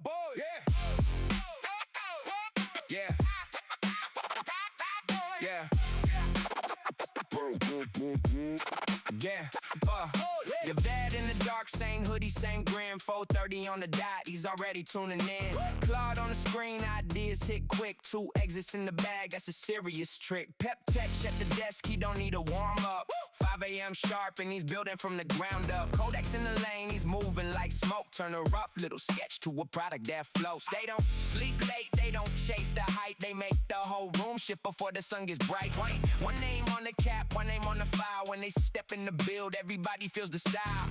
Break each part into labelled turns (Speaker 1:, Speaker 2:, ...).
Speaker 1: boys. Yeah. Yeah. Yeah. Your dad in the dark, same hoodie, same grin. 4:30 on the dot, he's already tuning in. Claude on the screen, ideas hit quick. 2 exits in the bag, that's a serious trick. Pep text at the desk, he don't need a warm up. 5 a.m. sharp, and he's building from the ground up. Kodak's in the lane, he's moving like smoke. Turn a rough little sketch to a product that floats. They don't sleep late, they don't chase the hype. They make the whole room shift before the sun gets bright. One name on the cap, one name on the file. When they step in the build, everybody feels the style.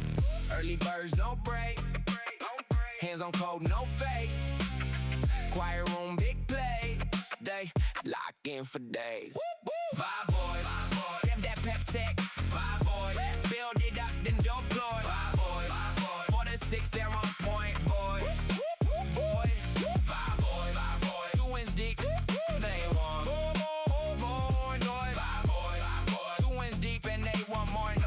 Speaker 1: Early birds, no break. Hands on code, no fake. Quiet room, big plays. They lock in for days. Vibe boys, give that pep tech. Vibe boys, build it up, then deploy. Vibe boys, 4 to 6, they're on point, boys. Vibe boys, 2 wins deep, they want more noise. Vibe boys, 2 wins deep, and they want more noise.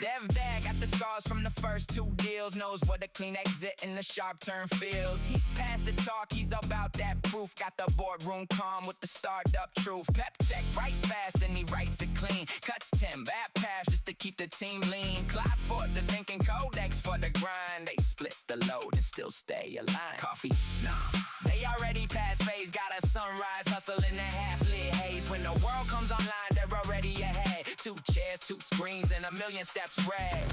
Speaker 1: Dev Dad got the scars from the first 2 deals. Knows what a clean exit and the sharp turn feels. He's past the talk, he's about that proof. Got the boardroom calm with the startup truth. Pep tech writes fast and he writes it clean. Cuts 10 bad pass just to keep the team lean. Clock for the thinking, Codex for the grind. They split the load and still stay aligned. Coffee, nah. They already past phase. Got a sunrise hustle in the half-lit haze. When the world comes online, they're already ahead. 2 chairs, 2 screens, and a million steps red.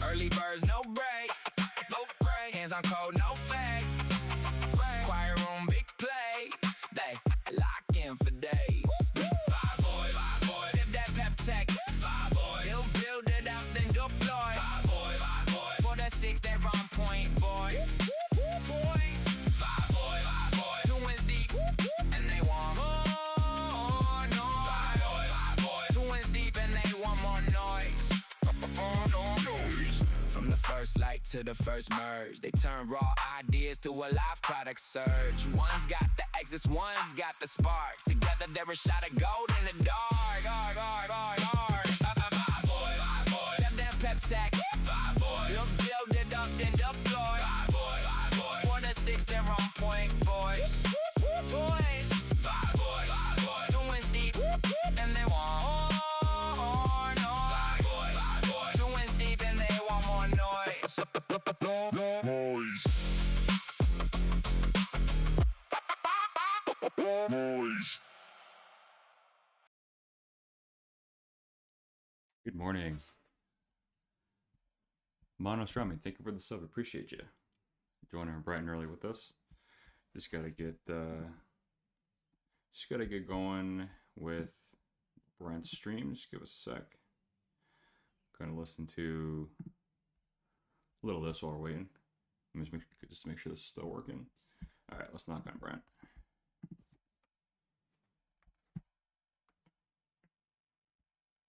Speaker 1: Early birds, no break. Hands on code, no fake. Quiet room, big play. Stay lock in for days. Vibe boys, if that pep tech. Vibe boys, he'll build it out, then deploy. Vibe boys, 4 to 6, they're on point, boys. Vibe boys, 2 wins deep, and they want more noise. Vibe boys, 2 wins deep, and they want more noise. From the first light to the first merge, they turn raw ideas to a live product surge. One's got the exits, one's got the spark. Together they're a shot of gold in the dark. Vibe boys, them pep tech. Vibe boys, you'll build it up, then deploy. Vibe boys, 4 to 6, they're on point, boys. Vibe boys, 2 wins deep, and they want more noise. Vibe boys, 2 wins deep, and they want more noise.
Speaker 2: Good morning. Monostrami, thank you for the sub. Appreciate you joining bright and early with us. Just gotta get going with Brent's stream. Just give us a sec. Gonna listen to a little of this while we're waiting. Let me just make sure this is still working. All right, let's knock on Brent.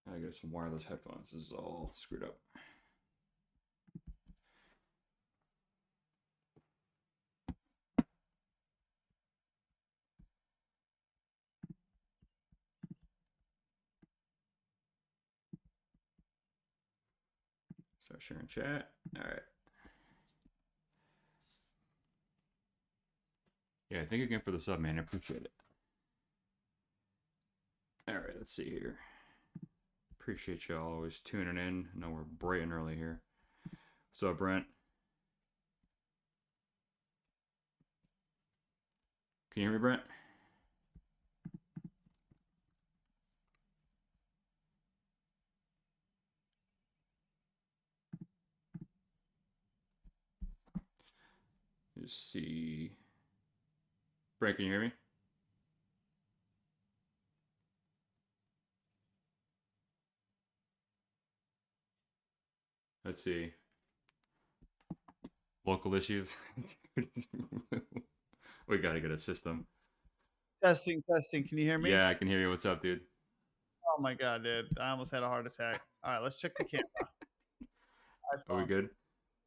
Speaker 2: I got some wireless headphones. This is all screwed up. Start sharing chat. All right. Yeah, thank you again for the sub, man. I appreciate it. All right, let's see here. Appreciate y'all always tuning in. I know we're bright and early here. What's up, Brent? Can you hear me, Brent? Just see. Brent, can you hear me? Let's see. Local issues. We gotta get a system.
Speaker 3: Testing. Can you hear me?
Speaker 2: Yeah, I can hear you. What's up, dude?
Speaker 3: Oh my god, dude! I almost had a heart attack. All right, let's check the camera.
Speaker 2: Are we good?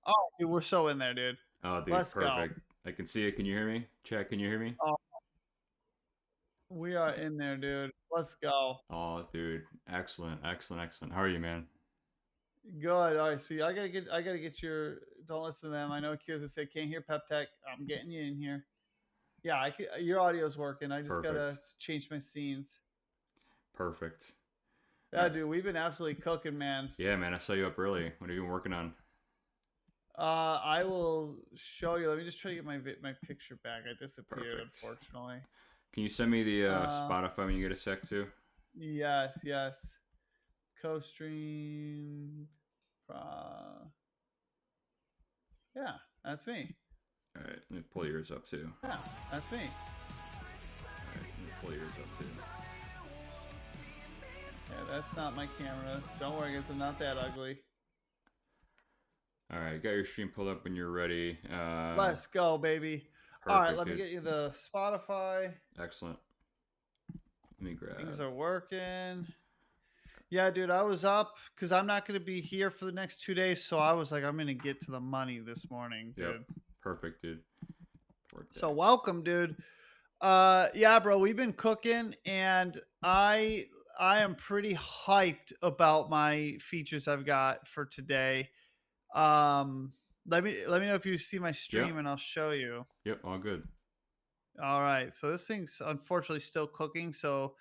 Speaker 3: Oh, dude, we're so in there, dude.
Speaker 2: Oh, dude,
Speaker 3: Let's
Speaker 2: perfect.
Speaker 3: go.
Speaker 2: I can see it. Can you hear me? Chat, can you hear me?
Speaker 3: Oh, we are in there, dude. Let's go.
Speaker 2: Oh, dude, excellent. How are you, man?
Speaker 3: Good. All right. So I gotta get your. Don't listen to them. I know Kira's gonna say can't hear Pep Tech. I'm getting you in here. Yeah, I can, your audio's working. I just gotta
Speaker 2: Perfect.
Speaker 3: change my scenes.
Speaker 2: Perfect. All
Speaker 3: Yeah,
Speaker 2: right.
Speaker 3: dude, we've been absolutely cooking, man.
Speaker 2: Yeah, man, I saw you up early. What have you been working on?
Speaker 3: I will show you. Let me just try to get my picture back. I disappeared,
Speaker 2: Perfect.
Speaker 3: unfortunately.
Speaker 2: Can you send me the
Speaker 3: Uh,
Speaker 2: Spotify when you get a sec too?
Speaker 3: yes, yes. Co-stream. Yeah, that's me.
Speaker 2: All right, let me pull yours up too.
Speaker 3: Yeah, that's me.
Speaker 2: All right, let me pull yours up too.
Speaker 3: Yeah, that's not my camera. Don't worry, guys. I'm not that ugly.
Speaker 2: All right, got your stream pulled up when you're ready.
Speaker 3: Let's go, baby. All right,
Speaker 2: Perfect,
Speaker 3: let me
Speaker 2: dude.
Speaker 3: get you the Spotify.
Speaker 2: Excellent. Let me grab.
Speaker 3: Things are working. Yeah, dude, I was up because I'm not going to be here for the next 2 days. So I was like, I'm going to get to the money this morning, dude.
Speaker 2: Yep. Perfect, dude.
Speaker 3: So welcome, dude. Yeah, bro, we've been cooking, and I am pretty hyped about my features I've got for today. Let me know if you see my stream,
Speaker 2: Yep.
Speaker 3: and I'll show you.
Speaker 2: Yep. All good.
Speaker 3: All right, so this thing's unfortunately still cooking, so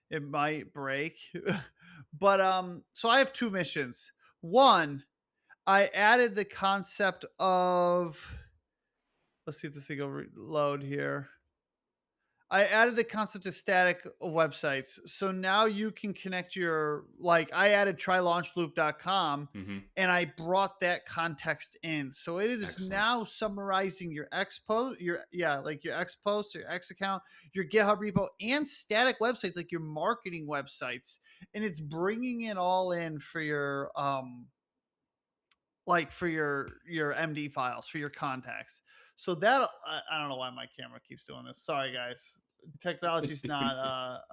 Speaker 3: it might break. But so I have two missions. One, I added the concept of, let's see if this thing will load here. I added the concept of static websites. So now you can connect your, like, I added trylaunchloop.com
Speaker 2: Mm-hmm.
Speaker 3: and I brought that context in. So it is
Speaker 2: Excellent.
Speaker 3: now summarizing your X post, like your X post, your X account, your GitHub repo, and static websites, like your marketing websites. And it's bringing it all in for your, like for your MD files, for your contacts. So that I don't know why my camera keeps doing this. Sorry, guys. Technology's not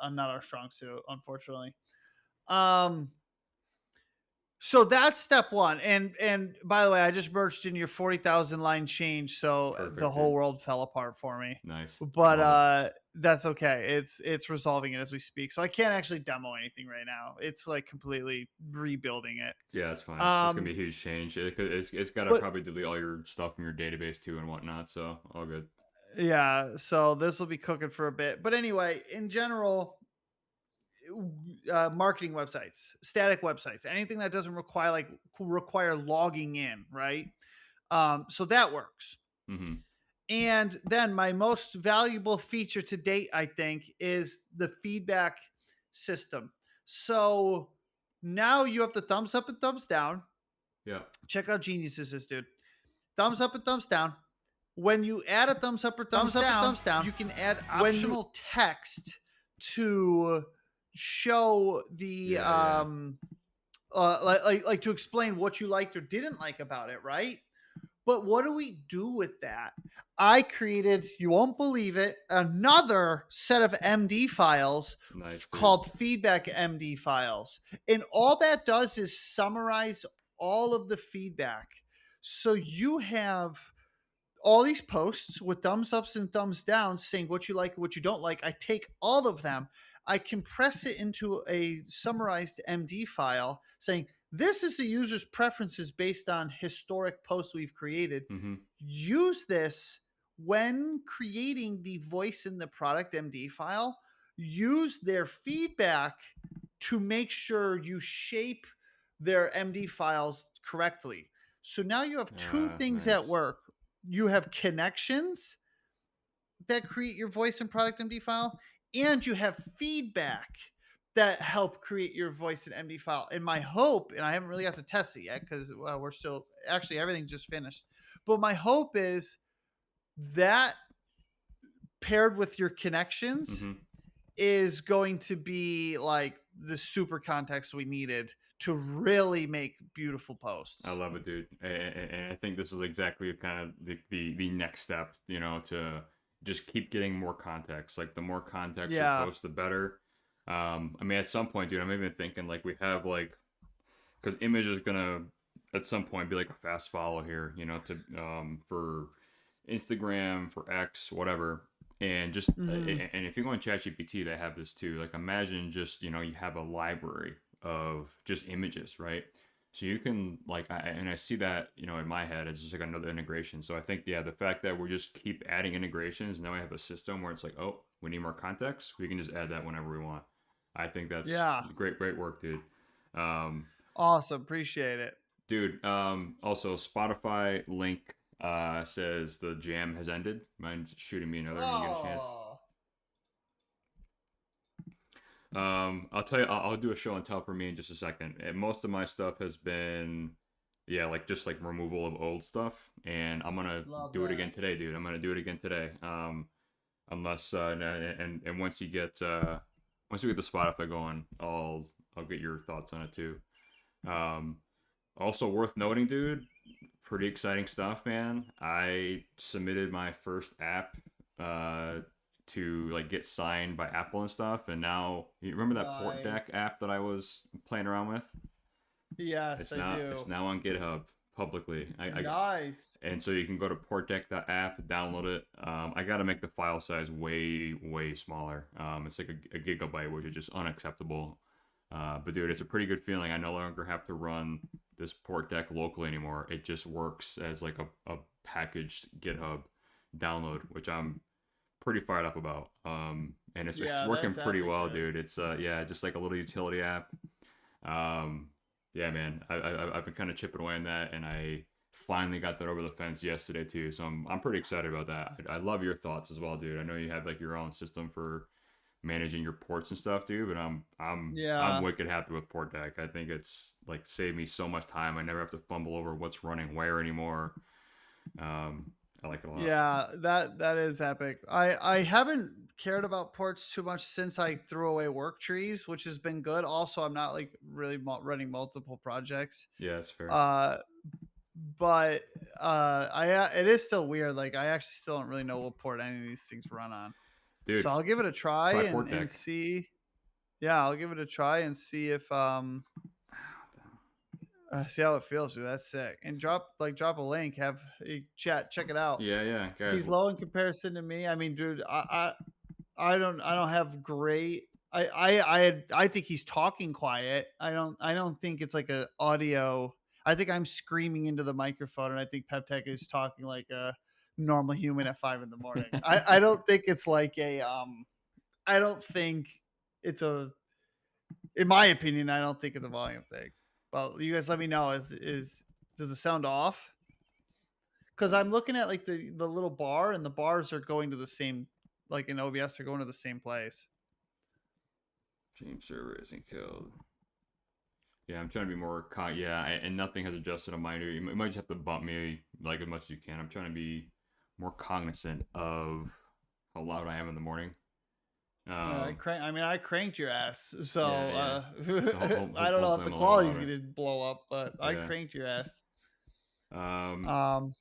Speaker 3: our strong suit, unfortunately. Um, so that's step one. And by the way, I just merged in your 40,000 line change, so
Speaker 2: Perfect,
Speaker 3: the whole
Speaker 2: dude.
Speaker 3: world fell apart for me.
Speaker 2: Nice.
Speaker 3: But that's okay. It's resolving it as we speak. So I can't actually demo anything right now. It's like completely rebuilding it.
Speaker 2: Yeah, that's fine. It's gonna be a huge change. It's got to
Speaker 3: But
Speaker 2: probably delete all your stuff from your database too and whatnot. So all good.
Speaker 3: yeah, so this will be cooking for a bit. But anyway, in general, marketing websites, static websites, anything that doesn't require logging in, right? So that works.
Speaker 2: Mm-hmm.
Speaker 3: And then my most valuable feature to date, I think, is the feedback system. So now you have the thumbs up and thumbs down.
Speaker 2: Yeah.
Speaker 3: Check out geniuses, this dude. Thumbs up and thumbs down. When you add a thumbs up or thumbs down, you can add optional text to show the like to explain what you liked or didn't like about it, right? But what do we do with that? I created, you won't believe it, another set of MD files
Speaker 2: Nice,
Speaker 3: called feedback MD files. And all that does is summarize all of the feedback. So you have all these posts with thumbs ups and thumbs downs saying what you like, what you don't like. I take all of them, I compress it into a summarized MD file saying, this is the user's preferences based on historic posts we've created.
Speaker 2: Mm-hmm.
Speaker 3: Use this when creating the voice in the product MD file. Use their feedback to make sure you shape their MD files correctly. So now you have two things
Speaker 2: Nice.
Speaker 3: at work. You have connections that create your voice and product MD file, and you have feedback that help create your voice and MD file. And my hope, and I haven't really got to test it yet because we're still actually everything just finished, but my hope is that paired with your connections is going to be like the super context we needed to really make beautiful posts.
Speaker 2: I love it, dude. And I think this is exactly kind of the next step, you know, to just keep getting more context. Like the more context you post, the better. I mean, at some point, dude, I'm even thinking like we have like, because image is gonna at some point be like a fast follow here, you know, to for Instagram, for X, whatever. And just and if you go on ChatGPT, they have this too. Like imagine just, you know, you have a library of just images, right? So you can and I see that, in my head, it's just like another integration. So I think, yeah, the fact that we just keep adding integrations, now I have a system where it's like, oh, we need more context. We can just add that whenever we want. I think that's
Speaker 3: Yeah.
Speaker 2: great work, dude. Um,
Speaker 3: Awesome. Appreciate it.
Speaker 2: Dude, also Spotify link says the jam has ended. Mind shooting me another when you get a chance?
Speaker 3: Oh.
Speaker 2: I'll tell you, I'll do a show and tell for me in just a second. And most of my stuff has been, yeah, like just like removal of old stuff, and I'm gonna
Speaker 3: Love
Speaker 2: do it
Speaker 3: that.
Speaker 2: again today, dude. I'm gonna do it again today. Unless and once you get once we get the Spotify going, I'll get your thoughts on it too. Um, Also worth noting, dude, pretty exciting stuff, man. I submitted my first app to like get signed by Apple and stuff, and now you remember that Port
Speaker 3: Nice.
Speaker 2: Deck app that I was playing around with?
Speaker 3: Yes, I do.
Speaker 2: It's now on GitHub publicly.
Speaker 3: Nice.
Speaker 2: And so you can go to portdeck.app, download it. I got to make the file size way smaller. It's like a gigabyte, which is just unacceptable. But dude, it's a pretty good feeling. I no longer have to run this port deck locally anymore. It just works as like a packaged GitHub download, which I'm pretty fired up about. And it's
Speaker 3: Yeah,
Speaker 2: working
Speaker 3: that's
Speaker 2: pretty
Speaker 3: epic,
Speaker 2: well,
Speaker 3: man.
Speaker 2: dude. It's yeah, just like a little utility app. Yeah, man, I've been kind of chipping away on that, and I finally got that over the fence yesterday too. So I'm pretty excited about that. I love your thoughts as well, dude. I know you have like your own system for managing your ports and stuff, dude. But I'm
Speaker 3: Yeah.
Speaker 2: wicked happy with Port Deck. I think it's like saved me so much time. I never have to fumble over what's running where anymore. I like it a lot.
Speaker 3: Yeah, that is epic. I haven't cared about ports too much since I threw away work trees, which has been good. Also, I'm not like really running multiple projects.
Speaker 2: Yeah, that's fair.
Speaker 3: Uh, but it is still weird. Like I actually still don't really know what port any of these things run on.
Speaker 2: Dude,
Speaker 3: So I'll give it a try
Speaker 2: try Port
Speaker 3: and
Speaker 2: Deck.
Speaker 3: see. Yeah, I'll give it a try and see if see how it feels. Dude, that's sick. And drop a link. Have a chat. Check it out.
Speaker 2: Yeah, guys.
Speaker 3: He's low in comparison to me. I mean, dude, I don't have great. I think he's talking quiet. I don't think it's like a audio. I think I'm screaming into the microphone, and I think PepTech is talking like a normal human at 5 in the morning. I don't think it's like a I don't think it's a. In my opinion, I don't think it's a volume thing. Well, you guys let me know. Is does it sound off? Because I'm looking at like the little bar, and the bars are going to the same, like in OBS, they're going to the same place.
Speaker 2: Change server isn't killed. Yeah, I'm trying to be more and nothing has adjusted on mine. You might just have to bump me like as much as you can. I'm trying to be more cognizant of how loud I am in the morning.
Speaker 3: I cranked your ass, so,
Speaker 2: Yeah. So
Speaker 3: I don't know if
Speaker 2: hopefully
Speaker 3: the
Speaker 2: I'm a little
Speaker 3: quality's
Speaker 2: louder.
Speaker 3: gonna blow up, but I
Speaker 2: Yeah.
Speaker 3: cranked your ass.
Speaker 2: Um,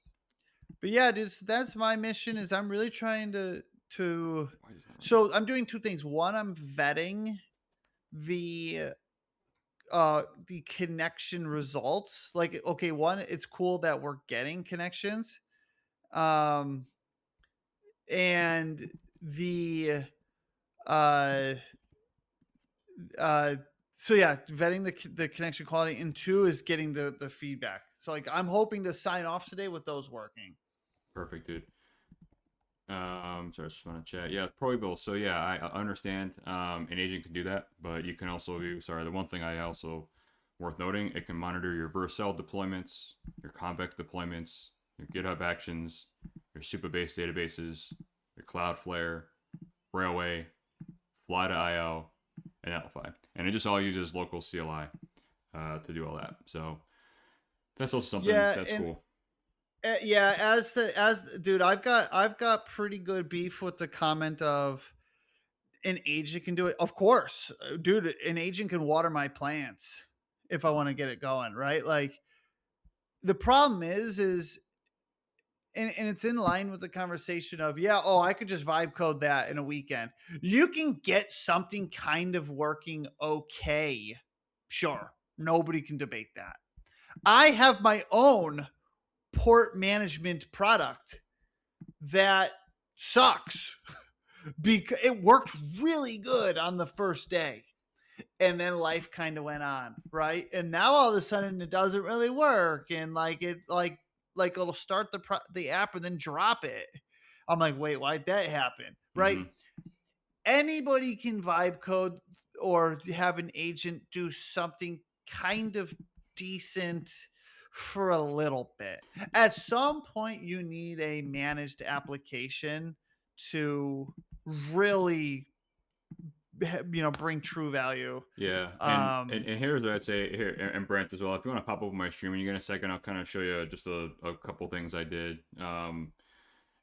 Speaker 3: But yeah, dude, so that's my mission. Is I'm really trying to.
Speaker 2: why is that
Speaker 3: So I'm doing two things. One, I'm vetting the connection results. Like, okay, one, it's cool that we're getting connections, and the uh uh so yeah, vetting the connection quality, and two is getting the feedback. So like I'm hoping to sign off today with those working.
Speaker 2: perfect, dude? Sorry, I just want to chat. Yeah, Proable. So yeah, I understand. An agent can do that, but you can also do. Sorry, the one thing I also worth noting, it can monitor your Vercel deployments, your Convex deployments, your GitHub Actions, your Supabase databases, your Cloudflare, Railway, Fly.io, and Amplify. And it just all uses local CLI to do all that. So that's also something that's cool.
Speaker 3: Yeah, as dude, I've got pretty good beef with the comment of an agent can do it. Of course, dude, an agent can water my plants if I want to get it going, right? Like the problem is and it's in line with the conversation of I could just vibe code that in a weekend. You can get something kind of working okay. Sure. Nobody can debate that. I have my own port management product that sucks because it worked really good on the first day. and then life kind of went on, right? And now all of a sudden it doesn't really work, and like it'll start the app and then drop it. I'm like, wait, why'd that happen? Right?
Speaker 2: Mm-hmm.
Speaker 3: Anybody can vibe code or have an agent do something kind of decent for a little bit. At some point, you need a managed application to really, bring true value.
Speaker 2: Yeah,
Speaker 3: Um,
Speaker 2: and here's what I'd say here, and Brent as well. If you want to pop over my stream when you get a second, I'll kind of show you just a couple things I did.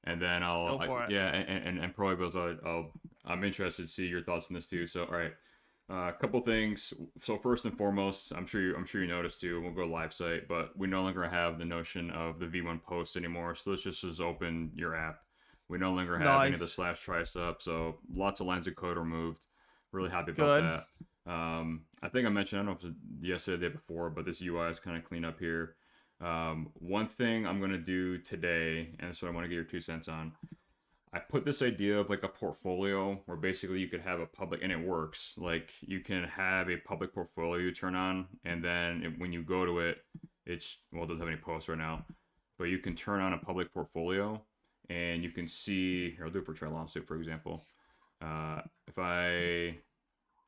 Speaker 2: And then
Speaker 3: Go for it.
Speaker 2: yeah, and probably Bills, I'm interested to see your thoughts on this too. So, all right, a couple things. So first and foremost, I'm sure you noticed too. We'll go live site, but we no longer have the notion of the V1 posts anymore. So let's just open your app. We no longer have any of the
Speaker 3: Nice.
Speaker 2: /tri-sub. So lots of lines of code removed. Really happy about
Speaker 3: Good.
Speaker 2: that. I think I mentioned, I don't know if it was yesterday or the day before, but this UI is kind of clean up here. One thing I'm going to do today, and so I want to get your 2 cents on, I put this idea of like a portfolio where basically you could have a public, and it works. Like you can have a public portfolio you turn on, and then when you go to it, well, it doesn't have any posts right now, but you can turn on a public portfolio and you can see, here, I'll do it for Try Launch Soup, for example. If I,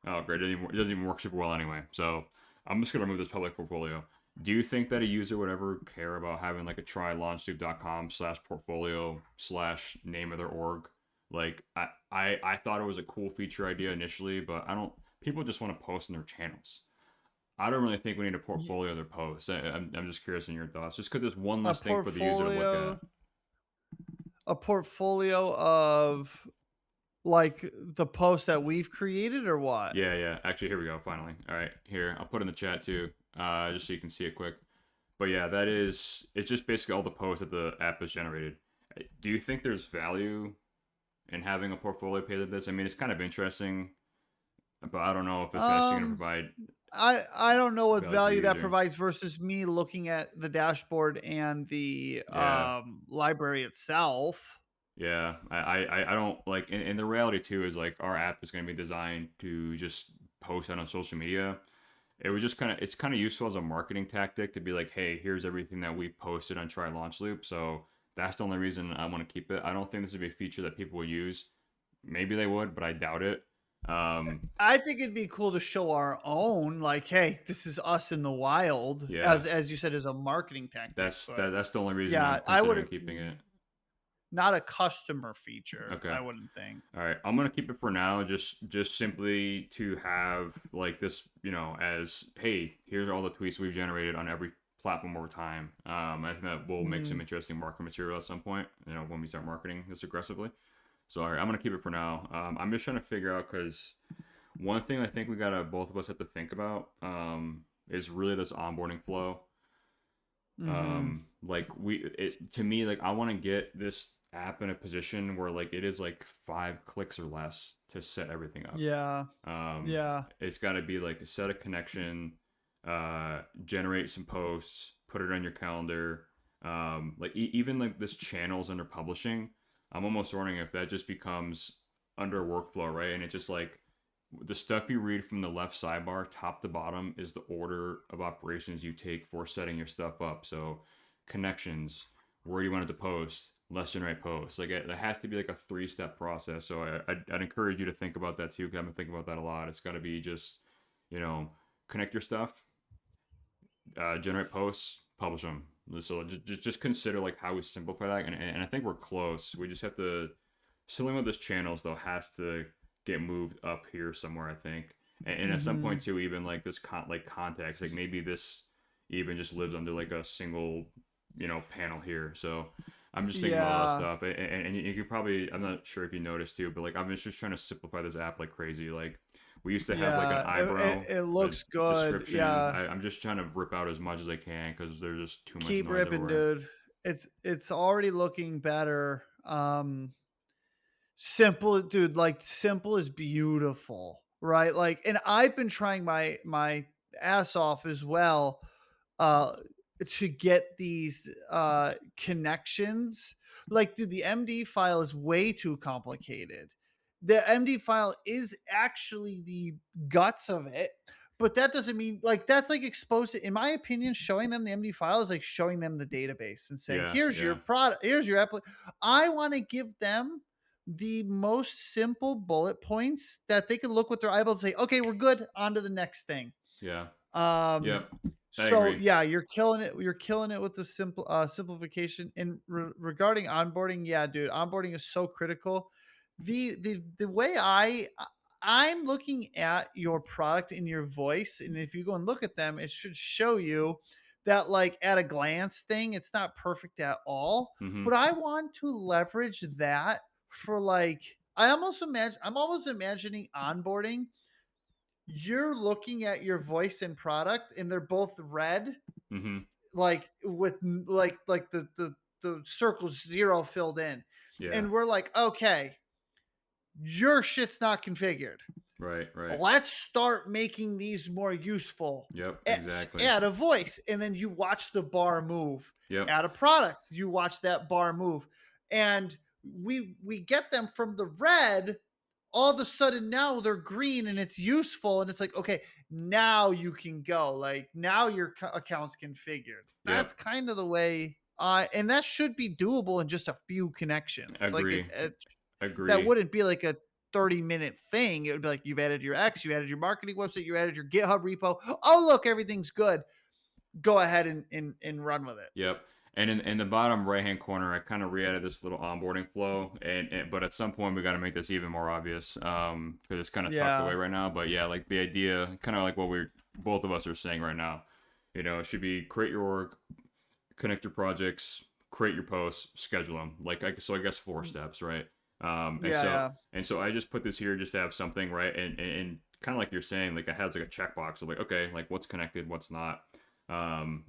Speaker 2: oh, great, it doesn't even work super well anyway. So I'm just going to remove this public portfolio. Do you think that a user would ever care about having like a trylaunchsoup.com/portfolio/name of their org? Like I thought it was a cool feature idea initially, but people just want to post in their channels. I don't really think we need a portfolio of their posts. I'm just curious in your thoughts. Just because there's one
Speaker 3: A
Speaker 2: less thing for the user to look
Speaker 3: portfolio,
Speaker 2: at.
Speaker 3: a portfolio of like the posts that we've created or what?
Speaker 2: Yeah, yeah. Actually, here we go. Finally. All right, here I'll put in the chat too, just so you can see it quick. But yeah, it's just basically all the posts that the app has generated. Do you think there's value in having a portfolio page like this? I mean, it's kind of interesting, but I don't know if it's actually going to
Speaker 3: Um,
Speaker 2: provide
Speaker 3: I don't know what
Speaker 2: value to the
Speaker 3: value that
Speaker 2: user.
Speaker 3: provides versus me looking at the dashboard and the
Speaker 2: Yeah,
Speaker 3: library itself.
Speaker 2: yeah. I don't like, and the reality too is like our app is going to be designed to just post out on social media. It was just it's kind of useful as a marketing tactic to be like, hey, here's everything that we've posted on Try Launch Loop. So that's the only reason I want to keep it. I don't think this would be a feature that people will use. Maybe they would, but I doubt it.
Speaker 3: I think it'd be cool to show our own, like, hey, this is us in the wild,
Speaker 2: Yeah,
Speaker 3: as you said, as a marketing tactic. But
Speaker 2: that's the only reason I'm
Speaker 3: yeah, I
Speaker 2: considering
Speaker 3: would
Speaker 2: keeping it.
Speaker 3: not a customer feature.
Speaker 2: Okay.
Speaker 3: I wouldn't think.
Speaker 2: All right, I'm gonna keep it for now, just simply to have like this, as hey, here's all the tweets we've generated on every platform over time. I think that will make some
Speaker 3: Mhm.
Speaker 2: interesting market material at some point, when we start marketing this aggressively. So all right, I'm gonna keep it for now. I'm just trying to figure out because one thing I think we gotta both of us have to think about is really this onboarding flow.
Speaker 3: Mhm.
Speaker 2: Like to me, like I want to get this app in a position where like it is like 5 clicks or less to set everything up.
Speaker 3: Yeah.
Speaker 2: um
Speaker 3: Yeah.
Speaker 2: it's got to be like set a connection, generate some posts, put it on your calendar. Like even like this channels under publishing, I'm almost wondering if that just becomes under workflow, right? And it's just like the stuff you read from the left sidebar, top to bottom, is the order of operations you take for setting your stuff up. So, connections, where you wanted to post, let's generate posts. Like it has to be like a 3-step process. So I'd encourage you to think about that too. Because I've been thinking about that a lot. It's got to be just, connect your stuff, generate posts, publish them. So just consider like how we simplify that, and I think we're close. We just have to, something with this channels though has to get moved up here somewhere, I think. And at some point
Speaker 3: Mhm.
Speaker 2: too, even like this context, like maybe this even just lives under like a single, panel here. So I'm just thinking about all that
Speaker 3: Yeah.
Speaker 2: stuff. And you could probably, I'm not sure if you noticed too, but like I'm just trying to simplify this app like crazy. Like we used to have like an
Speaker 3: Yeah.
Speaker 2: eyebrow,
Speaker 3: It
Speaker 2: a
Speaker 3: looks good.
Speaker 2: description.
Speaker 3: Yeah.
Speaker 2: I'm just trying to rip out as much as I can because there's just too much
Speaker 3: Keep
Speaker 2: noise
Speaker 3: ripping,
Speaker 2: everywhere.
Speaker 3: dude. It's already looking better. Simple, dude, like simple is beautiful, right? Like, and I've been trying my ass off as well, uh to get these connections. Like, dude, the MD file is way too complicated. the MD file is actually the guts of it, but that doesn't mean like that's like exposed in my opinion, showing them the MD file is like showing them the database and saying,
Speaker 2: Yeah,
Speaker 3: here's your
Speaker 2: yeah,
Speaker 3: product, here's your app. I want to give them the most simple bullet points that they can look with their eyeballs and say, okay, we're good, on to the next thing.
Speaker 2: yeah,
Speaker 3: Um,
Speaker 2: yep. I
Speaker 3: so
Speaker 2: agree.
Speaker 3: yeah, you're killing it. You're killing it with the simplification. And regarding onboarding, yeah, dude, onboarding is so critical. The way I'm looking at your product in your voice, and if you go and look at them, it should show you that like at a glance thing, it's not perfect at all.
Speaker 2: Mm-hmm.
Speaker 3: But I want to leverage that for like I'm almost imagining onboarding, you're looking at your voice and product and they're both red,
Speaker 2: Mm-hmm.
Speaker 3: like with like the circles zero filled in,
Speaker 2: Yeah.
Speaker 3: and we're like, okay, your shit's not configured,
Speaker 2: Right. Right.
Speaker 3: let's start making these more useful.
Speaker 2: Yep. Exactly.
Speaker 3: Add a voice, and then you watch the bar move.
Speaker 2: Yep.
Speaker 3: Add a product, you watch that bar move, and we get them from the red, all of a sudden now they're green and it's useful, and it's like, okay, now you can go, like now your account's configured.
Speaker 2: Yep.
Speaker 3: That's kind of the way and that should be doable in just a few connections. Like
Speaker 2: Agree.
Speaker 3: that
Speaker 2: Agree.
Speaker 3: wouldn't be like a 30-minute thing. It would be like, you've added your X, you added your marketing website, you added your GitHub repo. Oh, look, everything's good. Go ahead and run with it.
Speaker 2: Yep. And in the bottom right hand corner, I kind of re-added this little onboarding flow, and but at some point we got to make this even more obvious, because it's kind of tucked away
Speaker 3: Yeah.
Speaker 2: right now. But yeah, like the idea, kind of like what we're both of us are saying right now, it should be create your org, connect your projects, create your posts, schedule them. I guess 4 steps, right? And
Speaker 3: Yeah.
Speaker 2: so
Speaker 3: Yeah.
Speaker 2: and so I just put this here just to have something, right? And kind of like you're saying, like it has like a checkbox of like, okay, like what's connected, what's not. And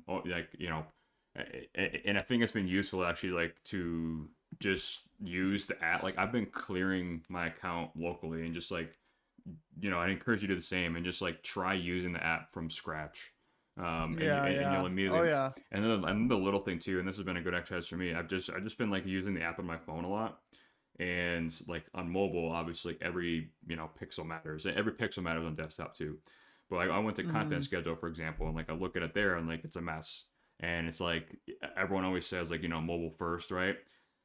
Speaker 2: I think it's been useful actually, like to just use the app. Like I've been clearing my account locally and just like, I encourage you to do the same and just like try using the app from scratch.
Speaker 3: Yeah.
Speaker 2: And you'll
Speaker 3: Yeah. Oh
Speaker 2: immediately,
Speaker 3: yeah.
Speaker 2: and then the little thing too, and this has been a good exercise for me. I've just been like using the app on my phone a lot, and like on mobile, obviously every pixel matters. Every pixel matters on desktop too. But like I went to content
Speaker 3: Mhm.
Speaker 2: schedule for example, and like I look at it there, and like it's a mess. And it's like everyone always says like mobile first, right?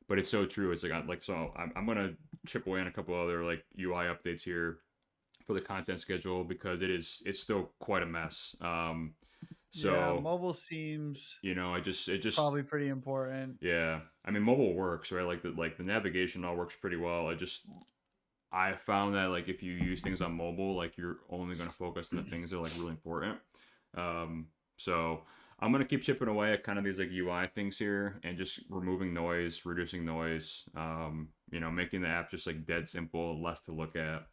Speaker 2: But it's so true. It's I'm gonna chip away on a couple other like UI updates here for the content schedule because it's still quite a mess.
Speaker 3: Yeah,
Speaker 2: So
Speaker 3: mobile seems
Speaker 2: it just
Speaker 3: probably pretty important.
Speaker 2: yeah. I mean, mobile works, right? Like the navigation all works pretty well. I found that like if you use things on mobile, like you're only gonna focus on the things that are like really important. So I'm gonna keep chipping away at kind of these like UI things here and just removing noise, reducing noise. Making the app just like dead simple, less to look at.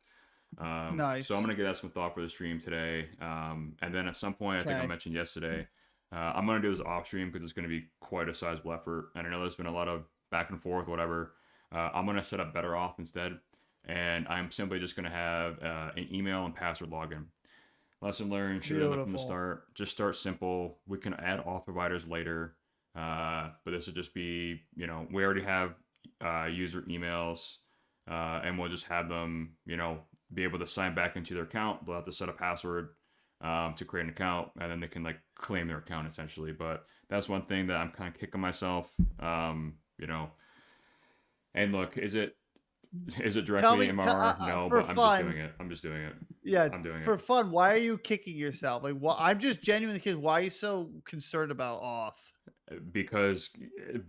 Speaker 2: So I'm
Speaker 3: Nice.
Speaker 2: gonna give that some thought for the stream today. And then at some point, I think I
Speaker 3: Okay.
Speaker 2: mentioned yesterday, I'm gonna do this off stream because it's gonna be quite a sizable effort. And I know there's been a lot of back and forth, whatever. I'm gonna set up Better Off instead, and I'm simply just gonna have an email and password login. Lesson learned, should have done that from the
Speaker 3: Beautiful.
Speaker 2: start. Just start simple. We can add auth providers later. But this would just be, we already have user emails, and we'll just have them, be able to sign back into their account. They'll have to set a password to create an account, and then they can like claim their account essentially. But that's one thing that I'm kind of kicking myself. You know, and look, is it
Speaker 3: Tell
Speaker 2: directly
Speaker 3: me,
Speaker 2: MRR? No,
Speaker 3: for
Speaker 2: but I'm just
Speaker 3: fun.
Speaker 2: doing it. I'm just doing it.
Speaker 3: Yeah,
Speaker 2: I'm doing it.
Speaker 3: for fun. Why are you kicking yourself? Like, what? I'm just genuinely curious. Why are you so concerned about off?
Speaker 2: Because it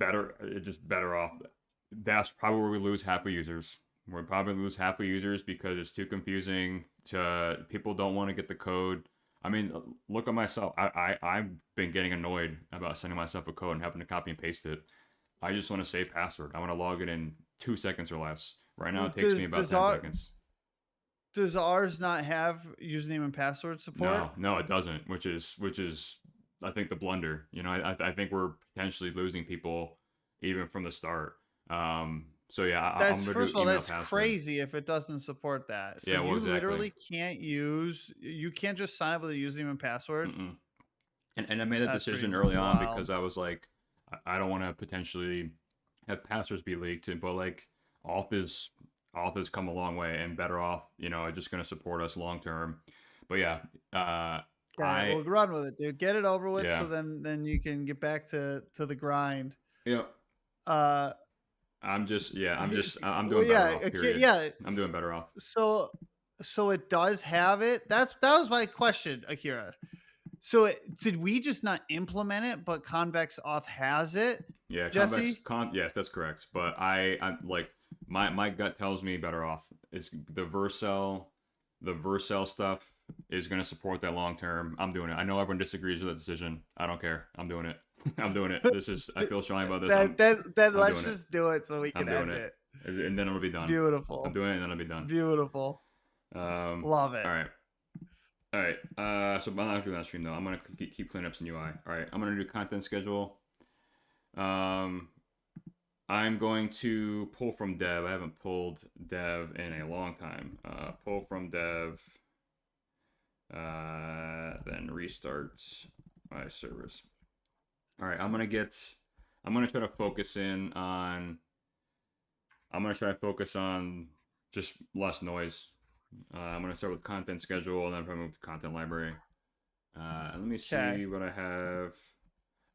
Speaker 2: just better off. That's probably where we lose half the users. We'll probably lose half the users because it's too confusing. People don't want to get the code. I mean, look at myself. I've been getting annoyed about sending myself a code and having to copy and paste it. I just want to save password. I want to log it in 2 seconds or less. Right now,
Speaker 3: Well,
Speaker 2: it takes me about 10 seconds.
Speaker 3: does ours not have username and password support?
Speaker 2: No, it doesn't. Which is I think the blunder. I think we're potentially losing people even from the start. So yeah,
Speaker 3: That's
Speaker 2: I'm gonna
Speaker 3: first
Speaker 2: do
Speaker 3: of all,
Speaker 2: email
Speaker 3: that's
Speaker 2: password.
Speaker 3: crazy if it doesn't support that. So
Speaker 2: Yeah, well,
Speaker 3: you
Speaker 2: exactly.
Speaker 3: literally can't you can't just sign up with a username and password.
Speaker 2: Mm-mm. And I made that
Speaker 3: That's pretty
Speaker 2: decision early on
Speaker 3: wild.
Speaker 2: because I was like, I don't want to potentially have passwords be leaked, but like auth is authors come a long way, and Better Off, are just going to support us long term. But yeah,
Speaker 3: Okay,
Speaker 2: I
Speaker 3: well, run with it, dude. Get it over with,
Speaker 2: yeah
Speaker 3: so then you can get back to the grind.
Speaker 2: yeah.
Speaker 3: Uh,
Speaker 2: I'm
Speaker 3: well,
Speaker 2: doing Better
Speaker 3: yeah,
Speaker 2: Off. Period.
Speaker 3: yeah.
Speaker 2: I'm doing Better Off.
Speaker 3: So, so it does have it. That was my question, Akira. So did we just not implement it, but Convex Off has it,
Speaker 2: Yeah,
Speaker 3: Jesse?
Speaker 2: yes, that's correct. But I like my gut tells me Better Off is the Vercel stuff is going to support that long term. I'm doing it. I know everyone disagrees with that decision. I don't care. I'm doing it. I'm doing it. I feel strongly about this.
Speaker 3: Then
Speaker 2: I'm
Speaker 3: let's
Speaker 2: doing it.
Speaker 3: just do it so we
Speaker 2: I'm
Speaker 3: can
Speaker 2: doing
Speaker 3: end
Speaker 2: it.
Speaker 3: it.
Speaker 2: And then it'll be done.
Speaker 3: Beautiful.
Speaker 2: I'm doing it and then it'll be done.
Speaker 3: Beautiful. Love it.
Speaker 2: All right. All right. So I'm not doing that stream though. I'm gonna keep cleaning up some UI. All right. I'm gonna do content schedule. I'm going to pull from dev. I haven't pulled dev in a long time. Pull from dev. Then restart my servers. All right. I'm gonna try to focus in on. I'm gonna try to focus on just less noise. I'm going to start with content schedule and then probably move to content library. Let me see what I have.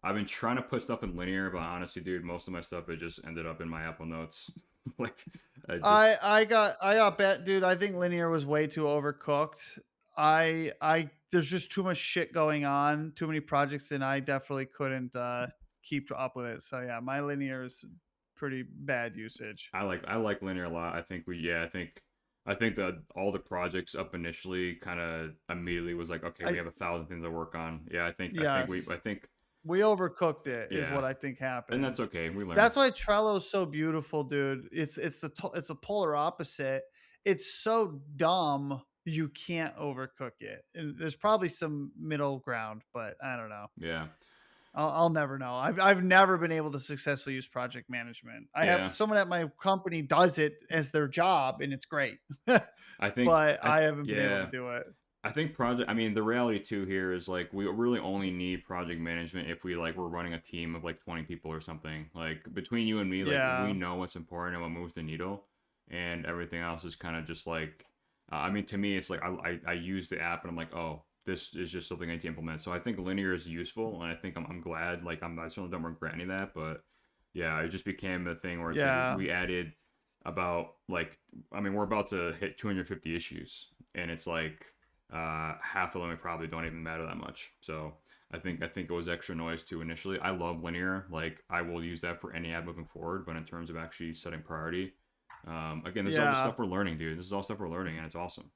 Speaker 2: I've been trying to put stuff in linear, but honestly, dude, most of my stuff, it just ended up in my Apple Notes. Like,
Speaker 3: I got bet, dude. I think linear was way too overcooked. There's just too much shit going on, too many projects, and I definitely couldn't keep up with it. So yeah, my linear is pretty bad usage.
Speaker 2: I like linear a lot. I think that all the projects up initially kind of immediately was like, okay, we have 1,000 things to work on. Yeah, I think
Speaker 3: we overcooked it. Is what I think happened,
Speaker 2: and that's okay. We learned.
Speaker 3: That's why Trello's so beautiful, dude. It's a polar opposite. It's so dumb you can't overcook it, and there's probably some middle ground, but I don't know.
Speaker 2: Yeah.
Speaker 3: I'll never know. I've never been able to successfully use project management. I have someone at my company does it as their job, and it's great.
Speaker 2: I think,
Speaker 3: but I haven't been able to do it.
Speaker 2: I think the reality too here is like we really only need project management if we're running a team of like 20 people or something. Like between you and me, like we know what's important and what moves the needle, and everything else is kind of just like, to me, it's like I use the app and I'm like, oh, this is just something I need to implement. So I think linear is useful, and I think I'm glad. Like I certainly don't regret any of that, but yeah, it just became a thing where it's like we added about we're about to hit 250 issues, and it's like half of them probably don't even matter that much. So I think it was extra noise too initially. I love linear. Like I will use that for any app moving forward, but in terms of actually setting priority, again, this is all the stuff we're learning, dude. This is all stuff we're learning, and it's awesome.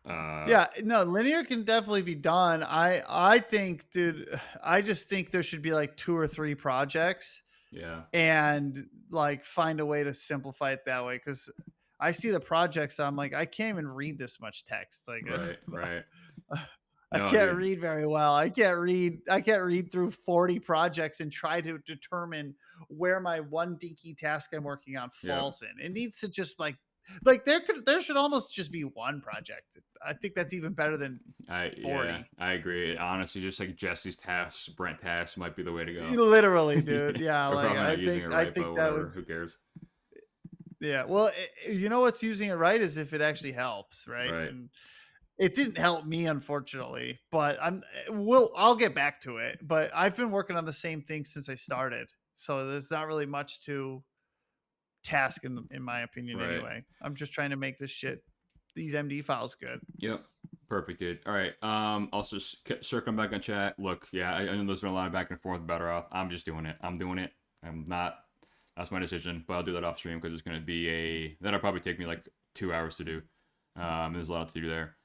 Speaker 3: Linear can definitely be done. I think, dude, I just think there should be like 2 or 3 projects.
Speaker 2: Yeah.
Speaker 3: And like find a way to simplify it that way, because I see the projects, I'm like, I can't even read this much text. Like,
Speaker 2: right.
Speaker 3: I can't read very well. I can't read through 40 projects and try to determine where my one dinky task I'm working on falls in. It needs to just like there should almost just be one project. I think that's even better than 40.
Speaker 2: Yeah, I agree. Honestly, just like Jesse's tasks, Brent tasks might be the way to go.
Speaker 3: Literally, dude. Yeah, like
Speaker 2: I think that would. Who cares?
Speaker 3: Yeah, well, you know what's using it right is if it actually helps, right? And it didn't help me, unfortunately, but I'll get back to it. But I've been working on the same thing since I started, so there's not really much to task in my opinion. Anyway, I'm just trying to make these MD files good.
Speaker 2: Yep. Perfect, dude. All right. Also, circling back on chat. Look, I know there's been a lot of back and forth Better Off. I'm just doing it. I'm doing it. I'm not. That's my decision, but I'll do that off stream because it's going to be that'll probably take me like 2 hours to do. There's a lot to do there,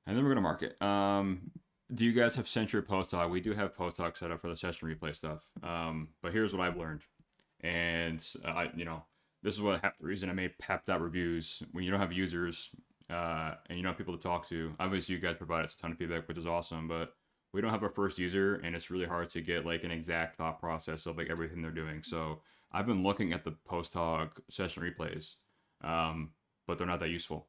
Speaker 2: and then we're going to mark it. Do you guys have sent your post talk? We do have post talk set up for the session replay stuff. But here's what I've learned, and this is what half the reason I made pep.reviews. When you don't have users and you don't have people to talk to, obviously you guys provide us a ton of feedback, which is awesome, but we don't have our first user, and it's really hard to get like an exact thought process of like everything they're doing. So I've been looking at the post talk session replays, but they're not that useful.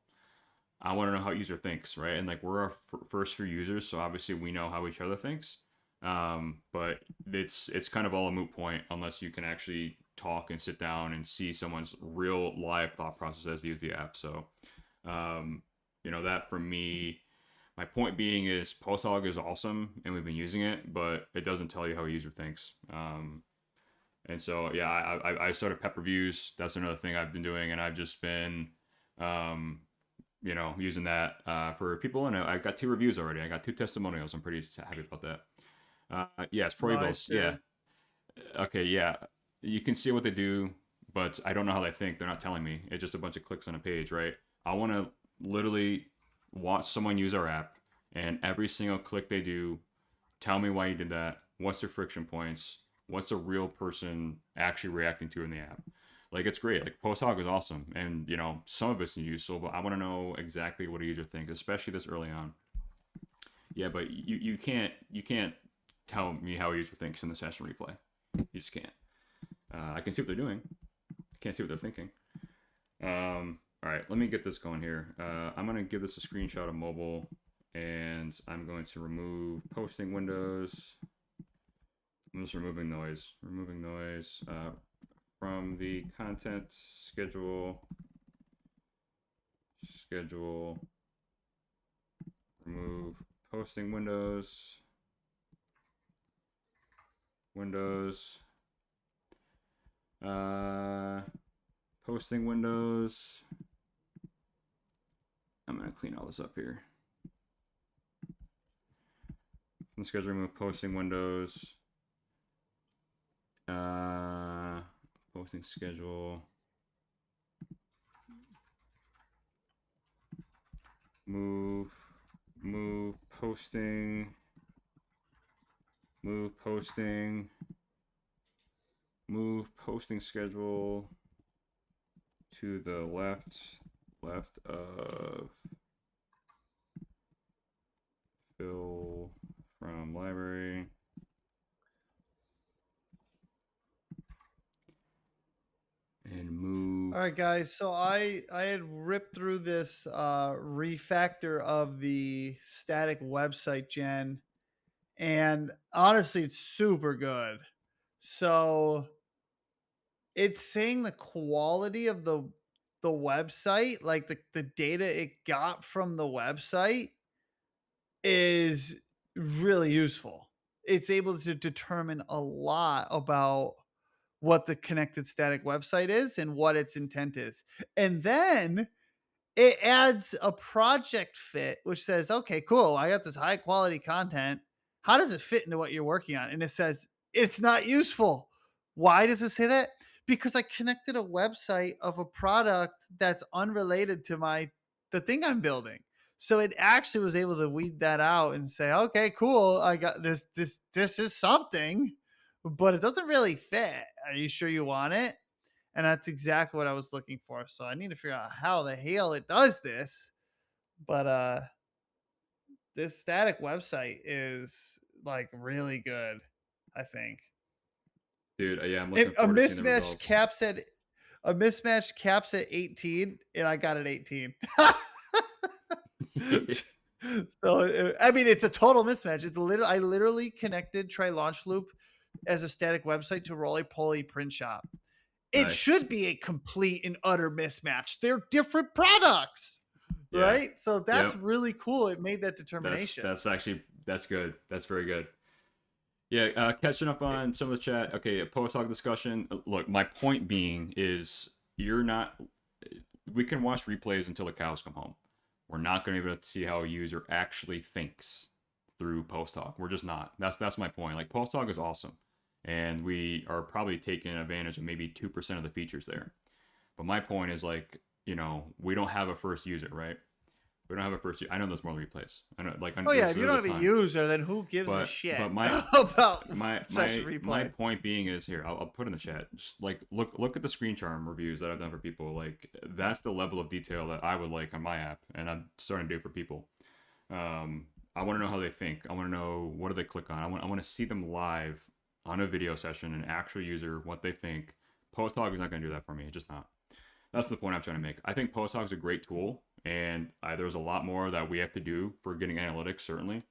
Speaker 2: I want to know how user thinks, right? And like we're our first few users, so obviously we know how each other thinks. But it's kind of all a moot point unless you can actually talk and sit down and see someone's real live thought process as they use the app. So, that for me, my point being is PostHog is awesome and we've been using it, but it doesn't tell you how a user thinks. And so, yeah, I started Pep reviews. That's another thing I've been doing, and I've just been, using that for people. And I've got 2 reviews already. I got 2 testimonials. I'm pretty happy about that. Yes, Pro Eagles.
Speaker 3: Dude.
Speaker 2: Yeah. Okay, yeah. You can see what they do, but I don't know how they think. They're not telling me. It's just a bunch of clicks on a page, right? I want to literally watch someone use our app, and every single click they do, tell me why you did that. What's their friction points? What's a real person actually reacting to in the app? Like, it's great. Like, PostHog is awesome, and some of it's useful, but I want to know exactly what a user thinks, especially this early on. Yeah, but you can't tell me how a user thinks in the session replay. You just can't. I can see what they're doing. I can't see what they're thinking. All right, let me get this going here. I'm going to give this a screenshot of mobile, and I'm going to remove posting windows. I'm just removing noise. Removing noise from the content schedule. Remove posting windows. Posting windows. I'm going to clean all this up here. From the schedule, remove posting windows. Posting schedule. Move posting. Move posting schedule to the left of fill from library. And move.
Speaker 3: All right, guys. So I had ripped through this refactor of the static website gen, and honestly, it's super good. So it's saying the quality of the website, like the data it got from the website, is really useful. It's able to determine a lot about what the connected static website is and what its intent is. And then it adds a project fit, which says, okay, cool, I got this high quality content. How does it fit into what you're working on? And it says, it's not useful. Why does it say that? Because I connected a website of a product that's unrelated to the thing I'm building. So it actually was able to weed that out and say, okay, cool, I got this is something, but it doesn't really fit. Are you sure you want it? And that's exactly what I was looking for. So I need to figure out how the hell it does this. But this static website is like really good, I think.
Speaker 2: Dude, yeah, I'm looking forward to seeing the results.
Speaker 3: A mismatch caps at 18, and I got it 18. So I mean, it's a total mismatch. I literally connected Try Launch Loop as a static website to Roly Poly Print Shop. It
Speaker 2: Nice.
Speaker 3: should be a complete and utter mismatch. They're different products, right? So that's really cool. It made that determination.
Speaker 2: That's good. That's very good. Yeah, catching up on some of the chat. Okay, a post-hoc discussion. Look, my point being is we can watch replays until the cows come home. We're not going to be able to see how a user actually thinks through post-hoc. We're just not. That's my point. Like, post-hoc is awesome. And we are probably taking advantage of maybe 2% of the features there. But my point is, like, we don't have a first user, right? We don't have a first user. I know there's more replays. I know, like,
Speaker 3: if you don't have a user, then who gives a shit
Speaker 2: about
Speaker 3: session replay?
Speaker 2: My point being is here. I'll put in the chat. Just like look at the screen charm reviews that I've done for people. Like, that's the level of detail that I would like on my app, and I'm starting to do for people. I want to know how they think. I want to know what do they click on. I want to see them live on a video session, an actual user, what they think. PostHog is not going to do that for me. It's just not. That's the point I'm trying to make. I think PostHog is a great tool, and there's a lot more that we have to do for getting analytics, certainly.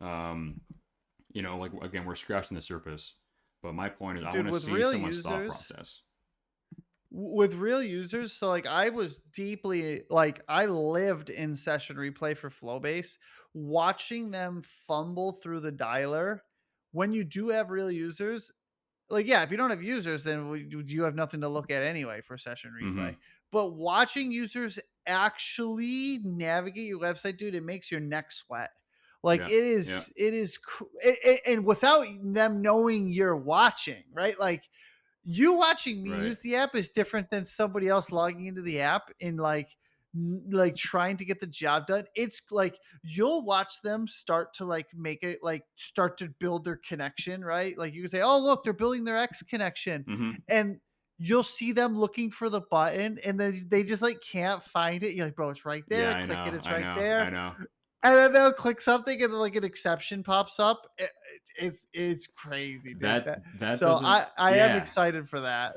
Speaker 2: Like, again, we're scratching the surface. But my point is, I
Speaker 3: Dude,
Speaker 2: want to
Speaker 3: with
Speaker 2: see
Speaker 3: real
Speaker 2: someone's thought
Speaker 3: users,
Speaker 2: process.
Speaker 3: with real users, so like I was deeply like I lived in session replay for Flowbase, watching them fumble through the dialer. When you do have real users, like yeah, if you don't have users, then you have nothing to look at anyway for session replay.
Speaker 2: Hmm.
Speaker 3: But watching users actually navigate your website, dude, it makes your neck sweat. Like
Speaker 2: Yeah. Yeah.
Speaker 3: and without them knowing you're watching, right? Like you watching me
Speaker 2: Right.
Speaker 3: use the app is different than somebody else logging into the app and like trying to get the job done. It's like you'll watch them start to like make it like start to build their connection, right? Like you can say, "Oh, look, they're building their X connection."
Speaker 2: Hmm.
Speaker 3: And you'll see them looking for the button and then they just like can't find it. You're like, "Bro, it's right
Speaker 2: Yeah,
Speaker 3: there.
Speaker 2: I
Speaker 3: Click it.
Speaker 2: know.
Speaker 3: It's
Speaker 2: I
Speaker 3: right
Speaker 2: know. I
Speaker 3: there."
Speaker 2: know.
Speaker 3: And then they'll click something and then like an exception pops up. It's crazy, dude.
Speaker 2: That
Speaker 3: So
Speaker 2: doesn't.
Speaker 3: I am
Speaker 2: Yeah,
Speaker 3: excited for that.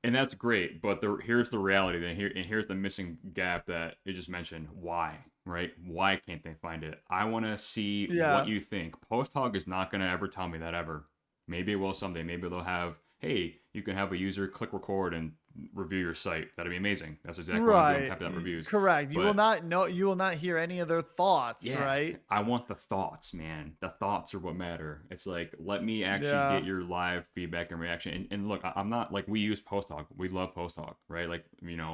Speaker 2: and that's great. But here's the reality. Then here's the missing gap that you just mentioned. Why? Right? Why can't they find it? I want to see what
Speaker 3: Yeah.
Speaker 2: you think. Post Hog is not gonna ever tell me that ever. Maybe it will someday. Maybe they'll have, hey, you can have a user click record and review your site. That'd be amazing. That's exactly what I'm doing.
Speaker 3: Right.
Speaker 2: Type that reviews.
Speaker 3: Correct. You will
Speaker 2: But
Speaker 3: not know you will not hear any of their thoughts,
Speaker 2: yeah,
Speaker 3: right?
Speaker 2: I want the thoughts, man. The thoughts are what matter. It's like, let me actually
Speaker 3: Yeah.
Speaker 2: get your live feedback and reaction. And look, I'm not like, we use Post Hog. We love Post Hog, right? Like,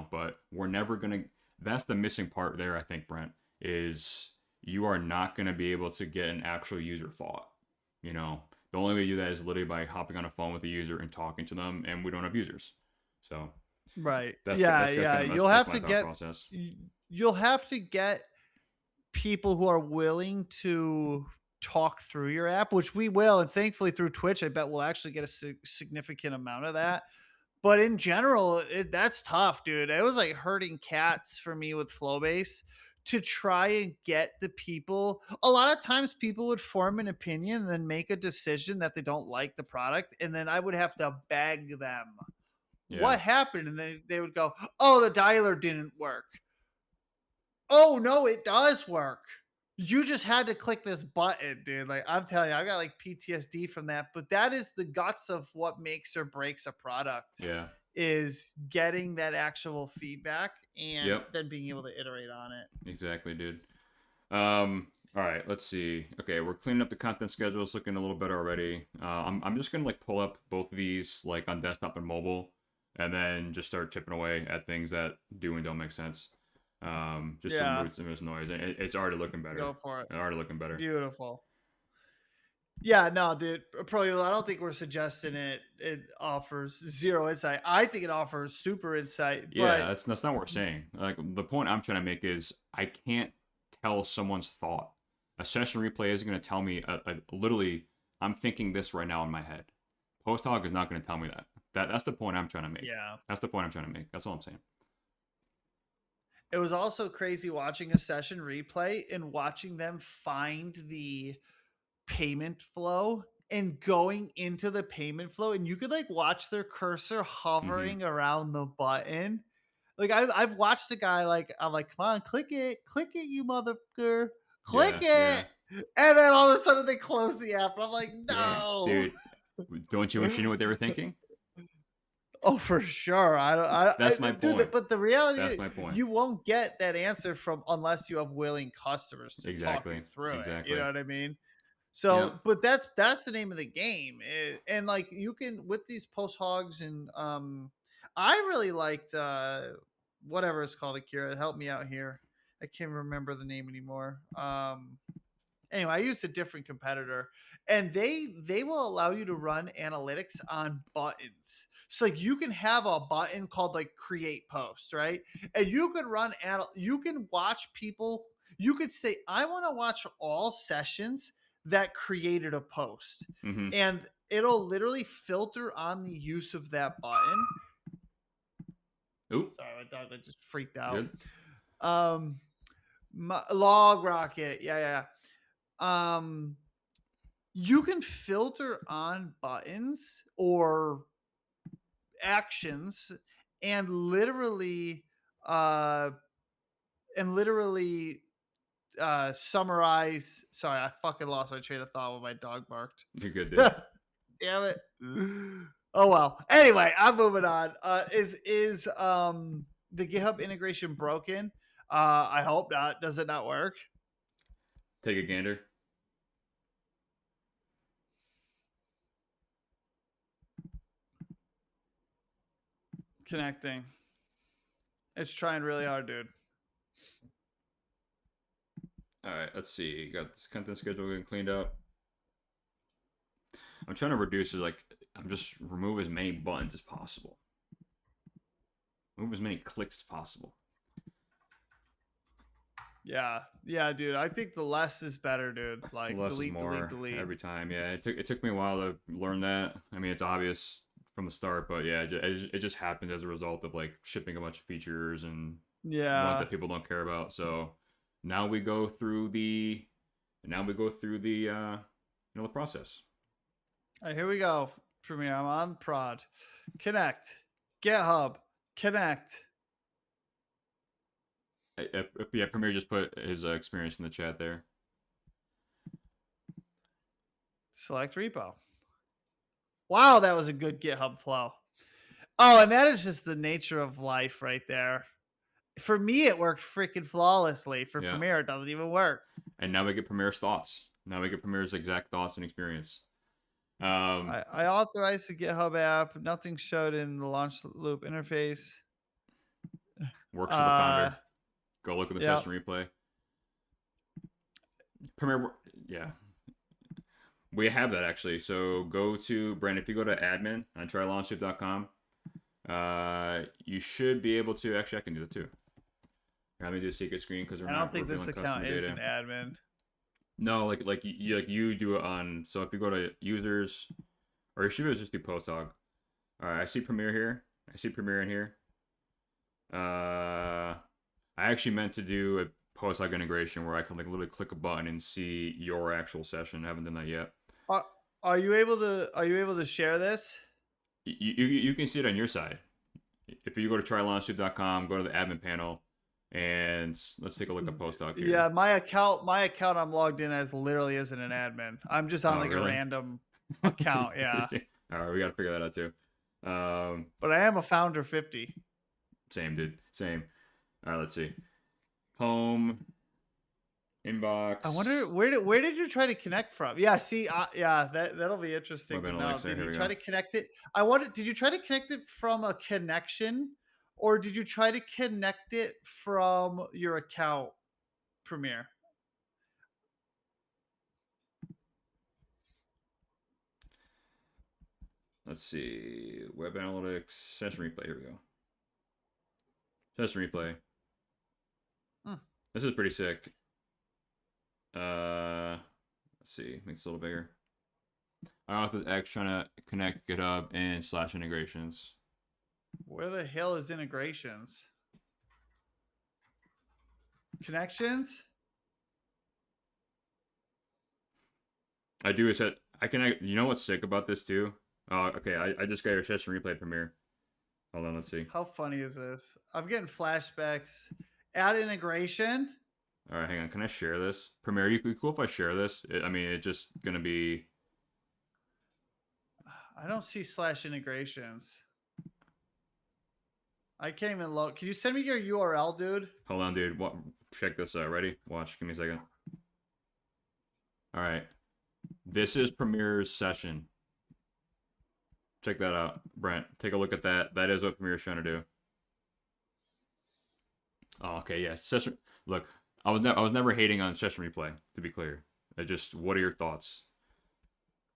Speaker 2: but we're never going to, that's the missing part there, I think, Brent, is you are not going to be able to get an actual user thought. The only way to do that is literally by hopping on a phone with a user and talking to them, and we don't have users. So
Speaker 3: Right.
Speaker 2: that's
Speaker 3: Yeah,
Speaker 2: that's
Speaker 3: yeah.
Speaker 2: kind of that's my thought process.
Speaker 3: You'll have to get people who are willing to talk through your app, which we will, and thankfully through Twitch, I bet we'll actually get a significant amount of that. But in general, that's tough, dude. It was like herding cats for me with Flowbase to try and get the people. A lot of times people would form an opinion and then make a decision that they don't like the product. And then I would have to beg them
Speaker 2: Yeah.
Speaker 3: what happened. And then they would go, "Oh, the dialer didn't work." "Oh, no, it does work. You just had to click this button, dude." Like I'm telling you, I got like PTSD from that. But that is the guts of what makes or breaks a product
Speaker 2: Yeah.
Speaker 3: is getting that actual feedback and
Speaker 2: Yep.
Speaker 3: then being able to iterate on it.
Speaker 2: Exactly, dude. All right, let's see. Okay, we're cleaning up the content schedule. It's looking a little better already. I'm just gonna like pull up both of these like on desktop and mobile, and then just start chipping away at things that do and don't make sense. Just to
Speaker 3: Yeah,
Speaker 2: remove some of this noise. And it's already looking better.
Speaker 3: go for it.
Speaker 2: It's already looking better.
Speaker 3: Beautiful. Yeah, no, dude. Probably, I don't think we're suggesting it offers zero insight. I think it offers super insight.
Speaker 2: Yeah,
Speaker 3: But
Speaker 2: that's not what we're saying. Like the point I'm trying to make is I can't tell someone's thought. A session replay isn't going to tell me literally. I'm thinking this right now in my head. Post Hog is not going to tell me that. That's the point I'm trying to make.
Speaker 3: yeah,
Speaker 2: That's the point I'm trying to make. That's all I'm saying.
Speaker 3: it was also crazy watching a session replay and watching them find the payment flow and going into the payment flow, and you could like watch their cursor
Speaker 2: Hmm.
Speaker 3: hovering around the button. Like I've watched a guy like I'm like, "Come on, click it, you motherfucker, click
Speaker 2: Yeah,
Speaker 3: it,"
Speaker 2: yeah,
Speaker 3: and then all of a sudden they close the app, and I'm like,
Speaker 2: yeah,
Speaker 3: "No."
Speaker 2: dude. Don't you wish you knew what they were thinking?
Speaker 3: Oh, for sure.
Speaker 2: That's my
Speaker 3: Dude,
Speaker 2: point.
Speaker 3: but the reality
Speaker 2: That's
Speaker 3: is
Speaker 2: my point.
Speaker 3: you won't get that answer from unless you have willing customers to talk you
Speaker 2: Exactly.
Speaker 3: through it. You
Speaker 2: Exactly.
Speaker 3: know what I mean?
Speaker 2: Yep.
Speaker 3: So, but that's the name of the game. And like you can with these post hogs and I really liked whatever it's called, Akira. Help me out here. I can't remember the name anymore. Anyway, I used a different competitor, and they will allow you to run analytics on buttons. So like you can have a button called like create post, right? And you can you can watch people. You could say I want to watch all sessions that created a post,
Speaker 2: Hmm.
Speaker 3: and it'll literally filter on the use of that button.
Speaker 2: Ooh,
Speaker 3: Sorry, my dog just freaked out.
Speaker 2: good.
Speaker 3: Um, log rocket, yeah. Um, you can filter on buttons or actions and uh literally summarize. Sorry, I fucking lost my train of thought when my dog barked.
Speaker 2: You're good, dude.
Speaker 3: Damn it. Oh well. Anyway, I'm moving on. Is the GitHub integration broken? I hope not. Does it not work?
Speaker 2: Take a gander.
Speaker 3: Connecting. It's trying really hard, dude.
Speaker 2: All right, let's see. Got this content schedule getting cleaned up. I'm trying to reduce it. Like, I'm just remove as many buttons as possible. Remove as many clicks as possible.
Speaker 3: Yeah, dude. I think the less is better, dude. Like
Speaker 2: Less
Speaker 3: delete,
Speaker 2: is more
Speaker 3: delete.
Speaker 2: every time. Yeah, it took me a while to learn that. I mean, it's obvious from the start, but yeah, it just happened as a result of like shipping a bunch of features and ones
Speaker 3: Yeah.
Speaker 2: that people don't care about. So now we go through the the process.
Speaker 3: All right, here we go. Premiere. I'm on prod. Connect. GitHub. Connect.
Speaker 2: Yeah, Premier just put his experience in the chat there.
Speaker 3: Select repo. Wow, that was a good GitHub flow. Oh, and that is just the nature of life right there. For me, it worked freaking flawlessly. For
Speaker 2: Yeah.
Speaker 3: Premiere, it doesn't even work.
Speaker 2: And now we get Premier's thoughts. Now we get Premier's exact thoughts and experience.
Speaker 3: I authorized the GitHub app. Nothing showed in the launch loop interface.
Speaker 2: Works for the founder. Go look at the session replay. Premiere, yeah. We have that actually. So go to, Brandon, if you go to admin on trylaunchloop.com, you should be able to, actually I can do that too. Let me do a secret screen because
Speaker 3: I don't think this account is an admin.
Speaker 2: No, like you do it on, so if you go to users, or you should just do Postdog. All right, I see Premiere here. I see Premiere in here. I actually meant to do a Postdog integration where I can like literally click a button and see your actual session. I haven't done that yet.
Speaker 3: Are you able to share this?
Speaker 2: You can see it on your side. If you go to trylaunchloop.com, go to the admin panel, and let's take a look at Postdoc here.
Speaker 3: Yeah, my account I'm logged in as literally isn't an admin. I'm just on
Speaker 2: really?
Speaker 3: a random account. Yeah.
Speaker 2: All right, we got to figure that out too.
Speaker 3: But I am a founder 50.
Speaker 2: Same, dude. Same. All right, let's see. Home, inbox.
Speaker 3: I wonder where did you try to connect from? Yeah, see, that'll be interesting to know. Did you try to connect it? Did you try to connect it from a connection, or did you try to connect it from your account, Premiere?
Speaker 2: Let's see. Web analytics, session replay. Here we go. Session replay. This is pretty sick. Let's see. Make this a little bigger. iAuth X trying to connect GitHub and / integrations.
Speaker 3: Where the hell is integrations? Connections?
Speaker 2: I do set. I can. You know what's sick about this too? Oh, okay. I just got your session replay Premiere. Hold on. Let's see.
Speaker 3: How funny is this? I'm getting flashbacks. Add integration.
Speaker 2: All right, hang on. Can I share this? Premiere, you cool if I share this? I mean, it's just gonna be.
Speaker 3: I don't see / integrations. I can't even look. Can you send me your URL, dude?
Speaker 2: Hold on, dude. Check this out. Ready? Watch. Give me a second. All right. This is Premiere's session. Check that out, Brent. Take a look at that. That is what Premiere's trying to do. Oh, okay. Yeah. Session. Look, I was never hating on session replay. To be clear, what are your thoughts?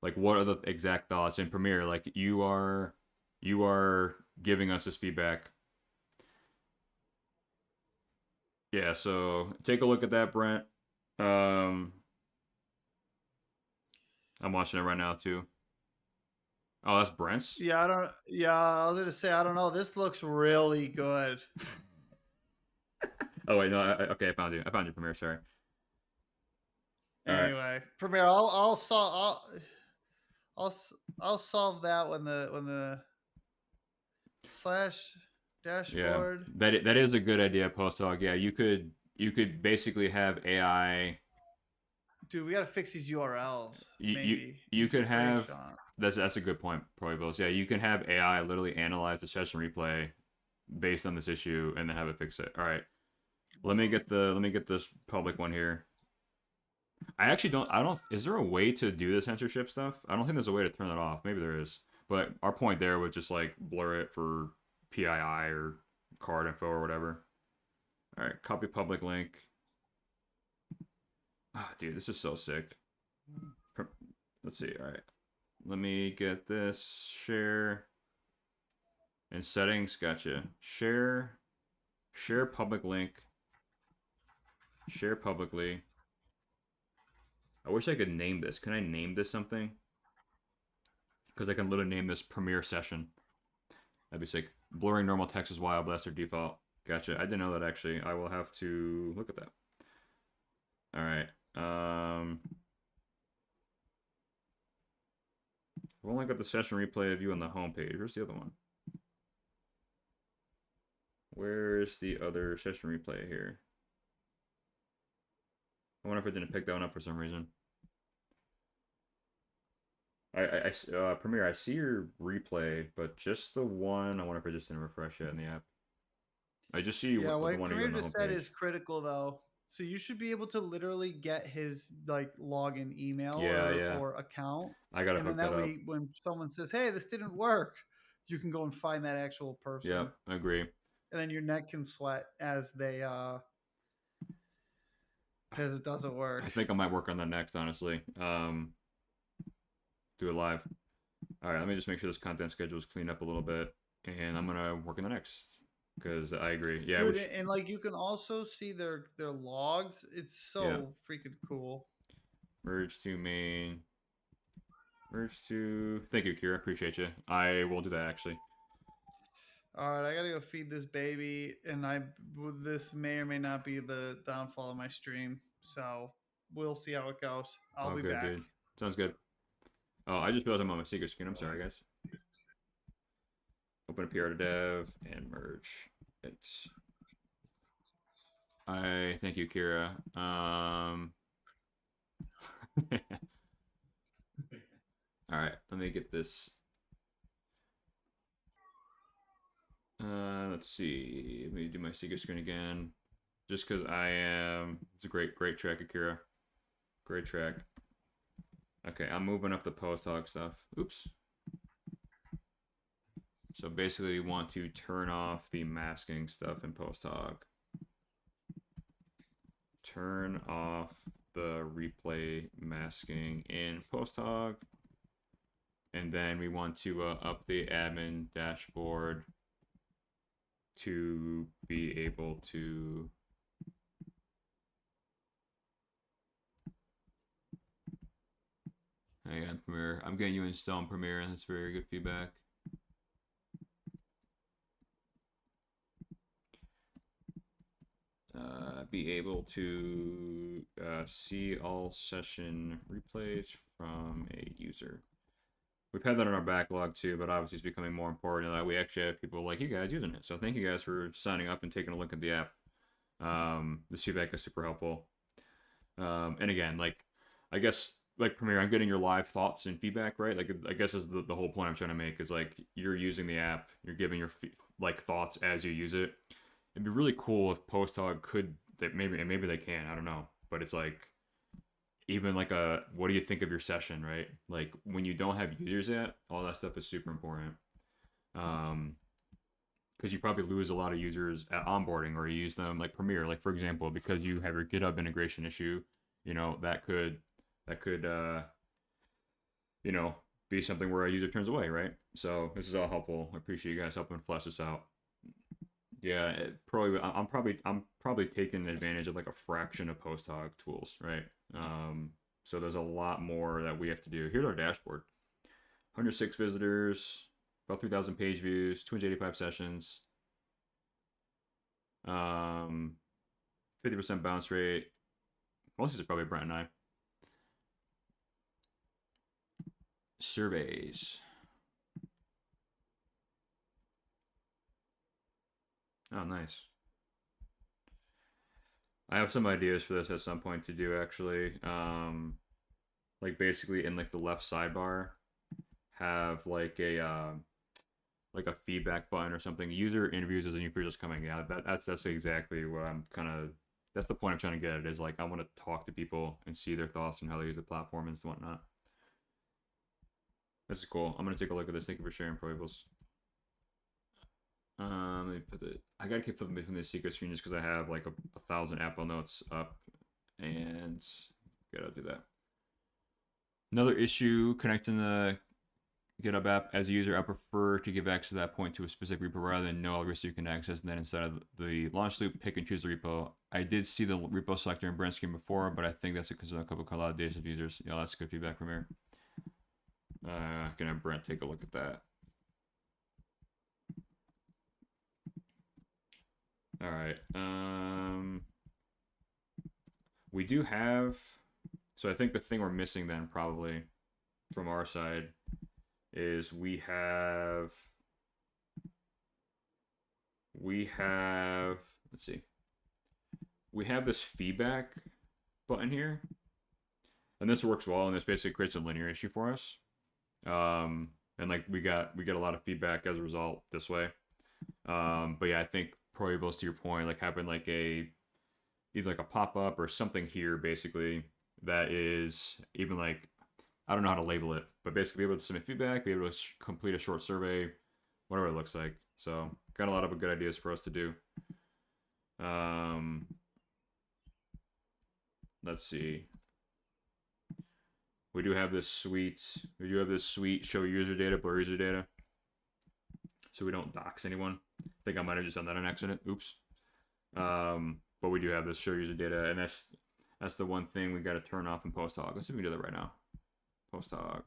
Speaker 2: Like, what are the exact thoughts in Premiere? Like, you are giving us this feedback. Yeah, so take a look at that, Brent. I'm watching it right now too. Oh, that's Brent's?
Speaker 3: Yeah, I was gonna say, I don't know. This looks really good.
Speaker 2: Oh wait, no. Okay, I found you. I found you, Premiere. Sorry.
Speaker 3: Anyway, Premiere. I'll solve that when the / dashboard.
Speaker 2: Yeah, that is a good idea, Postdog. Yeah, you could basically have AI.
Speaker 3: Dude, we gotta fix these URLs.
Speaker 2: You could have That's a good point, Proivos. Yeah, you can have AI literally analyze the session replay based on this issue and then have it fix it. All right. Let me get this public one here. I don't is there a way to do the censorship stuff? I don't think there's a way to turn that off. Maybe there is. But our point there was just like blur it for PII or card info or whatever. All right, copy public link. Ah, dude, this is so sick. Let's see. All right. Let me get this share and settings. Gotcha. Share public link. Share publicly. I wish I could name this. Can I name this something? Because I can literally name this premiere session. That'd be sick. Blurring normal text is wild, but that's their default. Gotcha. I didn't know that actually. I will have to look at that. All right. I've only got the session replay of you on the homepage. Where's the other one? Where's the other session replay here? I wonder if I didn't pick that one up for some reason. Premiere, I see your replay, but just the one. I wonder if I just didn't refresh it in the app. I just see
Speaker 3: Yeah,
Speaker 2: the
Speaker 3: what
Speaker 2: one you
Speaker 3: Premier
Speaker 2: on the
Speaker 3: just said
Speaker 2: homepage.
Speaker 3: is critical though. So you should be able to literally get his like login email
Speaker 2: Yeah.
Speaker 3: or account,
Speaker 2: I gotta
Speaker 3: and then
Speaker 2: hook that
Speaker 3: that
Speaker 2: up.
Speaker 3: way when someone says, "Hey, this didn't work," you can go and find that actual person.
Speaker 2: Yeah, I agree.
Speaker 3: And then your neck can sweat as it doesn't work.
Speaker 2: I think I might work on that next, honestly. Do it live. All right, let me just make sure this content schedule is cleaned up a little bit, and I'm gonna work on the next because I agree. Yeah,
Speaker 3: Dude, and like you can also see their logs. It's so freaking cool.
Speaker 2: Merge to main. Merge to. Thank you, Kira. Appreciate you. I will do that actually.
Speaker 3: All right, I gotta go feed this baby, and this may or may not be the downfall of my stream. So we'll see how it goes. I'll be
Speaker 2: good,
Speaker 3: back.
Speaker 2: dude. Sounds good. Oh, I just realized I'm on my secret screen. I'm sorry, guys. Open a PR to dev and merge. It's. I thank you, Kira. All right, let me get this. Let's see. Let me do my secret screen again. Just because it's a great track, Akira. Great track. Okay, I'm moving up the post hog stuff. Oops. So basically, we want to turn off the masking stuff in post hog. Turn off the replay masking in post hog. And then we want to update admin dashboard to be able to hang on, Premiere. I'm getting you installed in Premiere, and that's very good feedback. Be able to see all session replays from a user. We've had that in our backlog too, but obviously it's becoming more important that we actually have people like you guys using it. So thank you guys for signing up and taking a look at the app. This feedback is super helpful. And again, like, I guess, like Premiere, I'm getting your live thoughts and feedback, right? Like, I guess is the whole point I'm trying to make is like, you're using the app, you're giving your like thoughts as you use it. It'd be really cool if Post Hog could, that maybe they can, I don't know. But it's like, even like what do you think of your session, right? Like when you don't have users yet, all that stuff is super important. Because you probably lose a lot of users at onboarding, or you use them like Premiere, like for example, because you have your GitHub integration issue, you know, that could you know, be something where a user turns away, right? So this is all helpful. I appreciate you guys helping flesh this out. Yeah, I'm probably taking advantage of like a fraction of Post Hog tools, right? So there's a lot more that we have to do. Here's our dashboard: 106 visitors, about 3,000 page views, 285 sessions, 50% bounce rate. Most of these are probably Brent and I. Surveys. Oh, nice. I have some ideas for this at some point to do actually. Like basically in like the left sidebar, have like a feedback button or something. User interviews as a new feature just coming out. That's exactly what I'm kind of. That's the point I'm trying to get at. Is like I want to talk to people and see their thoughts on how they use the platform and whatnot. This is cool. I'm gonna take a look at this. Thank you for sharing, Proibos. Let me put it. I gotta keep flipping between the secret screen just because I have like 1,000 Apple Notes up, and gotta do that. Another issue connecting the GitHub app as a user. I prefer to give access to that point to a specific repo rather than know all the rest you can access, and then inside of the launch loop, pick and choose the repo. I did see the repo selector in Brent Screen before, but I think that's because of a couple of days of users. Yeah, that's good feedback from here. Can have Brent take a look at that. All right. We do have. So I think the thing we're missing then probably from our side is we have. Let's see. We have this feedback button here, and this works well, and this basically creates a linear issue for us. And like we get a lot of feedback as a result this way. But yeah, I think Proibos, to your point, like having like either like a pop-up or something here basically that is even like, I don't know how to label it, but basically be able to submit feedback, be able to complete a short survey, whatever it looks like. So got a lot of good ideas for us to do. Let's see. We do have this sweet show user data, blur user data, so we don't dox anyone. I think I might have just done that on accident. Oops. But we do have this show user data, and that's the one thing we got to turn off in post hog. Let's see if we can do that right now. Post hog.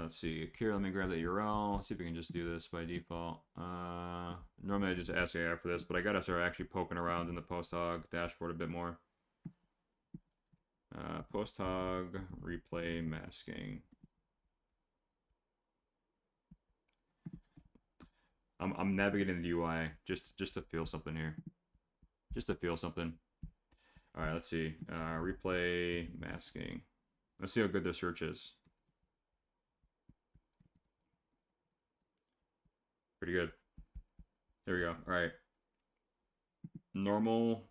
Speaker 2: Let's see. Here, let me grab that URL. Let's see if we can just do this by default. Normally I just ask AI for this, but I gotta start actually poking around in the post hog dashboard a bit more. Post hog replay masking. I'm navigating the UI just to feel something here. Just to feel something. All right, let's see. Replay masking. Let's see how good this search is. Pretty good. There we go. All right. Normal.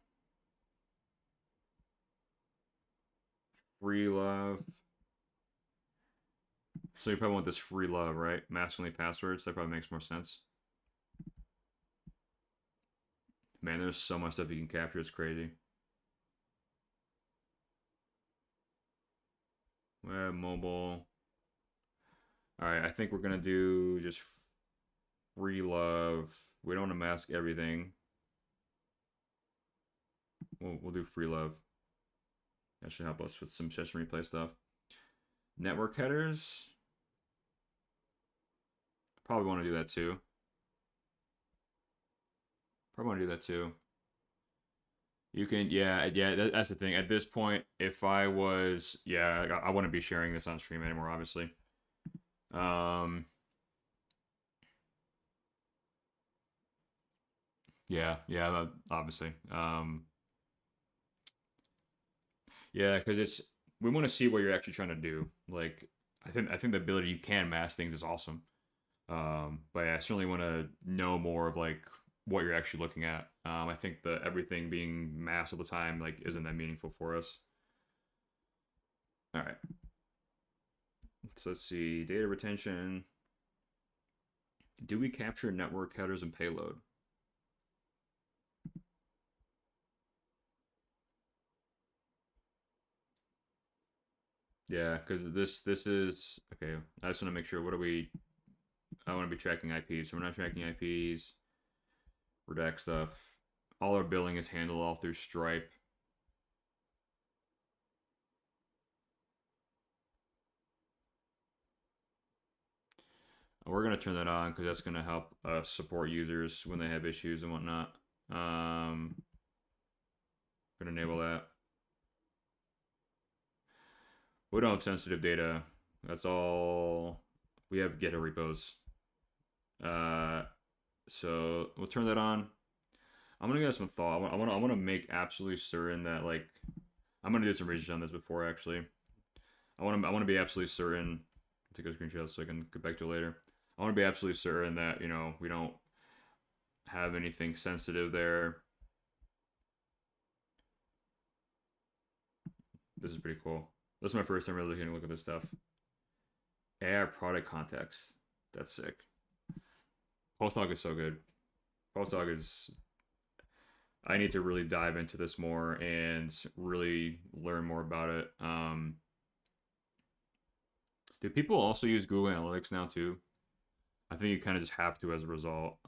Speaker 2: Free love. So you probably want this free love, right? Mask only passwords. That probably makes more sense. Man, there's so much stuff you can capture. It's crazy. Web, mobile. All right, I think we're gonna do just free love. We don't want to mask everything. We'll do free love. That should help us with some session replay stuff. Network headers. Probably want to do that too. You can, yeah, that's the thing. At this point, if I was, yeah, I wouldn't be sharing this on stream anymore, obviously. Yeah, obviously. Yeah, because we want to see what you're actually trying to do. Like, I think the ability you can mask things is awesome. But yeah, I certainly want to know more of like what you're actually looking at. I think that everything being masked all the time like isn't that meaningful for us. All right. So let's see, data retention. Do we capture network headers and payload? Yeah, because this is okay. I just want to make sure. What are we? I want to be tracking IPs. So we're not tracking IPs. Redact stuff. All our billing is handled all through Stripe. We're gonna turn that on because that's gonna help support users when they have issues and whatnot. Gonna enable that. We don't have sensitive data. That's all. We have Git repos. So we'll turn that on. I'm gonna get some thought. I want to make absolutely certain that like I'm gonna do some research on this before actually. I want to be absolutely certain. Take a screenshot so I can get back to it later. I want to be absolutely certain that we don't have anything sensitive there. This is pretty cool. This is my first time really taking a look at this stuff. AI product context. That's sick. Postdoc is so good. Postdoc is. I need to really dive into this more and really learn more about it. Do people also use Google Analytics now too? I think you kind of just have to as a result.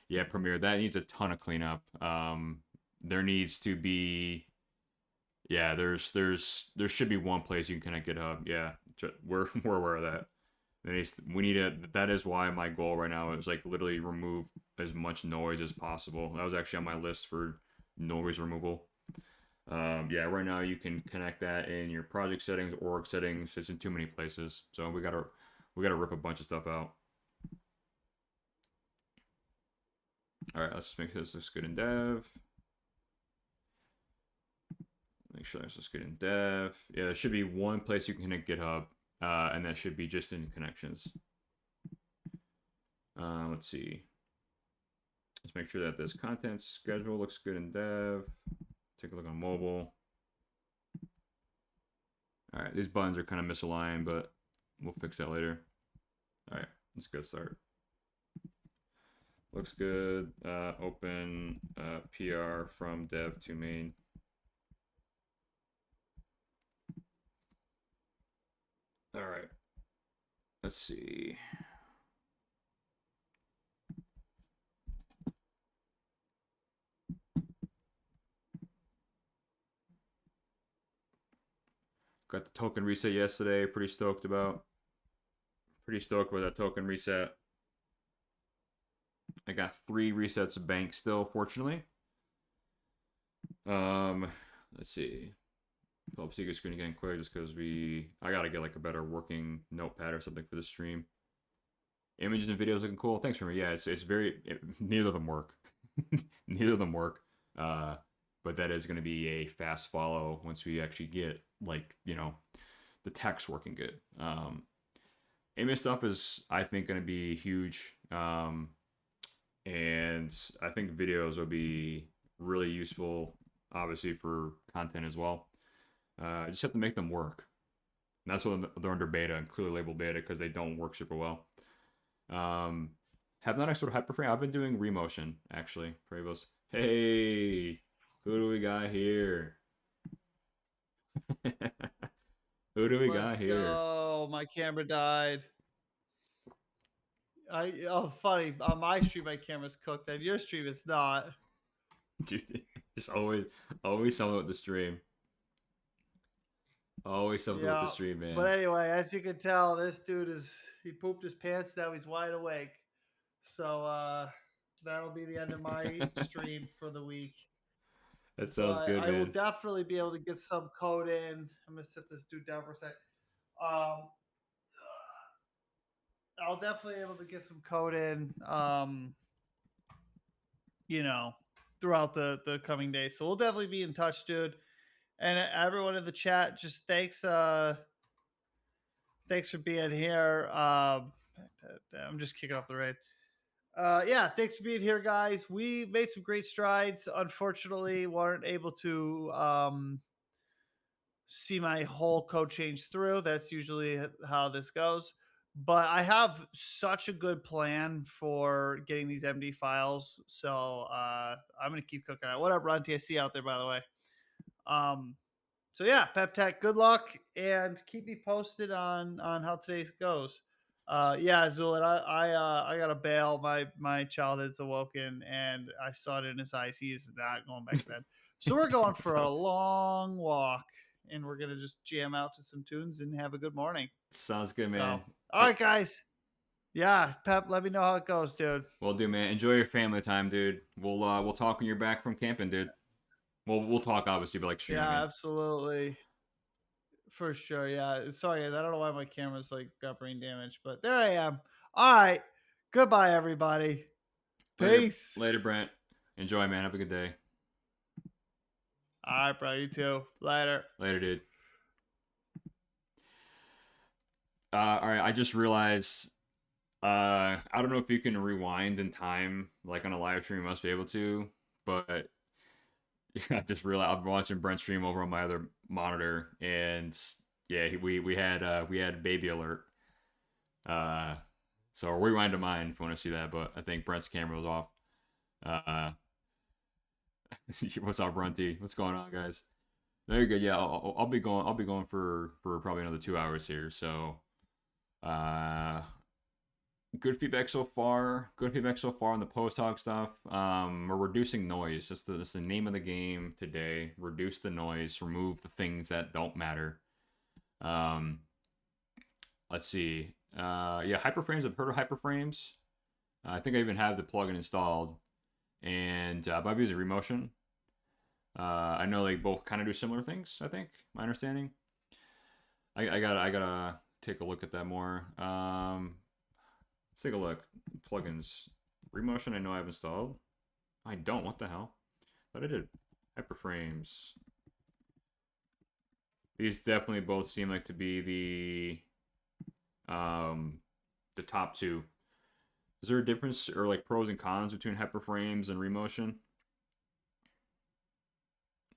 Speaker 2: Yeah, Premiere, that needs a ton of cleanup. There needs to be, yeah, there should be one place you can connect GitHub. Yeah, we're aware of that. That is why my goal right now is like literally remove as much noise as possible. That was actually on my list for noise removal. Yeah, right now you can connect that in your project settings, org settings. It's in too many places, so we gotta rip a bunch of stuff out. All right, let's make this looks good in dev. Make sure this looks good in dev. Yeah, there should be one place you can connect GitHub, and that should be just in connections. Let's see. Let's make sure that this content schedule looks good in dev. Take a look on mobile. All right, these buttons are kind of misaligned, but we'll fix that later. All right, let's go start. Looks good. Open PR from dev to main. All right. Let's see. Got the token reset yesterday. Pretty stoked about that token reset. I got 3 resets of bank still, fortunately. Let's see. Pull up secret screen again quick just because I gotta get like a better working notepad or something for the stream. Images and videos looking cool. Thanks for me. Yeah, it's neither of them work. Neither of them work. But that is going to be a fast follow once we actually get like the text working good. Image stuff is I think going to be huge. And I think videos will be really useful, obviously for content as well. I just have to make them work. And that's why they're under beta and clearly labeled beta because they don't work super well. Have not explored hyperframe. I've been doing remotion actually. Pravos. Hey, who do we got here? Who do we got here?
Speaker 3: Oh, my camera died. Funny. On my stream, my camera's cooked. On your stream, it's not.
Speaker 2: Dude, just always something with the stream. Always something with the stream, man.
Speaker 3: But anyway, as you can tell, this dude he pooped his pants. Now he's wide awake. So that'll be the end of my stream for the week.
Speaker 2: That sounds good, man.
Speaker 3: I will definitely be able to get some code in. I'm gonna sit this dude down for a sec. I'll definitely be able to get some code in. Throughout the coming days. So we'll definitely be in touch, dude. And everyone in the chat, just thanks for being here. I'm just kicking off the raid. Yeah, thanks for being here, guys. We made some great strides. Unfortunately, weren't able to see my whole code change through. That's usually how this goes. But I have such a good plan for getting these MD files. So I'm going to keep cooking out. What up, Ron TSC out there, by the way? So yeah, Pep Tech, good luck and keep me posted on how today goes. Yeah, Zulin, I gotta bail. My child is awoken and I saw it in his eyes. He is not going back to bed. So we're going for a long walk and we're gonna just jam out to some tunes and have a good morning.
Speaker 2: Sounds good, man.
Speaker 3: All right, guys. Yeah, Pep, let me know how it goes, dude.
Speaker 2: Will do, man. Enjoy your family time, dude. We'll talk when you're back from camping, dude. We'll talk obviously, but like streaming.
Speaker 3: Yeah, absolutely. For sure, yeah. Sorry, I don't know why my camera's like got brain damage, but there I am. All right. Goodbye, everybody. Peace.
Speaker 2: Later, Brent. Enjoy, man. Have a good day.
Speaker 3: All right, bro. You too. Later.
Speaker 2: Later, dude. All right, I just realized. I don't know if you can rewind in time, like on a live stream. You must be able to, but I just realized I'm watching Brent stream over on my other monitor, and yeah, we had baby alert. Uh, so rewind to mine if you want to see that, but I think Brent's camera was off. Uh, what's up, Brunty? What's going on, guys? Very good. Yeah, I'll be going. I'll be going for probably another 2 hours here. So, good feedback so far. Good feedback so far on the post hog stuff. We're reducing noise. That's the name of the game today. Reduce the noise. Remove the things that don't matter. Let's see. Yeah, hyperframes. I've heard of hyperframes. I think I even have the plugin installed, and but I've used Remotion. I know they both kind of do similar things. I think my understanding. I gotta take a look at that more. Let's take a look. Plugins. Remotion I know I've installed. I don't. What the hell? But I did. Hyperframes. These definitely both seem like to be the top two. Is there a difference or like pros and cons between hyperframes and Remotion?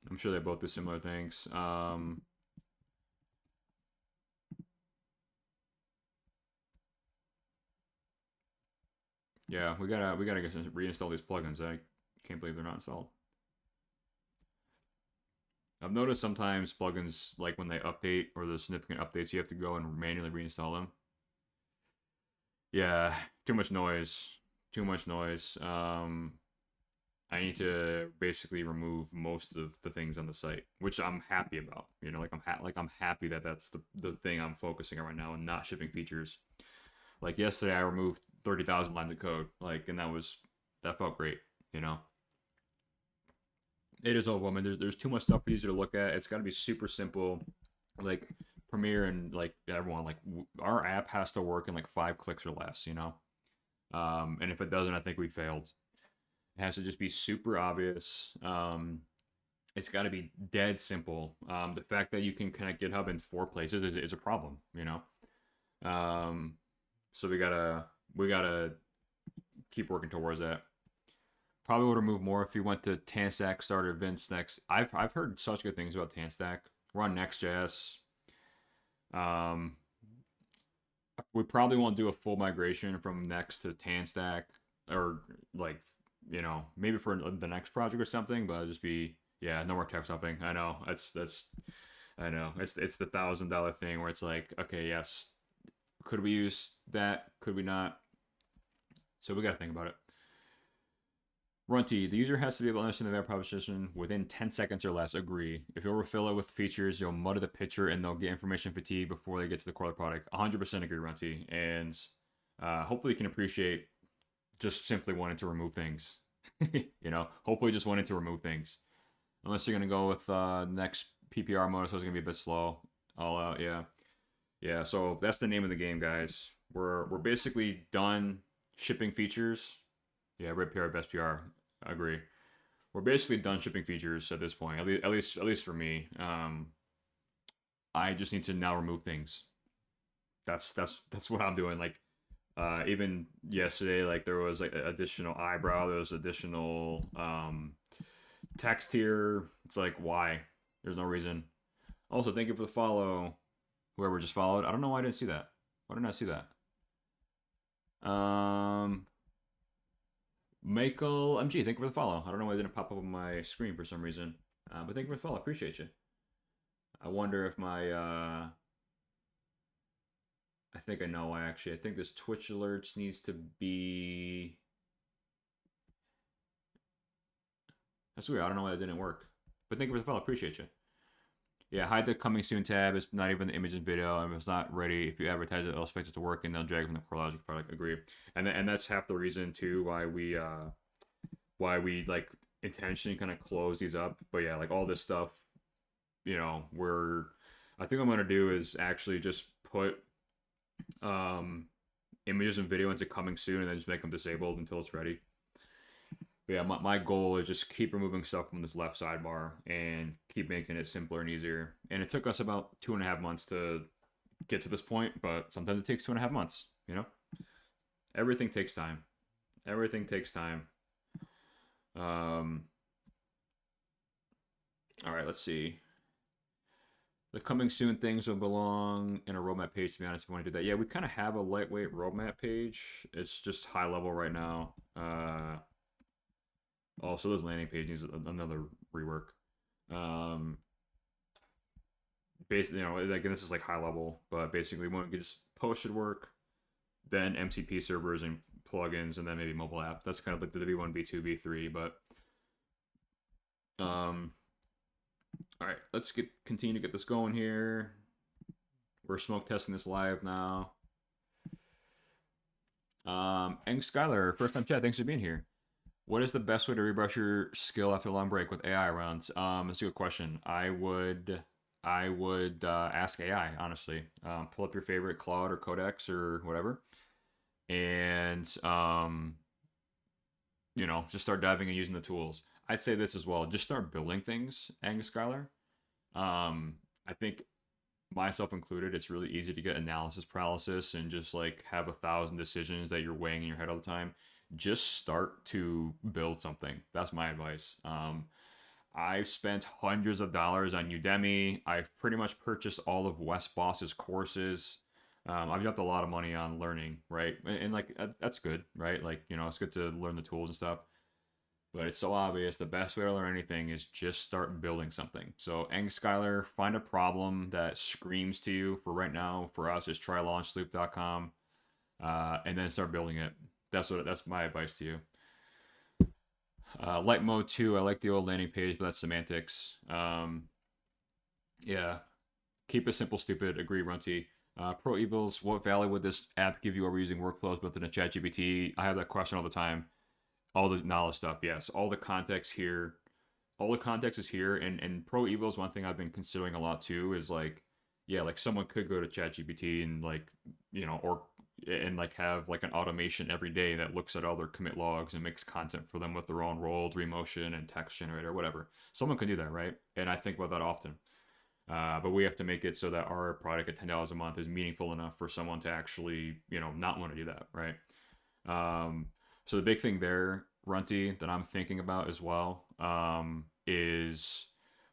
Speaker 2: I'm sure they both do similar things. Yeah, we gotta reinstall these plugins. I can't believe they're not installed. I've noticed sometimes plugins, like when they update or there's significant updates, you have to go and manually reinstall them. Yeah, too much noise. Too much noise. I need to basically remove most of the things on the site, which I'm happy about. You know, like I'm happy that that's the thing I'm focusing on right now and not shipping features. Like yesterday, I removed 30,000 lines of code, like, and that felt great. You know, it is overwhelming. There's too much stuff for you to look at. It's got to be super simple, like Premiere and like everyone. Like our app has to work in like 5 clicks or less. You know, and if it doesn't, I think we failed. It has to just be super obvious. It's got to be dead simple. The fact that you can connect GitHub in 4 places is a problem, you know. So we gotta keep working towards that. Probably would remove more if we went to Tanstack starter Vince next. I've heard such good things about Tanstack. We're on Next.js. We probably won't do a full migration from Next to Tanstack, or like, you know, maybe for the next project or something, but it'll just be, yeah, no more text something. I know I know it's the $1,000 thing where it's like, okay, yes, could we use that? Could we not? So we gotta think about it. Runty, the user has to be able to understand the value proposition within 10 seconds or less. Agree. If you overfill it with features, you'll muddy the picture and they'll get information fatigue before they get to the core of the product. 100% agree, Runty. And hopefully you can appreciate just simply wanting to remove things. You know, hopefully just wanting to remove things. Unless you're going to go with next PPR mode, so it's going to be a bit slow. All out, yeah. Yeah, so that's the name of the game, guys. We're basically done shipping features. Yeah, red PR, best PR. I agree. We're basically done shipping features at this point. At least for me. I just need to now remove things. That's what I'm doing. Like, even yesterday, like there was like additional eyebrow. There was additional text here. It's like, why? There's no reason. Also, thank you for the follow. Whoever just followed. I don't know why I didn't see that. Why didn't I see that? Michael MG, thank you for the follow. I don't know why it didn't pop up on my screen for some reason. But thank you for the follow. Appreciate you. I wonder if my I think I know why actually. I think this Twitch alerts needs to be. That's weird. I don't know why that didn't work. But thank you for the follow. Appreciate you. Yeah, hide the coming soon tab. It's not even the image and video, and if it's not ready, if you advertise it, it'll expect it to work, and they'll drag it from the CoreLogic product. Agree. And that's half the reason too why we like intentionally kind of close these up. But yeah, like all this stuff, you know, I think what I'm gonna do is actually just put images and video into coming soon, and then just make them disabled until it's ready. But yeah, my goal is just keep removing stuff from this left sidebar and keep making it simpler and easier. And it took us about 2.5 months to get to this point, but sometimes it takes 2.5 months, you know? Everything takes time. Everything takes time. All right, let's see. The coming soon things will belong in a roadmap page, to be honest, if you want to do that. Yeah, we kind of have a lightweight roadmap page. It's just high level right now. Also, this landing page needs another rework. Basically, again, this is like high level, but basically, when it gets posted work, then MCP servers and plugins, and then maybe mobile app. That's kind of like the V1, V2, V3. But all right, let's continue to get this going here. We're smoke testing this live now. Eng Skylar, first time chat. Thanks for being here. What is the best way to rebrush your skill after a long break with AI around? That's a good question. I would ask AI, honestly. Pull up your favorite Claude or Codex or whatever, and just start diving and using the tools. I'd say this as well. Just start building things, Angus Skylar. I think, myself included, it's really easy to get analysis paralysis and just like have 1,000 decisions that you're weighing in your head all the time. Just start to build something. That's my advice. I've spent hundreds of dollars on Udemy. I've pretty much purchased all of Wes Boss's courses. I've dropped a lot of money on learning, right? And like, that's good, right? Like, it's good to learn the tools and stuff. But it's so obvious. The best way to learn anything is just start building something. So, Eng Skylar, find a problem that screams to you. For right now, for us, is try launchloop.com, and then start building it. That's my advice to you. Light mode 2, I like the old landing page, but that's semantics. Yeah. Keep it simple, stupid. Agree, Runty. Pro Evils, what value would this app give you over using workflows built into ChatGPT? I have that question all the time. All the knowledge stuff, yes. All the context here. All the context is here. And Pro Evils, one thing I've been considering a lot too is like, yeah, like someone could go to ChatGPT and like, and like have like an automation every day that looks at all their commit logs and makes content for them with their own role, remotion, and text generator, whatever. Someone can do that, right? And I think about that often. But we have to make it so that our product at $10 a month is meaningful enough for someone to actually, not want to do that, right? So the big thing there, Runty, that I'm thinking about as well, is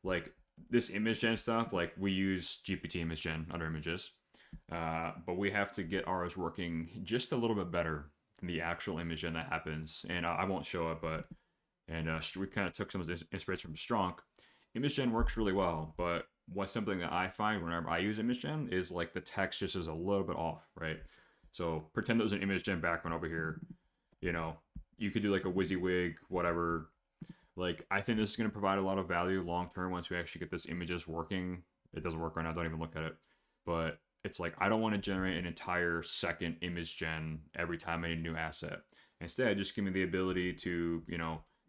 Speaker 2: like this image gen stuff. Like we use GPT image gen under images, but we have to get ours working just a little bit better than the actual image gen that happens. And I won't show it, but we kind of took some of this inspiration from Strong. Image gen works really well, but what's something that I find whenever I use image gen is like the text just is a little bit off, right? So pretend there's an image gen background over here. You could do like a WYSIWYG, whatever. Like, I think this is going to provide a lot of value long term once we actually get this images working. It doesn't work right now, don't even look at it. But it's like, I don't want to generate an entire second image gen every time I need a new asset. Instead, just give me the ability to,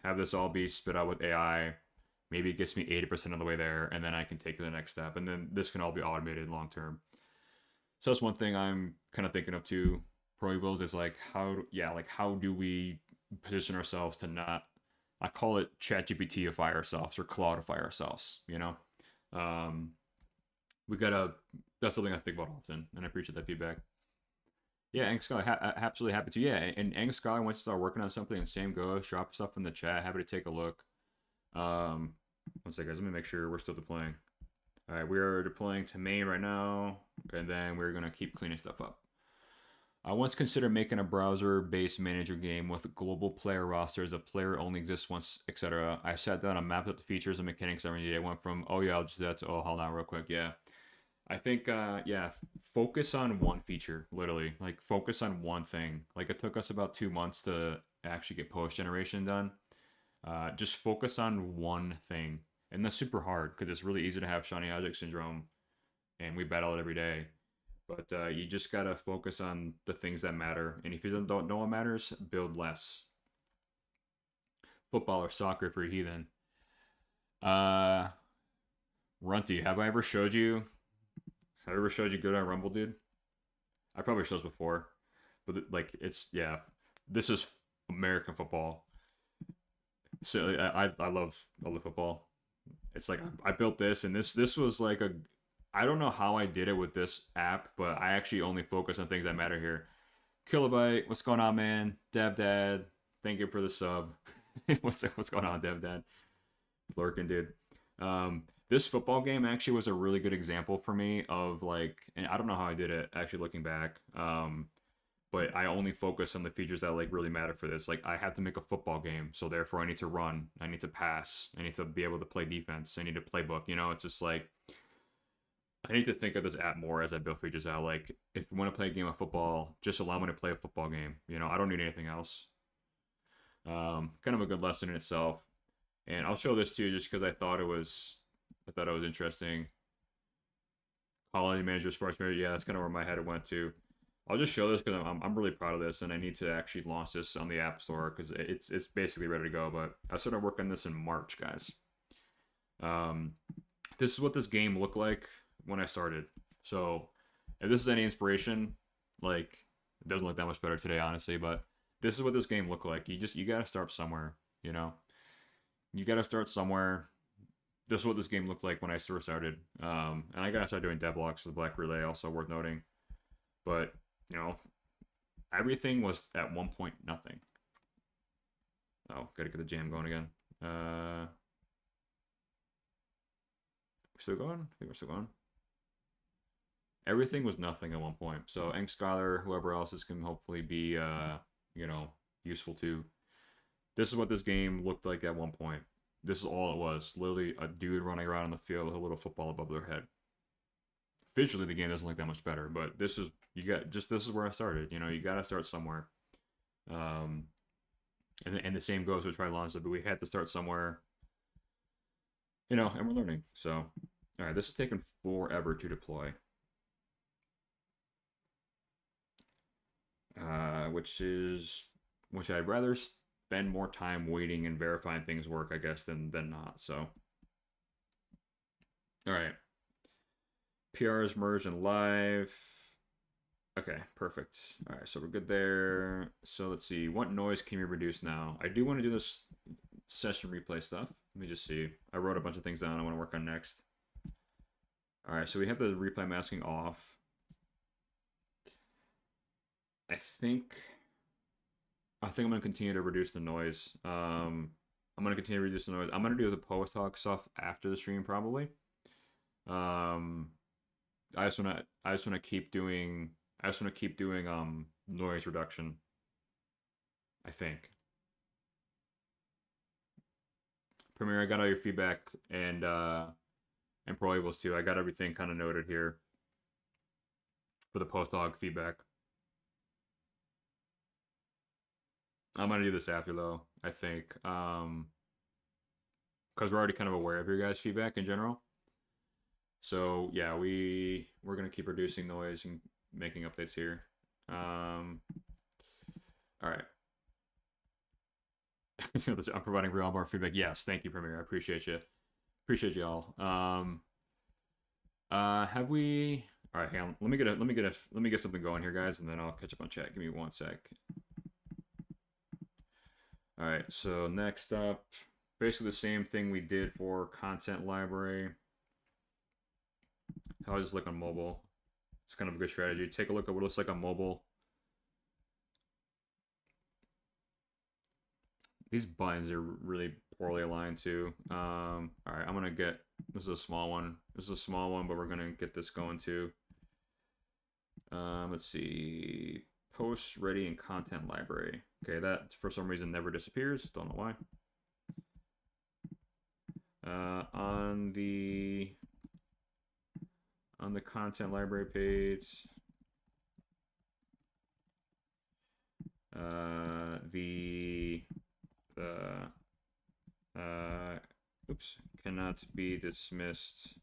Speaker 2: have this all be spit out with AI. Maybe it gets me 80% of the way there, and then I can take it to the next step. And then this can all be automated long term. So that's one thing I'm kind of thinking of too. Pro Evils is like, how do we position ourselves to not, I call it ChatGPT-ify ourselves or Claudeify ourselves, that's something I think about often, and I appreciate that feedback. Yeah, Ang Scholar, absolutely happy to. Yeah, and Ang Scholar wants to start working on something, and same goes, drop stuff in the chat, happy to take a look. One second, guys, let me make sure we're still deploying. All right, we are deploying to main right now, and then we're going to keep cleaning stuff up. I once considered making a browser-based manager game with global player rosters. A player only exists once, etc. I sat down and mapped out the features and mechanics every day. I went from, oh yeah, I'll just do that to, oh, hold on real quick. Yeah. I think, focus on one feature, literally. Like, focus on one thing. Like, it took us about 2 months to actually get post generation done. Just focus on one thing. And that's super hard because it's really easy to have shiny object syndrome, and we battle it every day. But you just gotta focus on the things that matter. And if you don't know what matters, build less. Football or soccer for a heathen. Runty, have I ever showed you good on Rumble, dude? I probably showed this before. But, like, this is American football. So I love football. It's like I built this, and this was like a, I don't know how I did it with this app, but I actually only focus on things that matter here. Kilobyte, what's going on, man? Dev Dad, thank you for the sub. What's going on, Dev Dad? Lurking, dude. This football game actually was a really good example for me of like, and I don't know how I did it actually looking back. But I only focus on the features that like really matter for this. Like I have to make a football game, so therefore I need to run, I need to pass, I need to be able to play defense, I need a playbook. You know, it's just like I need to think of this app more as I build features out. Like if you want to play a game of football, just allow me to play a football game. You know, I don't need anything else. Kind of a good lesson in itself. And I'll show this to you just because I thought it was interesting. Quality manager, sports manager, yeah, that's kind of where my head went to. I'll just show this because I'm really proud of this, and I need to actually launch this on the App Store because it's basically ready to go. But I started working on this in March, guys. This is what this game looked like when I started. So if this is any inspiration, like it doesn't look that much better today, honestly. But this is what this game looked like. You gotta start somewhere, you know. You gotta start somewhere. This is what this game looked like when I first started. And I gotta start doing devlogs for the Black Relay, also worth noting. But you know, everything was at one point nothing. Oh, gotta get the jam going again. We're still going? I think we're still going. Everything was nothing at one point. So Eng Scholar, whoever else this can hopefully be you know, useful to. This is what this game looked like at one point. This is all it was. Literally a dude running around on the field with a little football above their head. Visually the game doesn't look that much better, but this is this is where I started. You know, you gotta start somewhere. And the same goes with Trilonza, but we had to start somewhere. You know, and we're learning. So alright, this has taken forever to deploy. Which I'd rather spend more time waiting and verifying things work, I guess, than not. So alright. PRs merged and live. Okay, perfect. All right, so we're good there. So let's see. What noise can we reduce now? I do want to do this session replay stuff. Let me just see. I wrote a bunch of things down I want to work on next. All right, so we have the replay masking off. I think I'm going to continue to reduce the noise. I'm going to continue to reduce the noise. I'm going to do the post talk stuff after the stream probably. I just want to keep doing noise reduction. I think. Premiere, I got all your feedback and Pro Evil's too. I got everything kind of noted here for the post hog feedback. I'm gonna do this after though, I think. Because we're already kind of aware of your guys' feedback in general. So yeah, we're gonna keep reducing noise and making updates here. All right. I'm providing real more feedback. Yes, thank you, Premier. I appreciate you. Appreciate y'all. Have we? All right, hang on. Let me get something going here, guys, and then I'll catch up on chat. Give me one sec. All right. So next up, basically the same thing we did for content library. How does this look on mobile? It's kind of a good strategy. Take a look at what it looks like on mobile. These buttons are really poorly aligned too. All right, I'm gonna get, this is a small one. This is a small one, but we're gonna get this going too. Let's see, post ready and content library. Okay, that for some reason never disappears. Don't know why. On the content library page, oops, cannot be dismissed.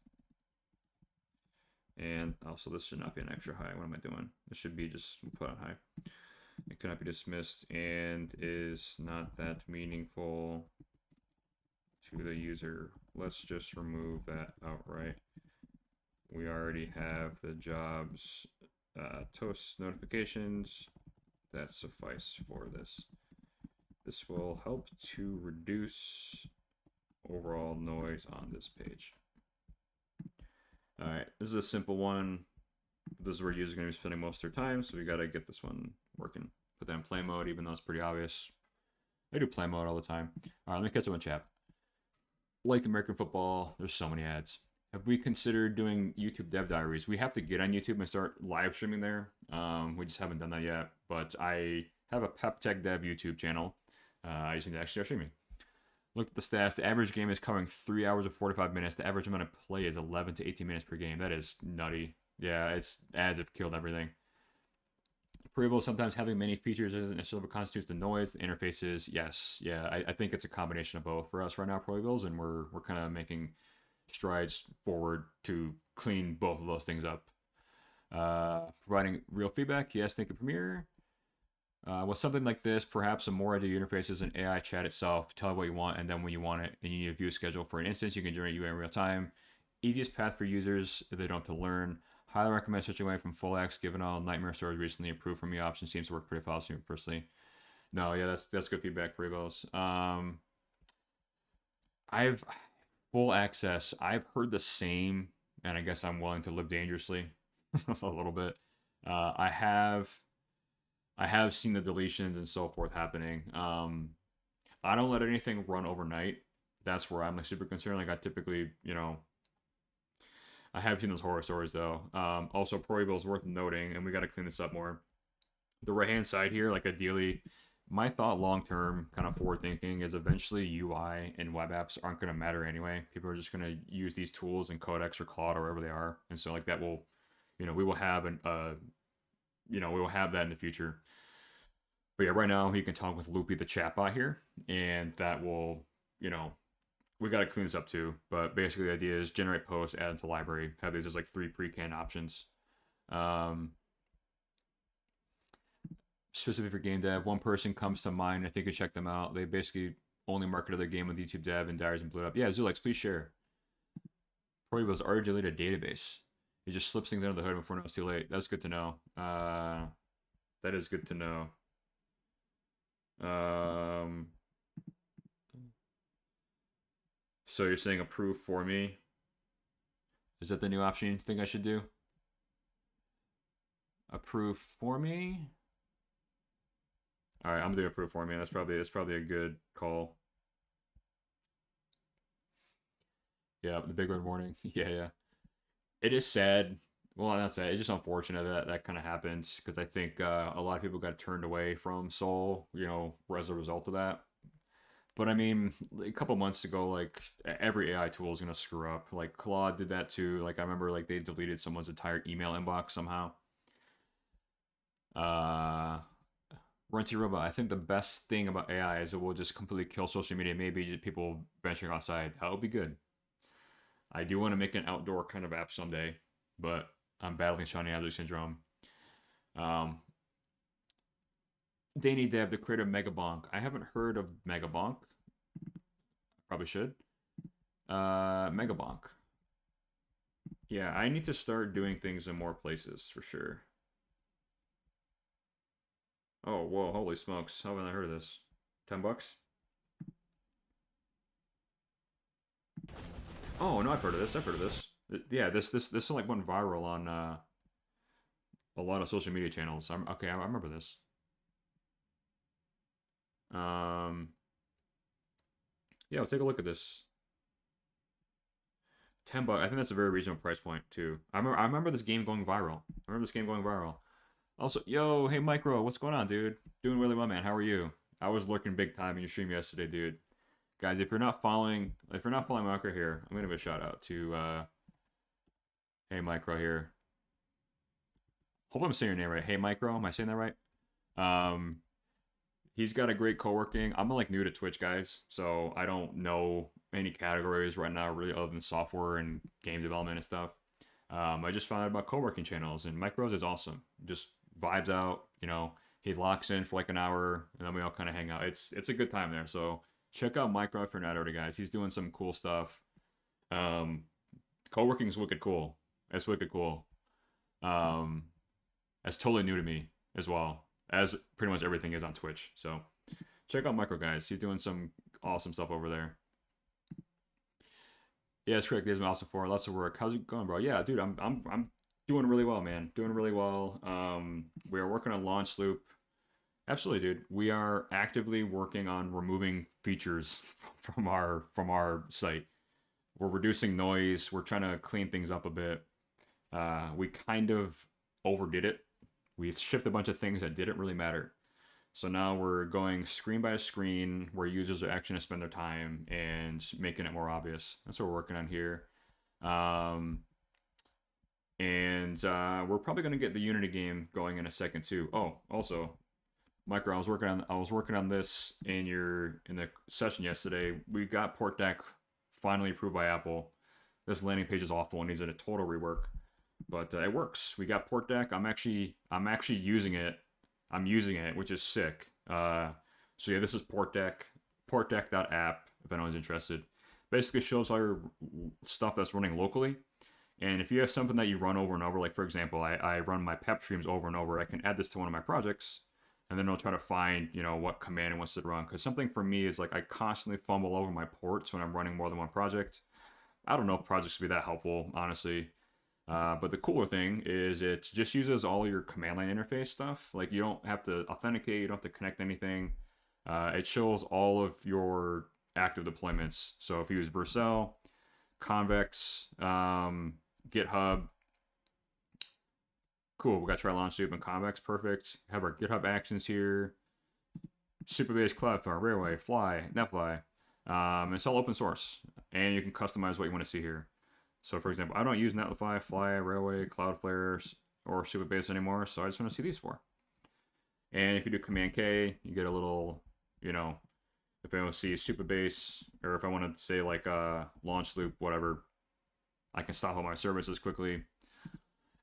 Speaker 2: And also this should not be an extra high. What am I doing? This should be just put on high. It cannot be dismissed and is not that meaningful to the user. Let's just remove that outright. We already have the jobs toast notifications that suffice for this. This will help to reduce overall noise on this page. All right, this is a simple one. This is where users are going to be spending most of their time, so we got to get this one working. Put that in play mode, even though it's pretty obvious. I do play mode all the time. All right, let me catch up on chat. Like American football, there's so many ads. Have we considered doing YouTube dev diaries? We have to get on YouTube and start live streaming there. We just haven't done that yet. But I have a Pep Tech Dev YouTube channel. I just need to actually start streaming. Look at the stats. The average game is covering 3 hours and 45 minutes. The average amount of play is 11 to 18 minutes per game. That is nutty. Yeah, ads have killed everything. Preable sometimes having many features isn't necessarily what constitutes the noise. The interfaces, yes, yeah, I think it's a combination of both for us right now, Probables, and we're kind of making strides forward to clean both of those things up. Providing real feedback, yes, thank you, Premiere. With something like this, perhaps some more ideal interfaces and AI chat itself. Tell it what you want, and then when you want it, and you need a view schedule for an instance, you can generate UI in real time. Easiest path for users if they don't have to learn. Highly recommend switching away from full X, given all Nightmare Stories recently improved for me. Option seems to work pretty fast for me personally. No, yeah, that's good feedback, Prebos. I've full access. I've heard the same, and I guess I'm willing to live dangerously a little bit. I have seen the deletions and so forth happening. I don't let anything run overnight. That's where I'm like super concerned. Like I typically, I have seen those horror stories though. Also, Proable is worth noting, and we got to clean this up more. The right hand side here, like ideally, my thought long term, kind of forward thinking, is eventually UI and web apps aren't going to matter anyway. People are just going to use these tools in Codex or Claude or wherever they are, and so like that will, we will have we will have that in the future. But yeah, right now you can talk with Loopy the chatbot here, and that will, we got to clean this up too. But basically the idea is generate posts, add into library, have these as like 3 pre-canned options. Specifically for game dev, one person comes to mind. I think you check them out. They basically only marketed their game with YouTube dev and diaries and blew it up. Yeah, Zulex, please share. Probables already deleted a database. It just slips things under the hood before it's too late. That's good to know. That is good to know. So you're saying approve for me? Is that the new option you think I should do? Approve for me? All right, I'm doing approve for me. That's probably a good call. Yeah, the big red warning. Yeah. It is sad. Well, not sad. It's just unfortunate that kind of happens because I think a lot of people got turned away from Soul, as a result of that. But I mean, a couple months ago, like every AI tool is gonna screw up. Like Claude did that too. Like I remember, like they deleted someone's entire email inbox somehow. Runty Robot. I think the best thing about AI is it will just completely kill social media. Maybe just people venturing outside. That would be good. I do want to make an outdoor kind of app someday, but I'm battling Shiny Object Syndrome. Danny Dev, the creator of Megabonk. I haven't heard of Megabonk. Probably should. Megabonk. Yeah, I need to start doing things in more places for sure. Oh, whoa, holy smokes. How haven't I heard of this? $10? Oh, no, I've heard of this. Yeah, this like went viral on a lot of social media channels. Okay, I remember this. Yeah, we'll take a look at this. $10. I think that's a very reasonable price point too. I remember this game going viral. Also, yo, hey Micro, what's going on, dude? Doing really well, man. How are you? I was lurking big time in your stream yesterday, dude. Guys, if you're not following Micro here, I'm gonna give a shout out to hey Micro here. Hope I'm saying your name right. Hey Micro, am I saying that right? He's got a great co-working. I'm like new to Twitch, guys, so I don't know any categories right now really other than software and game development and stuff. I just found out about co-working channels, and Micro's is awesome. Just vibes out, he locks in for like an hour, and then we all kind of hang out. It's a good time there, so check out Micro if you're not already, guys. He's doing some cool stuff. Co-working is wicked cool. It's wicked cool. That's totally new to me as well, as pretty much everything is on Twitch. So check out Micro Guys. He's doing some awesome stuff over there. Yeah, it's correct. Gives me awesome for lots of work. How's it going, bro? Yeah, dude, I'm doing really well, man. Doing really well. We are working on Launch Loop. Absolutely, dude. We are actively working on removing features from our site. We're reducing noise. We're trying to clean things up a bit. We kind of overdid it. We shipped a bunch of things that didn't really matter. So now we're going screen by screen where users are actually going to spend their time and making it more obvious. That's what we're working on here. And we're probably going to get the Unity game going in a second too. Oh, also, Micro, I was working on this in the session yesterday. We got Port Deck finally approved by Apple. This landing page is awful and needs a total rework, but it works. We got Port Deck. I'm actually using it. I'm using it, which is sick. So yeah, this is Port Deck. Portdeck.app. If anyone's interested, basically shows all your stuff that's running locally. And if you have something that you run over and over, like for example, I run my pep streams over and over, I can add this to one of my projects. And then I'll try to find, what command it wants to run. Because something for me is like I constantly fumble over my ports when I'm running more than one project. I don't know if projects would be that helpful, honestly. But the cooler thing is it just uses all your command line interface stuff. Like you don't have to authenticate, you don't have to connect anything. It shows all of your active deployments. So if you use Vercel, Convex, GitHub, cool, we got try launch loop and Convex, perfect. Have our GitHub actions here. Supabase, Cloudflare, Railway, Fly, Netfly. It's all open source, and you can customize what you want to see here. So, for example, I don't use Netlify, Fly, Railway, Cloudflare, or Supabase anymore, so I just want to see these four. And if you do Command K, you get a little, if I want to see Supabase, or if I want to say like launch loop, whatever, I can stop all my services quickly.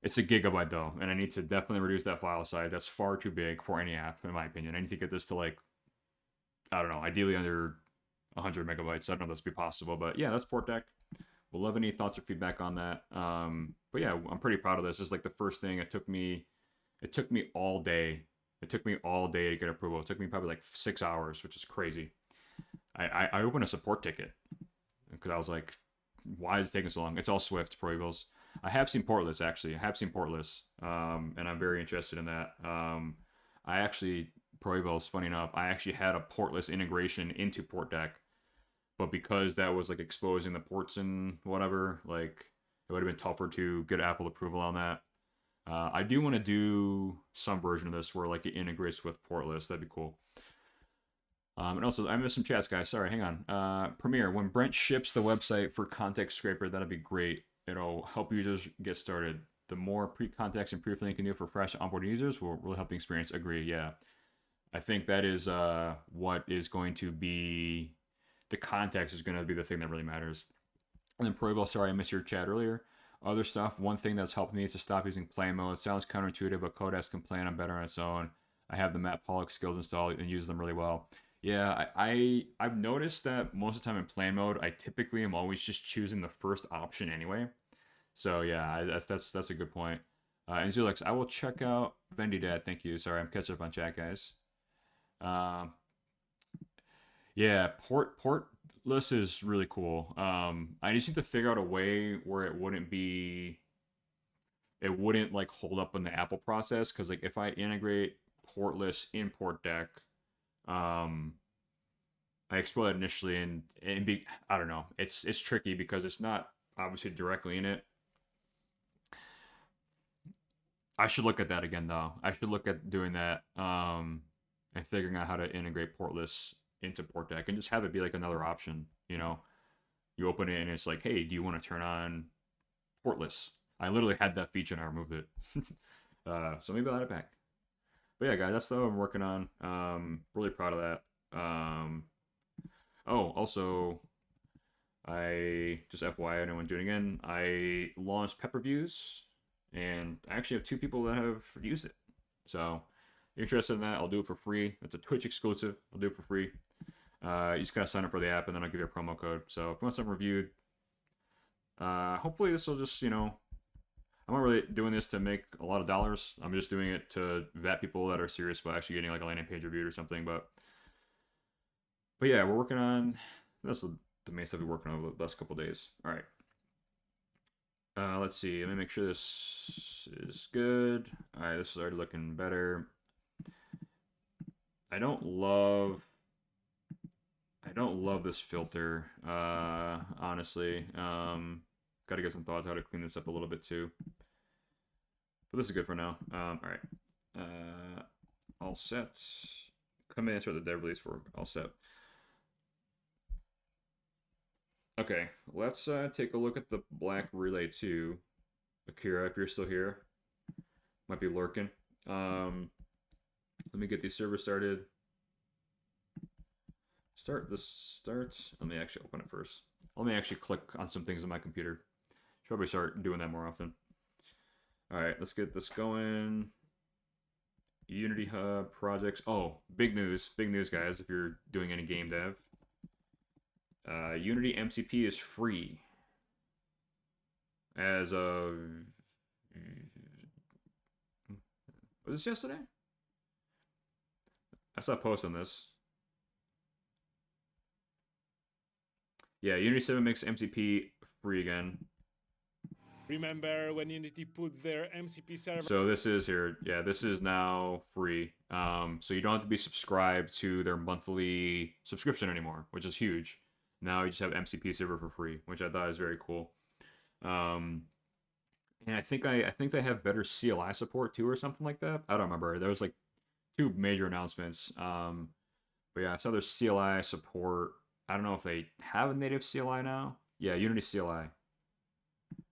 Speaker 2: It's a gigabyte though, and I need to definitely reduce that file size. That's far too big for any app, in my opinion. I need to get this to like, I don't know, ideally under 100 megabytes. I don't know if this would be possible, but yeah, that's Port Deck. We'll love any thoughts or feedback on that. But yeah, I'm pretty proud of this. This is like the first thing. It took me all day. It took me all day to get approval. It took me probably like 6 hours, which is crazy. I opened a support ticket because I was like, why is it taking so long? It's all Swift Pro Evils. I have seen Portless actually. and I'm very interested in that. I actually, Pro Evils, funny enough, I actually had a Portless integration into Port Deck, but because that was like exposing the ports and whatever, like it would have been tougher to get Apple approval on that. I do want to do some version of this where like it integrates with Portless. That'd be cool. And also, I missed some chats, guys. Sorry, hang on. Premiere, when Brent ships the website for Context Scraper, that'll be great. It'll help users get started. The more pre-context and pre-filling you can do for fresh onboard users will really help the experience. Agree, yeah. I think that is what is going to be, the context is going to be the thing that really matters. And then Provo, sorry, I missed your chat earlier. Other stuff, one thing that's helped me is to stop using play mode. It sounds counterintuitive, but Codex can play on better on its own. I have the Matt Pollock skills installed and use them really well. Yeah, I've noticed that most of the time in play mode, I typically am always just choosing the first option anyway. So yeah, that's a good point. And Zulix, I will check out Vendy Dad. Thank you. Sorry, I'm catching up on chat, guys. Yeah, Portless is really cool. I just need to figure out a way where it wouldn't like hold up in the Apple process, because like if I integrate Portless in Port Deck, I explored it initially and I don't know. It's tricky because it's not obviously directly in it. I should look at that again though. I should look at doing that and figuring out how to integrate Portless into Port Deck and just have it be like another option. You open it and it's like, hey, do you want to turn on Portless? I literally had that feature and I removed it. So maybe I'll add it back. But yeah, guys, that's what I'm working on. Really proud of that. Also, I just FYI, anyone doing it again, I launched Pep Reviews, and I actually have 2 people that have used it. So, if you're interested in that, I'll do it for free. It's a Twitch exclusive. I'll do it for free. You just gotta sign up for the app, and then I'll give you a promo code. So, if you want something reviewed, hopefully this will just, I'm not really doing this to make a lot of dollars. I'm just doing it to vet people that are serious about actually getting like a landing page reviewed or something. But But yeah, we're working on that's the main stuff we're working on over the last couple days. All right. Let's see. Let me make sure this is good. All right, this is already looking better. I don't love this filter. Honestly, got to get some thoughts how to clean this up a little bit too. But this is good for now. All right. All set. Commands for the dev release for all set. Okay, let's take a look at the Black Relay 2. Akira, if you're still here, might be lurking. Let me get these servers started. Let me actually open it first. Let me actually click on some things on my computer. Should probably start doing that more often. All right, let's get this going. Unity Hub projects. Oh, big news, guys! If you're doing any game dev, Unity MCP is free as of was this yesterday? I saw a post on this. Yeah, Unity 7 makes MCP free again.
Speaker 4: Remember when Unity put their MCP server?
Speaker 2: So this is here. Yeah, this is now free. So you don't have to be subscribed to their monthly subscription anymore, which is huge. Now you just have MCP server for free, which I thought is very cool. And I think they have better CLI support too, or something like that. I don't remember. There was like 2 major announcements. But yeah, so there's CLI support. I don't know if they have a native CLI now. Yeah, Unity CLI.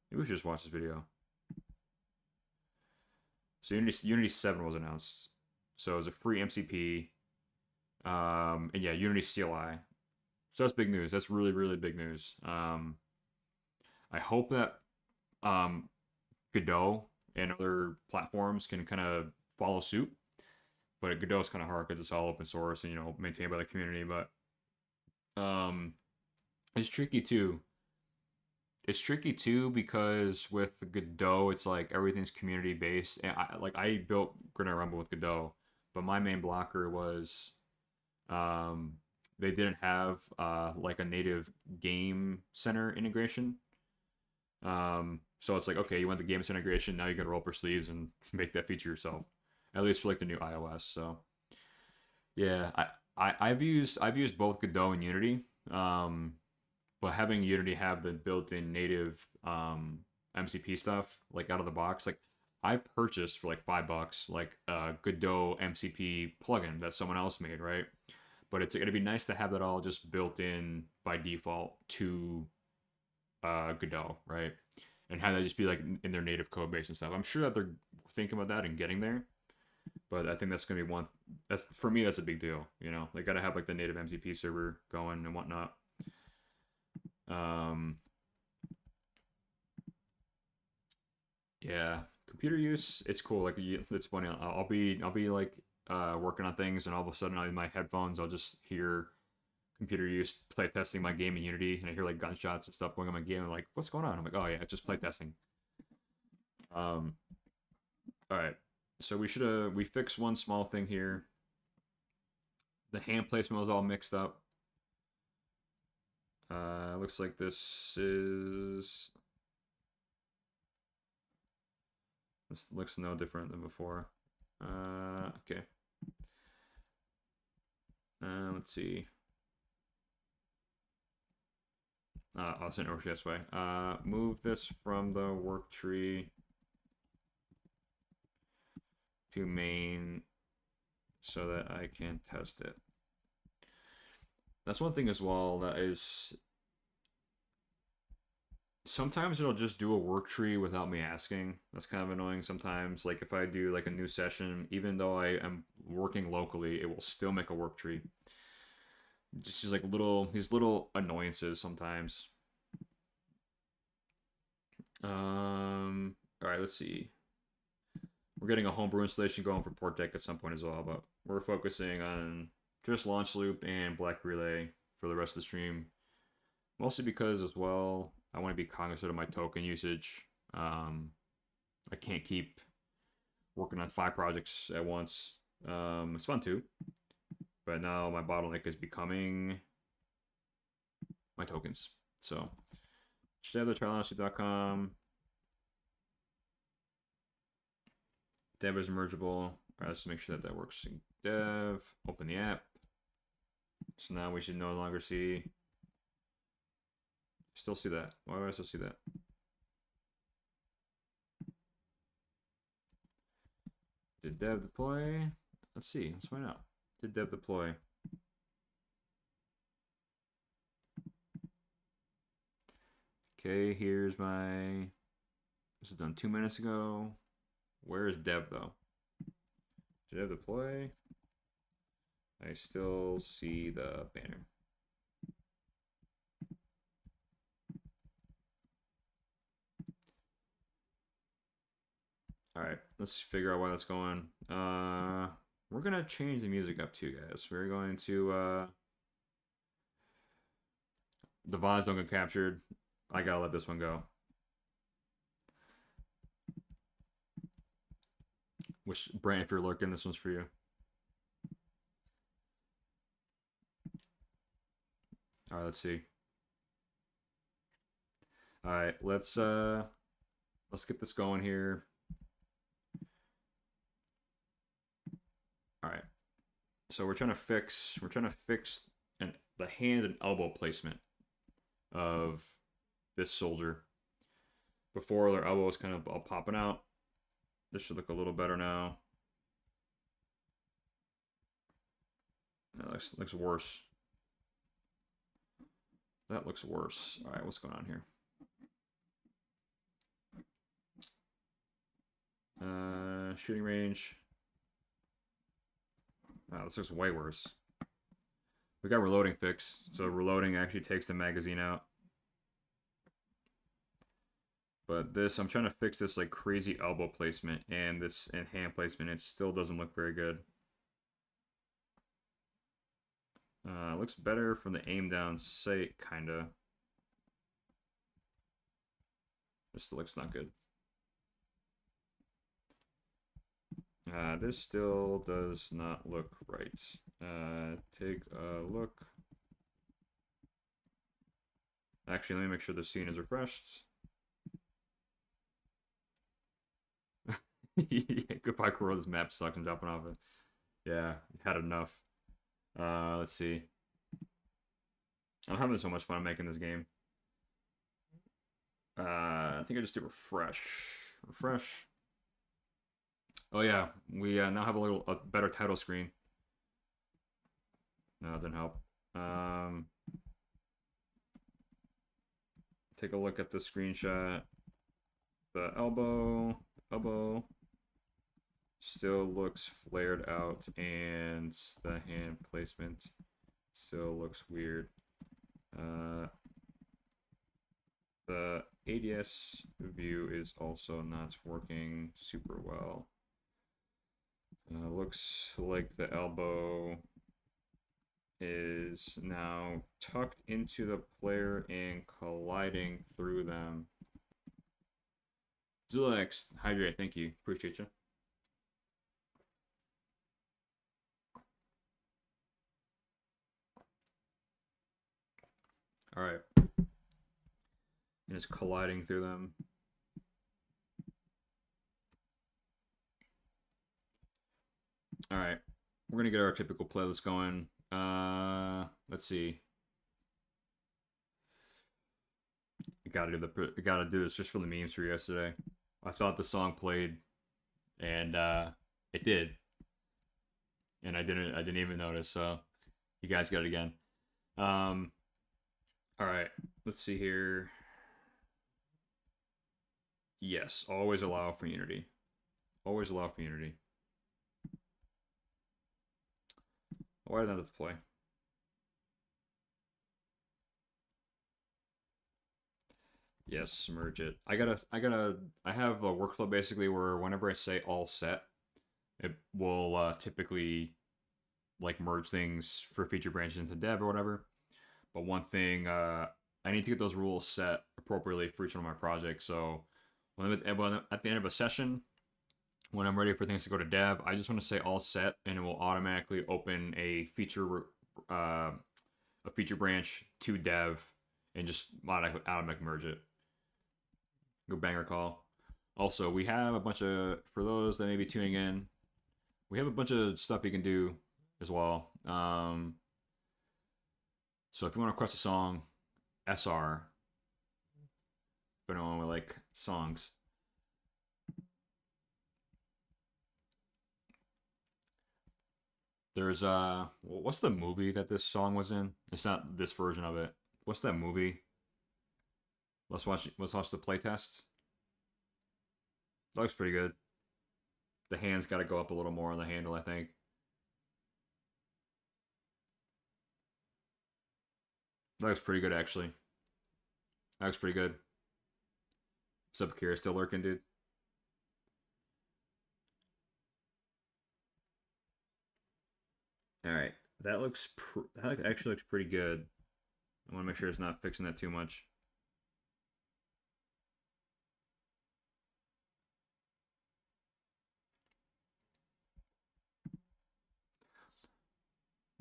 Speaker 2: Maybe we should just watch this video. So Unity 7 was announced. So it was a free MCP. And yeah, Unity CLI. So that's big news. That's really, really big news. I hope that Godot and other platforms can kind of follow suit. But Godot is kind of hard because it's all open source and, maintained by the community. But it's tricky too. It's tricky too because with Godot, it's like everything's community based. And I built Grid Rumble with Godot, but my main blocker was they didn't have like a native game center integration. So it's like, okay, you want the game center integration, now you gotta roll up your sleeves and make that feature yourself. At least for like the new iOS. So yeah, I've used both Godot and Unity. But having Unity have the built-in native MCP stuff like out of the box, like I purchased for like $5 like a Godot MCP plugin that someone else made, right? But it'd be nice to have that all just built in by default to Godot, right? And have that just be like in their native code base and stuff. I'm sure that they're thinking about that and getting there, but I think that's gonna be one. That's for me. That's a big deal. They gotta have like the native MCP server going and whatnot. Yeah, computer use, it's cool. Like it's funny. I'll be like working on things, and all of a sudden in my headphones I'll just hear computer use play testing my game in Unity, and I hear like gunshots and stuff going on my game. I'm like, what's going on? I'm like, oh yeah, it's just play testing. All right. So we fixed one small thing here. The hand placement was all mixed up. Looks like this looks no different than before. Okay. Let's see. I'll send it over this way. Move this from the work tree to main so that I can test it. That's one thing as well that is sometimes it'll just do a work tree without me asking. That's kind of annoying sometimes. Like if I do like a new session, even though I am working locally, it will still make a work tree. Just like these little annoyances sometimes. All right, let's see. We're getting a homebrew installation going for Port Deck at some point as well, but we're focusing on just Launch Loop and Black Relay for the rest of the stream. Mostly because as well, I want to be cognizant of my token usage. I can't keep working on 5 projects at once. It's fun too, But now my bottleneck is becoming my tokens. So should have the trialhonesty.com. Dev is mergeable. All right, let's make sure that works in dev. Open the app. So now we should no longer see. Still see that. Why do I still see that? Did dev deploy? Let's see. Let's find out. Did dev deploy? Okay, here's my. This was done 2 minutes ago. Where is dev though? Did dev deploy? I still see the banner. All right, let's figure out why that's going. We're gonna change the music up too, guys. We're going to the VODs don't get captured. I gotta let this one go. Which, Brant, if you're lurking, this one's for you. All right, let's see. All right, let's get this going here. All right. So we're trying to fix the hand and elbow placement of this soldier. Before their elbow was kind of all popping out. This should look a little better now. That looks worse. That looks worse. All right, what's going on here? Shooting range. Wow, this looks way worse. We got reloading fixed, so reloading actually takes the magazine out. But this, I'm trying to fix this like crazy elbow placement and this and hand placement. It still doesn't look very good. It looks better from the aim down sight, kinda. This still looks not good. This still does not look right. Take a look. Actually, let me make sure the scene is refreshed. Yeah, goodbye, Corolla. This map sucked. I'm dropping off it. Yeah, had enough. Let's see. I'm having so much fun making this game. I think I just do refresh. Refresh. Oh yeah, we now have a better title screen. No, it didn't help. Take a look at the screenshot. The elbow still looks flared out, and the hand placement still looks weird. The ADS view is also not working super well. Looks like the elbow is now tucked into the player and colliding through them. Zulax, Hydrate, thank you. Appreciate you. Alright. And it's colliding through them. Alright. We're gonna get our typical playlist going. Let's see. I gotta do this just for the memes for yesterday. I thought the song played, and it did, and I didn't even notice. So you guys got it again. All right, let's see here. Yes, always allow for Unity. Always allow for Unity. Why did that deploy? Yes, merge it. I have a workflow basically where whenever I say all set, it will typically like merge things for feature branches into dev or whatever. But one thing, I need to get those rules set appropriately for each one of my projects. So when at the end of a session, when I'm ready for things to go to dev, I just want to say all set, and it will automatically open a feature branch to dev, and just automatic merge it. Go banger call. Also, we have a bunch of, for those that may be tuning in, we have a bunch of stuff you can do as well. So if you want to request a song, SR, if anyone would like songs. There's what's the movie that this song was in? It's not this version of it. What's that movie? Let's watch the playtest. That looks pretty good. The hands got to go up a little more on the handle, I think. That looks pretty good, actually. That looks pretty good. What's up, Kira? Still lurking, dude? All right, that actually looks pretty good. I want to make sure it's not fixing that too much.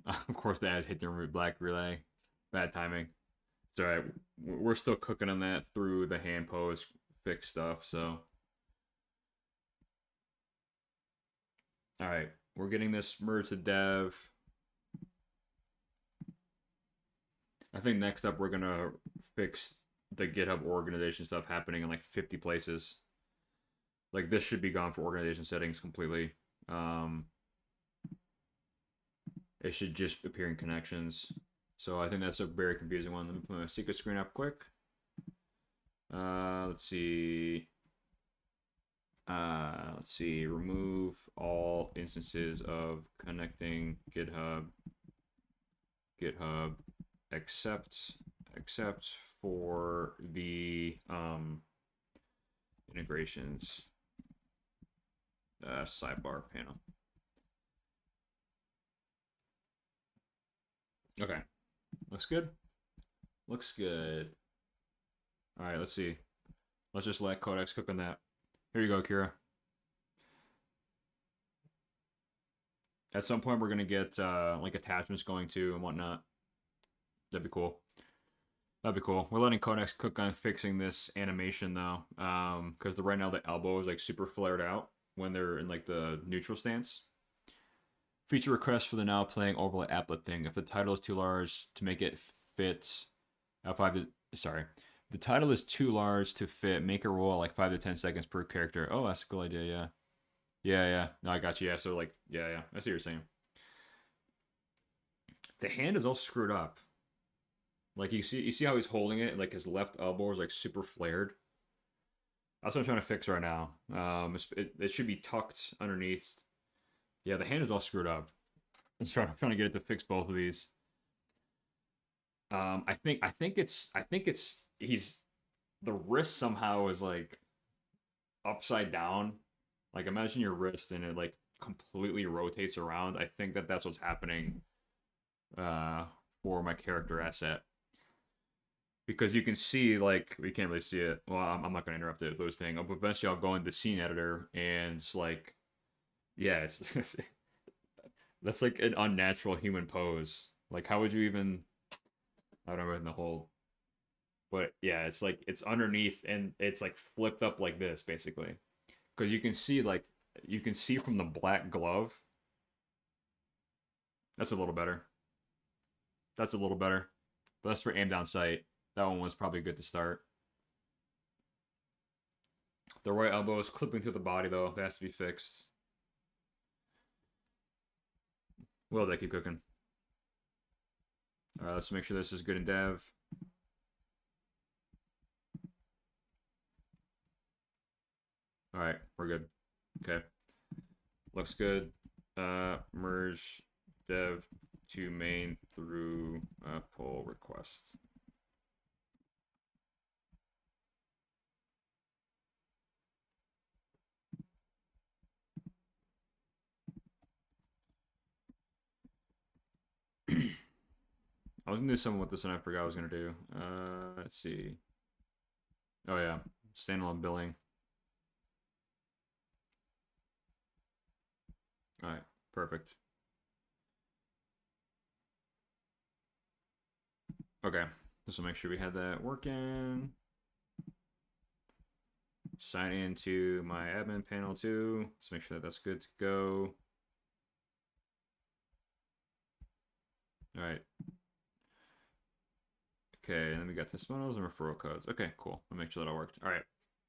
Speaker 2: Of course, the ads hit the black relay. Bad timing. It's all right. We're still cooking on that through the hand pose fix stuff. So, all right, we're getting this merged to dev. I think next up we're gonna fix the GitHub organization stuff happening in like 50 places. Like this should be gone for organization settings completely. It should just appear in connections. So I think that's a very confusing one. Let me put my secret screen up quick. Let's see. Remove all instances of connecting GitHub except for the integrations sidebar panel. Okay, looks good. Looks good. All right, let's see. Let's just let Codex cook on that. Here you go, Kira. At some point, we're gonna get like attachments going to and whatnot. That'd be cool. That'd be cool. We're letting Codex cook on fixing this animation though, because right now the elbow is like super flared out when they're in like the neutral stance. Feature request for the now playing overlay applet thing. If the title is too large to make it fit, the title is too large to fit. Make it roll like 5 to 10 seconds per character. Oh, that's a cool idea. Yeah. No, I got you. Yeah, so like, yeah. I see what you're saying. The hand is all screwed up. Like you see how he's holding it. Like his left elbow is like super flared. That's what I'm trying to fix right now. It should be tucked underneath. Yeah, the hand is all screwed up. I'm trying to get it to fix both of these. I think it's the wrist somehow is like upside down. Like imagine your wrist and it like completely rotates around. I think that's what's happening for my character asset. Because you can see, like, we can't really see it. Well, I'm not going to interrupt it with those things. But eventually I'll go into scene editor and it's like, yeah, it's that's like an unnatural human pose. Like, how would you even, I don't know in the whole, but yeah, it's like, it's underneath and it's like flipped up like this, basically. Because you can see from the black glove. That's a little better. But that's for aim down sight. That one was probably good to start. The right elbow is clipping through the body, though. That has to be fixed. Well, they keep cooking. All right, let's make sure this is good in dev. All right, we're good. Okay. Looks good. Merge dev to main through pull request. I was gonna do something with this and I forgot what I was gonna do. Let's see. Oh yeah, standalone billing. All right, perfect. Okay, just to make sure we had that working. Sign into my admin panel too. Let's make sure that that's good to go. All right. Okay, and then we got testimonials and referral codes. Okay, cool. I'll make sure that all worked. All right.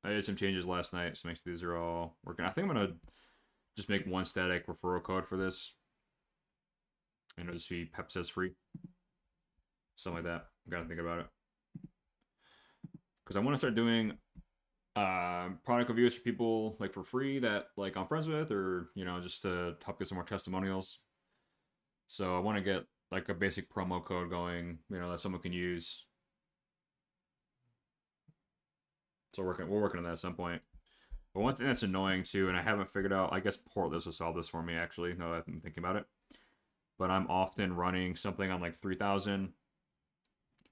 Speaker 2: I did some changes last night, so make sure these are all working. I think I'm gonna just make one static referral code for this. And it'll just be Pep says free. Something like that. I gotta think about it. Because I want to start doing product reviews for people like for free that like I'm friends with, or just to help get some more testimonials. So I want to get like a basic promo code going, that someone can use. So we're working on that at some point. But one thing that's annoying too, and I haven't figured out, I guess Portless will solve this for me actually, now that I'm thinking about it. But I'm often running something on like 3,000.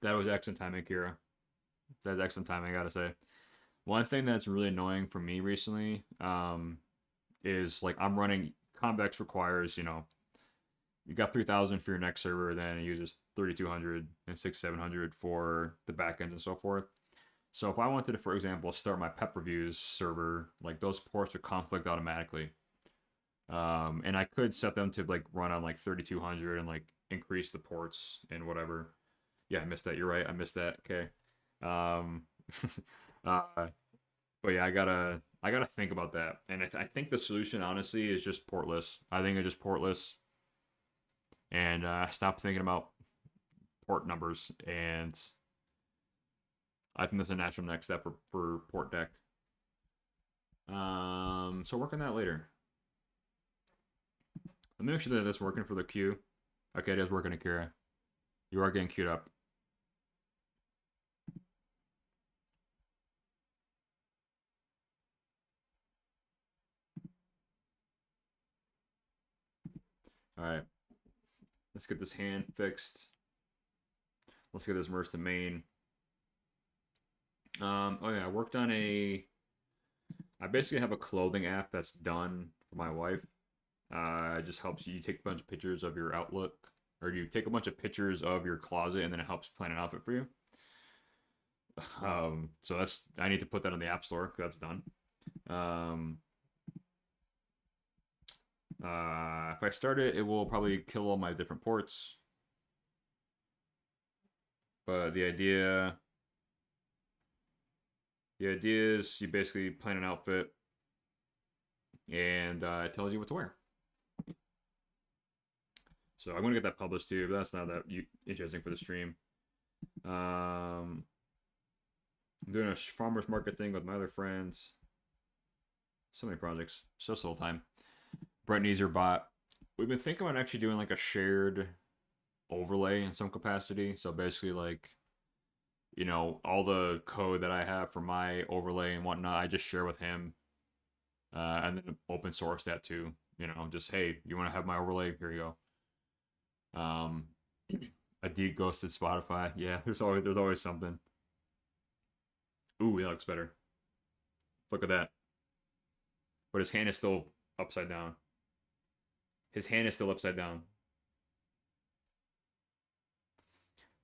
Speaker 2: That was excellent timing, Kira. That's excellent timing, I gotta say. One thing that's really annoying for me recently is like I'm running Convex requires, you got 3,000 for your next server, then it uses 3,200 and 6,700 for the backends and so forth. So if I wanted to, for example, start my PEP reviews server, like those ports would conflict automatically. And I could set them to like run on like 3,200 and like increase the ports and whatever. Yeah, I missed that. You're right. I missed that. Okay. But yeah, I gotta think about that. And I think the solution, honestly, is just portless. I think it's just portless. And stop thinking about port numbers. And I think that's a natural next step for port deck. So work on that later. Let me make sure that that's working for the queue. Okay, it is working, Akira. You are getting queued up. Alright. Let's get this hand fixed. Let's get this merged to main. Oh yeah, I worked on I basically have a clothing app that's done for my wife. It just helps you take a bunch of pictures of your outlook, or you take a bunch of pictures of your closet, and then it helps plan an outfit for you. So I need to put that on the App Store. That's done. If I start it, it will probably kill all my different ports. But the idea is you basically plan an outfit, and it tells you what to wear. So I'm gonna get that published too, but that's not that interesting for the stream. I'm doing a farmers market thing with my other friends. So many projects, so little time. Brett needs your bot. We've been thinking about actually doing like a shared overlay in some capacity. So basically, like, all the code that I have for my overlay and whatnot, I just share with him, and then open source that too. Just, hey, you want to have my overlay? Here you go. A deep ghosted Spotify. Yeah, there's always something. Ooh, that looks better. Look at that. But his hand is still upside down. His hand is still upside down.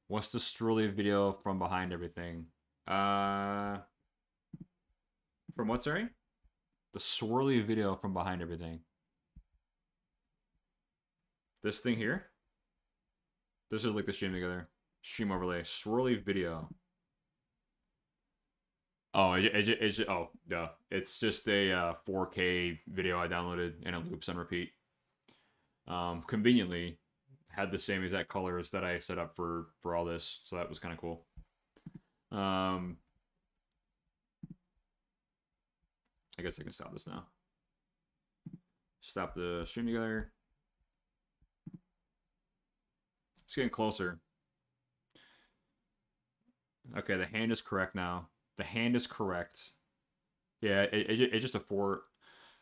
Speaker 2: What's the Strolly video from behind everything? From what, sorry? The swirly video from behind everything. This thing here? This is like the stream together. Stream overlay. Swirly video. Oh, oh, duh. It's just a 4K video I downloaded and it loops on repeat. Conveniently had the same exact colors that I set up for all this, so that was kind of cool. I guess I can stop this now. Stop the stream together. It's getting closer. Okay, the hand is correct now. The hand is correct. Yeah, it's just a 4.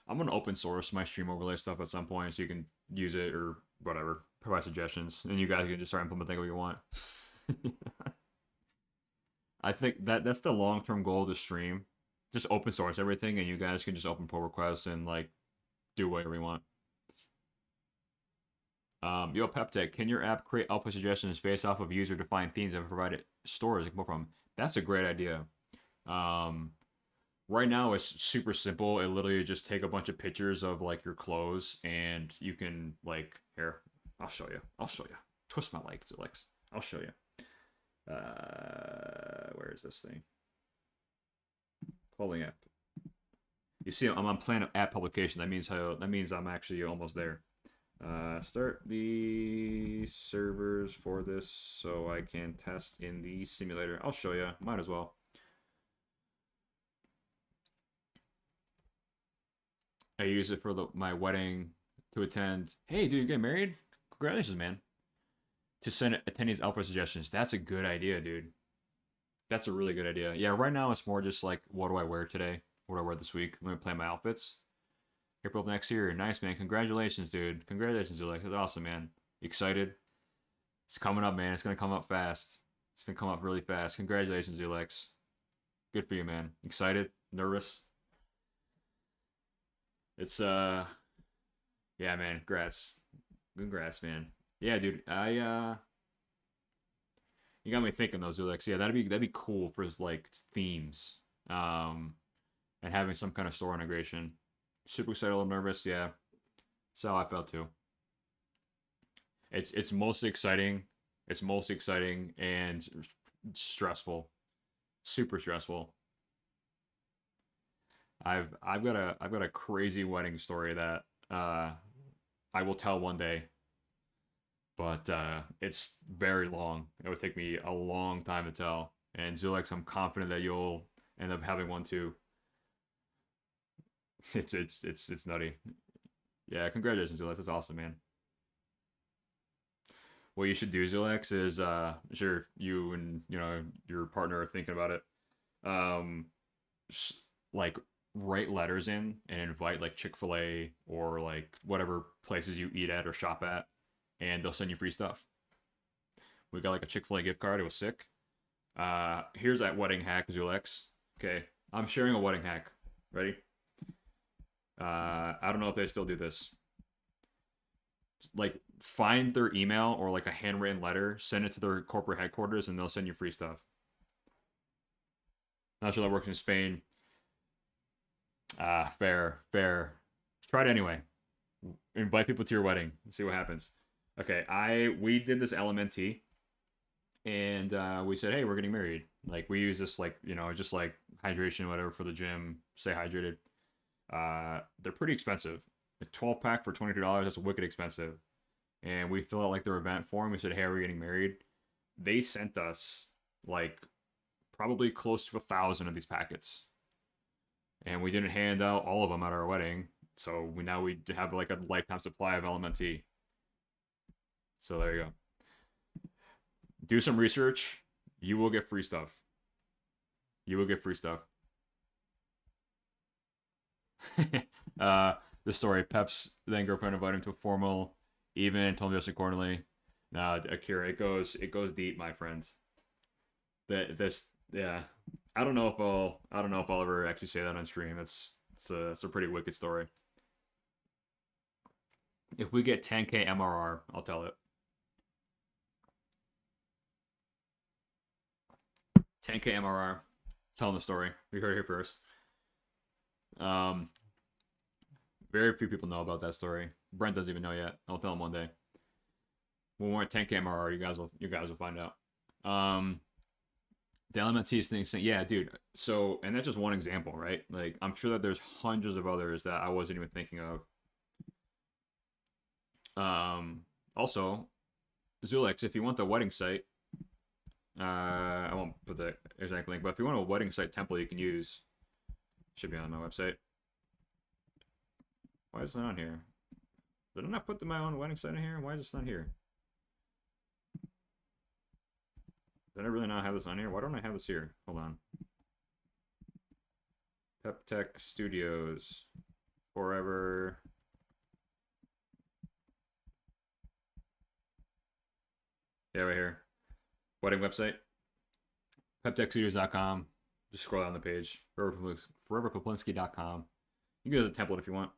Speaker 2: I'm going to open source my stream overlay stuff at some point so you can use it or whatever. Provide suggestions. And you guys can just start implementing what you want. I think that's the long-term goal of the stream. Just open source everything and you guys can just open pull requests and like do whatever you want. Yo, PepTech, can your app create alpha suggestions based off of user-defined themes and provide it stores it can pull from? That's a great idea. Right now it's super simple. It literally just take a bunch of pictures of like your clothes, and you can like here. I'll show you. Twist my legs. I'll show you. Where is this thing? Pulling up. You see, I'm on plan of app publication. That means I'm actually almost there. Start the servers for this so I can test in the simulator. I'll show you. Might as well. I use it for my wedding to attend. Hey, dude, you getting married? Congratulations, man. To send attendees alpha suggestions. That's a good idea, dude. That's a really good idea. Yeah, right now it's more just like, what do I wear today? What do I wear this week? I'm going to plan my outfits. April of next year. Nice, man. Congratulations, dude. Congratulations, dude. Like, that's awesome, man. You excited? It's coming up, man. It's going to come up fast. It's going to come up really fast. Congratulations, Ulex. Good for you, man. Excited? Nervous? It's, yeah, man. Congrats, man. Yeah, dude. You got me thinking, those Ulex. Yeah, that'd be cool for like themes. And having some kind of store integration. Super excited, a little nervous, yeah. That's how I felt too. It's mostly exciting. It's mostly exciting and stressful. Super stressful. I've got a crazy wedding story that I will tell one day. But it's very long. It would take me a long time to tell. And Zulex, I'm confident that you'll end up having one too. It's nutty. Yeah, congratulations, Zulex. That's awesome, man. What you should do, Zulex, is sure if you and your partner are thinking about it. Like write letters in and invite like Chick-fil-A or like whatever places you eat at or shop at, and they'll send you free stuff. We got like a Chick-fil-A gift card. It was sick. Here's that wedding hack, Zulex. Okay, I'm sharing a wedding hack. Ready? I don't know if they still do this. Like, find their email or like a handwritten letter, send it to their corporate headquarters, and they'll send you free stuff. Not sure that works in Spain. Fair. Try it anyway. Invite people to your wedding. See what happens. Okay, we did this LMNT, and we said, hey, we're getting married. Like, we use this, like, just like hydration, whatever, for the gym. Stay hydrated. They're pretty expensive. A 12-pack for $22, that's wicked expensive. And we fill out, like, their event form. We said, hey, are we getting married? They sent us, like, probably close to 1,000 of these packets. And we didn't hand out all of them at our wedding. So we have, like, a lifetime supply of LMNT. So there you go. Do some research. You will get free stuff. The story. Pep's then girlfriend invited him to a formal evening and told him just accordingly. Now, Akira, it goes deep, my friends. Yeah. I don't know if I'll ever actually say that on stream. It's a pretty wicked story. If we get 10K MRR, I'll tell it. 10K MRR, telling the story. We heard it here first. Very few people know about that story. Brent doesn't even know yet. I'll tell him one day. When we're at 10K MRR, you guys will find out. The LMNT thing, yeah, dude. So, and that's just one example, right? Like, I'm sure that there's hundreds of others that I wasn't even thinking of. Also, Zulex, if you want the wedding site, I won't put the exact link, but if you want a wedding site template you can use, should be on my website. Why is it not on here? Did I not put my own wedding site in here? Why is this not here? Did I really not have this on here? Why don't I have this here? Hold on. Pep Tech Studios. Forever. Yeah, right here. Wedding website. PepTechStudios.com. Just scroll down the page. ForeverPoplinski.com. You can use a template if you want.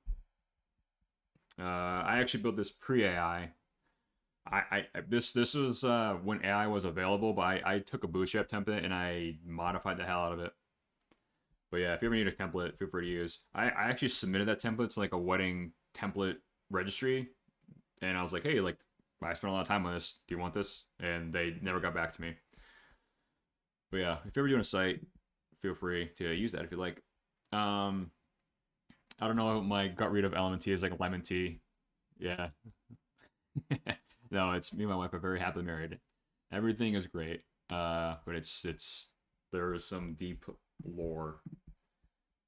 Speaker 2: I actually built this pre-AI. This was when AI was available, but I took a bootstrap template and I modified the hell out of it. But yeah, if you ever need a template, feel free to use. I actually submitted that template to like a wedding template registry, and I was like, hey, like I spent a lot of time on this. Do you want this? And they never got back to me. But yeah, if you're ever doing a site, feel free to use that if you like. I don't know. My gut read of element tea is like lemon tea. Yeah. No, it's me and my wife are very happily married. Everything is great. But it's there is some deep lore.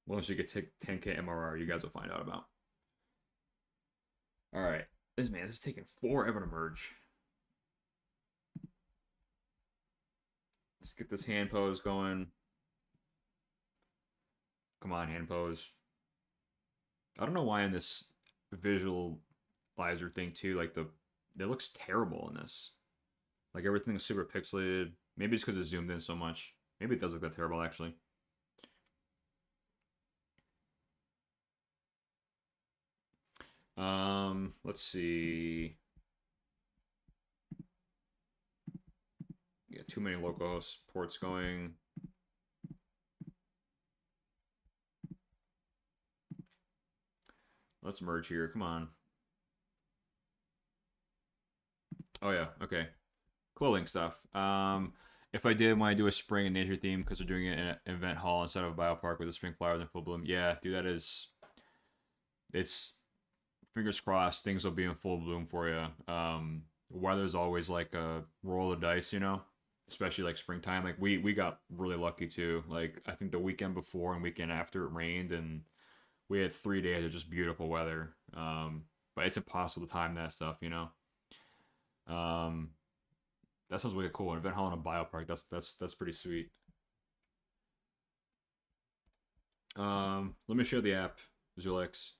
Speaker 2: Once you get to 10K MRR, you guys will find out about. All right, this is taking forever to merge. Let's get this hand pose going. Come on, hand pose. I don't know why in this visualizer thing too, like it looks terrible in this. Like everything is super pixelated. Maybe it's because it's zoomed in so much. Maybe it does look that terrible actually. Let's see. Yeah, too many localhost ports going. Let's merge here. Come on. Oh yeah, okay. Clothing stuff. If I did want to do a spring and nature theme because we're doing it in an event hall instead of a biopark with a spring flowers and full bloom, yeah, dude, that is. It's fingers crossed things will be in full bloom for you. Weather's always like a roll of the dice, you know, especially like springtime. Like we got really lucky too. Like I think the weekend before and weekend after it rained, and we had 3 days of just beautiful weather. But it's impossible to time that stuff, you know. That sounds really cool. An event hall in a biopark. That's pretty sweet. Let me show the app, Zulix.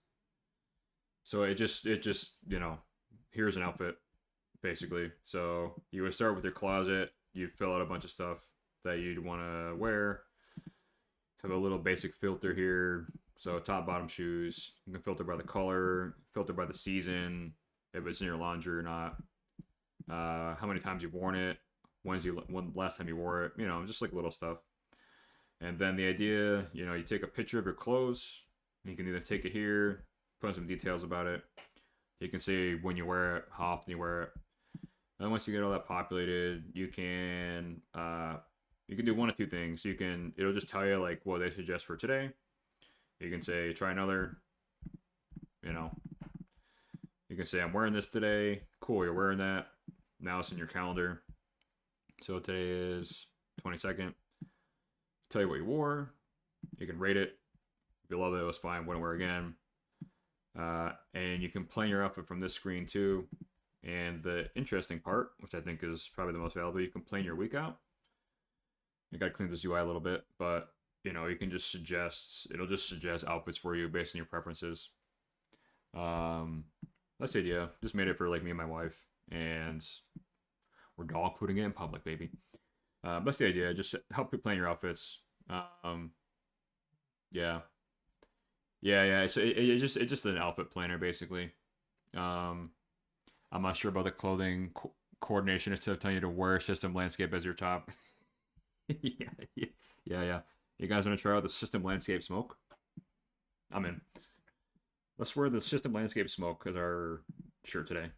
Speaker 2: So it just here's an outfit basically. So you would start with your closet. You fill out a bunch of stuff that you'd want to wear. Have a little basic filter here. So top, bottom shoes. You can filter by the color, filter by the season, if it's in your laundry or not. How many times you've worn it, when last time you wore it, you know, just like little stuff. And then the idea, you know, you take a picture of your clothes. You can either take it here, put in some details about it. You can say when you wear it, how often you wear it. And once you get all that populated, you can do one of two things. It'll just tell you like what they suggest for today. You can say try another. You know, you can say I'm wearing this today. Cool, you're wearing that. Now it's in your calendar. So today is 22nd. Tell you what you wore. You can rate it. If you love it, it was fine. Wouldn't wear again. And you can plan your outfit from this screen too. And the interesting part, which I think is probably the most valuable, you can plan your week out. You gotta clean this UI a little bit, but you know, you can just it'll just suggest outfits for you based on your preferences. That's the idea. Just made it for like me and my wife, and we're dog fooding it in public, baby. That's the idea. Just help you plan your outfits. Yeah. So it's just an outfit planner basically. I'm not sure about the clothing coordination instead of telling you to wear system landscape as your top. Yeah. You guys want to try out the system landscape smoke? I'm in. Let's wear the system landscape smoke as our shirt today.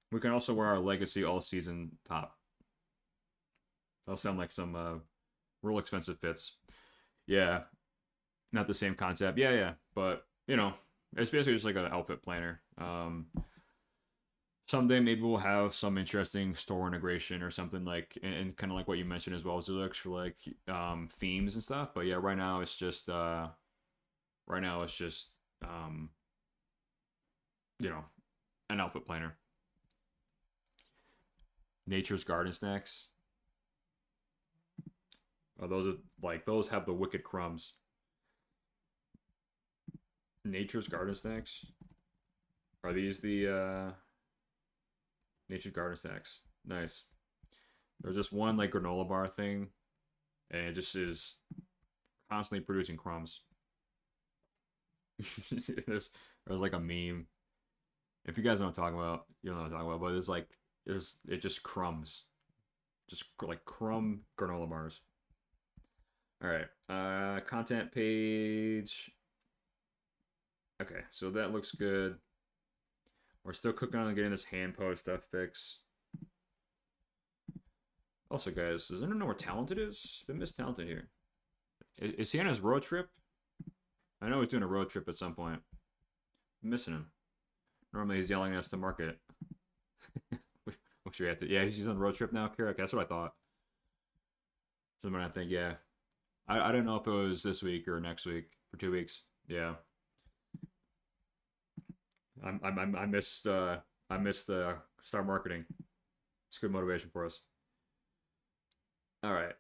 Speaker 2: We can also wear our legacy all season top. That'll sound like some real expensive fits. Yeah. Not the same concept. Yeah. But, you know, it's basically just like an outfit planner. Someday maybe we'll have some interesting store integration or something like, and kind of like what you mentioned as well as it looks for like themes and stuff. But yeah, right now it's just you know, an outfit planner. Nature's Garden Snacks. Oh, those have the wicked crumbs. Nature's Garden Snacks. Are these the Nature's Garden Snacks? Nice. There's just one like granola bar thing, and it just is constantly producing crumbs. there's like a meme If you guys know what I'm talking about, you know what I'm talking about. But it just crumbs, just like crumb granola bars. All right, content page. Okay, so that looks good. We're still cooking on getting this hand post stuff fixed. Also, guys, does anyone know where Talented is? Been Miss Talented here. Is he on his road trip? I know he's doing a road trip at some point. I'm missing him. Normally he's yelling at us to market. What should we have to? Yeah, he's on a road trip now, Kara. Okay, that's what I thought. Something I think, yeah. I don't know if it was this week or next week for 2 weeks. Yeah. I missed the star marketing. It's good motivation for us. All right,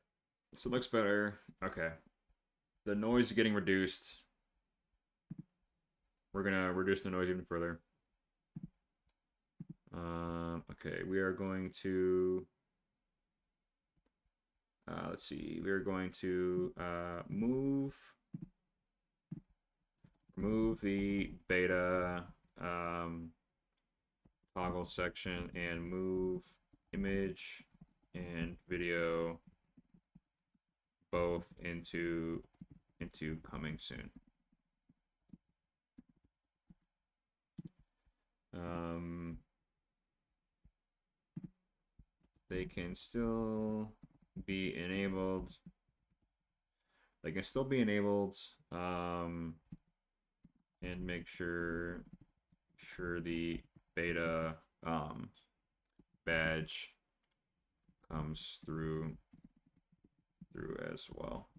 Speaker 2: so it looks better. Okay, the noise is getting reduced. We're gonna reduce the noise even further. Okay, we are going to. Let's see. We are going to move the beta toggle section and move image and video both into coming soon. They can still be enabled. They can still be enabled, and make sure the beta badge comes through as well.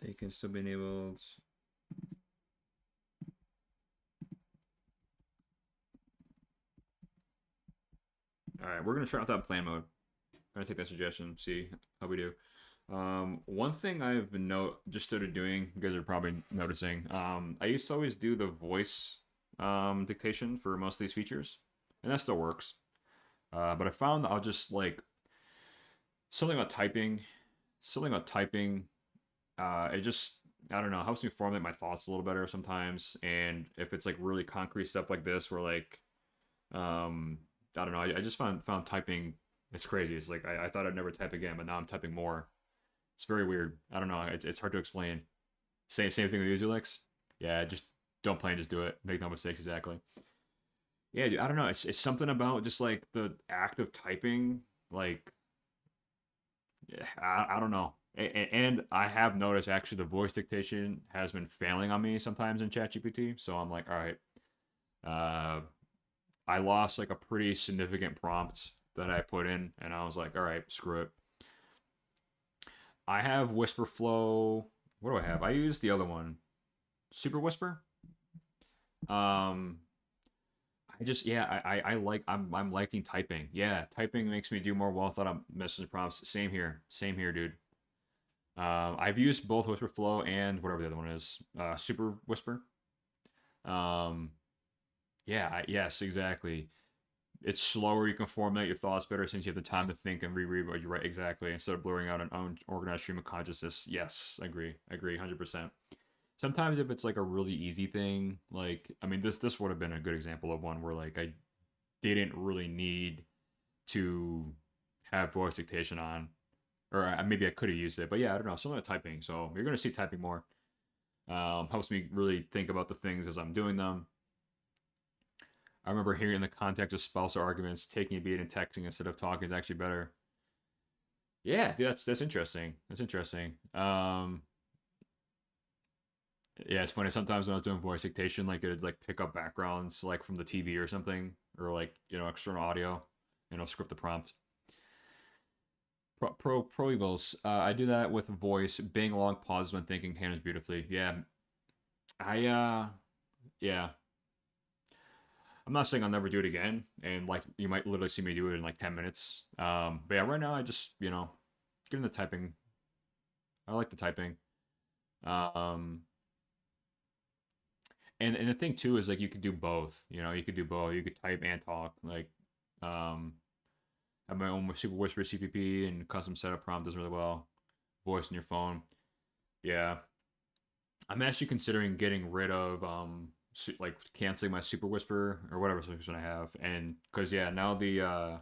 Speaker 2: They can still be enabled. All right, we're gonna try out that plan mode. I'm gonna take that suggestion, see how we do. One thing I've been just started doing, you guys are probably noticing. I used to always do the voice dictation for most of these features, and that still works. But I found that I'll just like something about typing. It just, I don't know, helps me formulate my thoughts a little better sometimes. And if it's like really concrete stuff like this, where like, I don't know, I just found typing. It's crazy. It's like I thought I'd never type again, but now I'm typing more. It's very weird. I don't know. It's hard to explain. Same thing with Userlix. Yeah, just don't play and just do it. Make no mistakes. Exactly. Yeah, dude, I don't know. It's something about just like the act of typing. Like, yeah, I don't know. And I have noticed actually the voice dictation has been failing on me sometimes in ChatGPT. So I'm like, all right. I lost like a pretty significant prompt that I put in, and I was like, all right, screw it. I have Whisper Flow. What do I have? I use the other one, Super Whisper. I just, yeah, I like, I'm liking typing. Yeah, typing makes me do more well thought out message prompts. Same here, dude. I've used both Whisper Flow and whatever the other one is, Super Whisper. Yeah, yes, exactly. It's slower. You can formulate your thoughts better since you have the time to think and reread what you write. Exactly, instead of blurring out an unorganized stream of consciousness. Yes, I agree, 100%. Sometimes if it's like a really easy thing, like I mean, this would have been a good example of one where like I didn't really need to have voice dictation on, or maybe I could have used it, but yeah, I don't know. Something like typing. So you're gonna see typing more. Helps me really think about the things as I'm doing them. I remember hearing in the context of spousal arguments, taking a beat and texting instead of talking is actually better. Yeah, dude, that's interesting. That's interesting. Yeah, it's funny. Sometimes when I was doing voice dictation, like it'd like pick up backgrounds like from the TV or something, or like external audio, script the prompt. Pro Eagles. I do that with voice. Being long pauses when thinking handles beautifully. Yeah, yeah. I'm not saying I'll never do it again, and like you might literally see me do it in like 10 minutes. But yeah, right now I just get into typing. I like the typing. And the thing too is like you could do both. You could do both. You could type and talk. Like, I I have my own Super Whisper CPP and custom setup prompt does really well. Voice in your phone. Yeah. I'm actually considering getting rid of like canceling my Super Whisper or whatever subscription I have, and because yeah, now the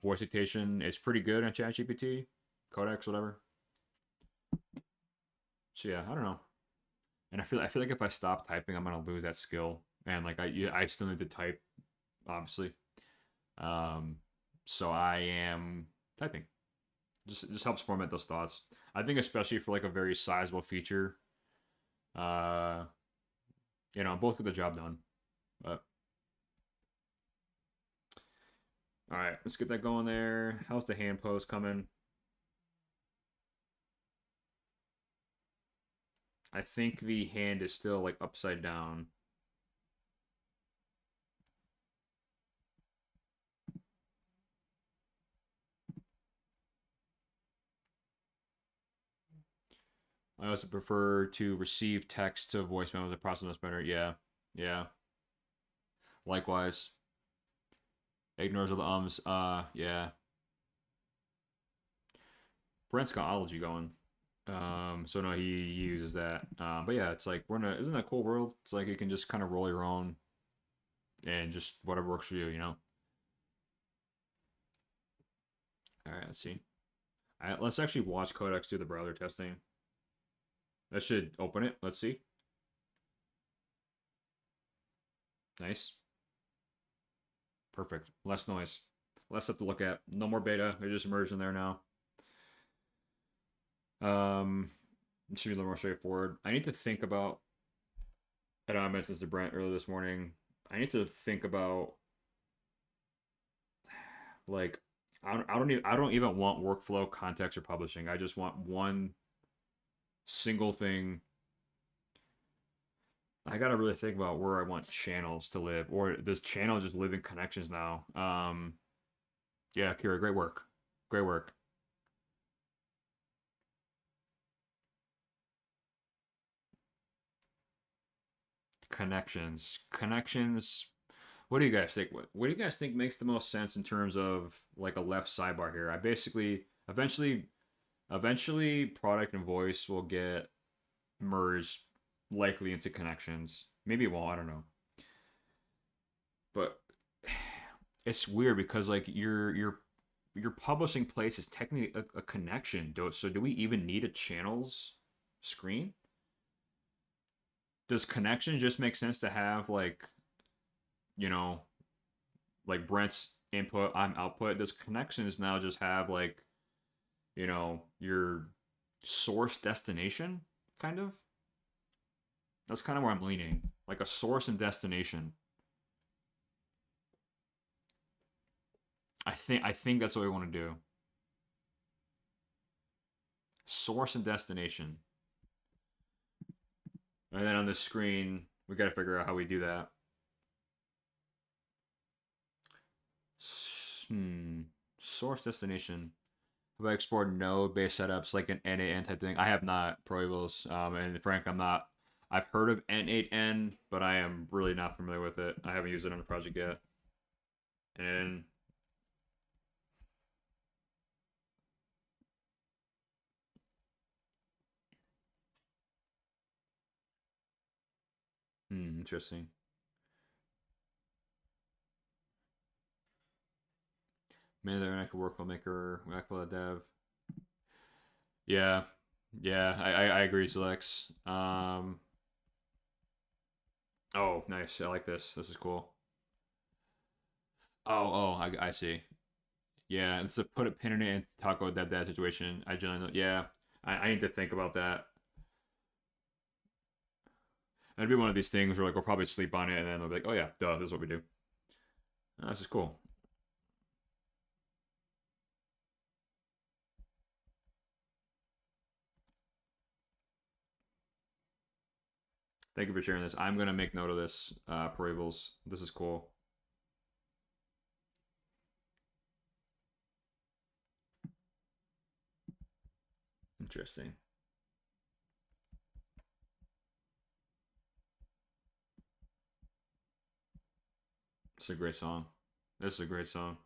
Speaker 2: voice dictation is pretty good on ChatGPT, Codex, whatever. So yeah, I don't know, and I feel like if I stop typing, I'm gonna lose that skill, and like I still need to type, obviously. So I am typing. Just it just helps format those thoughts. I think especially for like a very sizable feature, uh, both get the job done. But all right, let's get that going there. How's the hand pose coming? I think the hand is still like upside down. I also prefer to receive text to voicemail as a process much better. Yeah, yeah. Likewise. Ignores all the ums. Yeah. Brent's got ology going. So no, he uses that. But yeah, it's like isn't that a cool world? It's like you can just kind of roll your own and just whatever works for you, you know. All right, let's see. All right, let's actually watch Codex do the browser testing. That should open it. Let's see. Nice. Perfect. Less noise. Less stuff to look at. No more beta. They just merged in there now. It should be a little more straightforward. I need to think about. And I mentioned this to Brent earlier this morning. I need to think about like I don't even want workflow, context, or publishing. I just want one single thing. I gotta really think about where I want channels to live, or does channel just live in connections now? Yeah, Kira, great work, great work. Connections. What do you guys think? What do you guys think makes the most sense in terms of like a left sidebar here? I basically eventually product and voice will get merged likely into connections. Maybe it won't, I don't know. But it's weird because like your publishing place is technically a connection. So do we even need a channels screen? Does connection just make sense to have like, you know, like Brent's input, I'm output? Does connections now just have like, your source destination kind of? That's kind of where I'm leaning. Like a source and destination. I think that's what we want to do. Source and destination. And then on the screen, we got to figure out how we do that. Source destination. Have I explored node-based setups like an N8N type thing? I have not, Pro Evils. And Frank, I'm not. I've heard of N8N, but I am really not familiar with it. I haven't used it on the project yet. And interesting. Maybe they're like a workflow maker, workflow dev. Yeah, yeah, I agree, Lex. Oh, nice. I like this. This is cool. I see. Yeah, it's to put a pin in it and talk about that situation. I generally, yeah, I need to think about that. It'd be one of these things where like we'll probably sleep on it and then we'll be like, oh yeah, duh, this is what we do. Oh, this is cool. Thank you for sharing this. I'm gonna make note of this, Parables. This is cool. Interesting. It's a great song. This is a great song.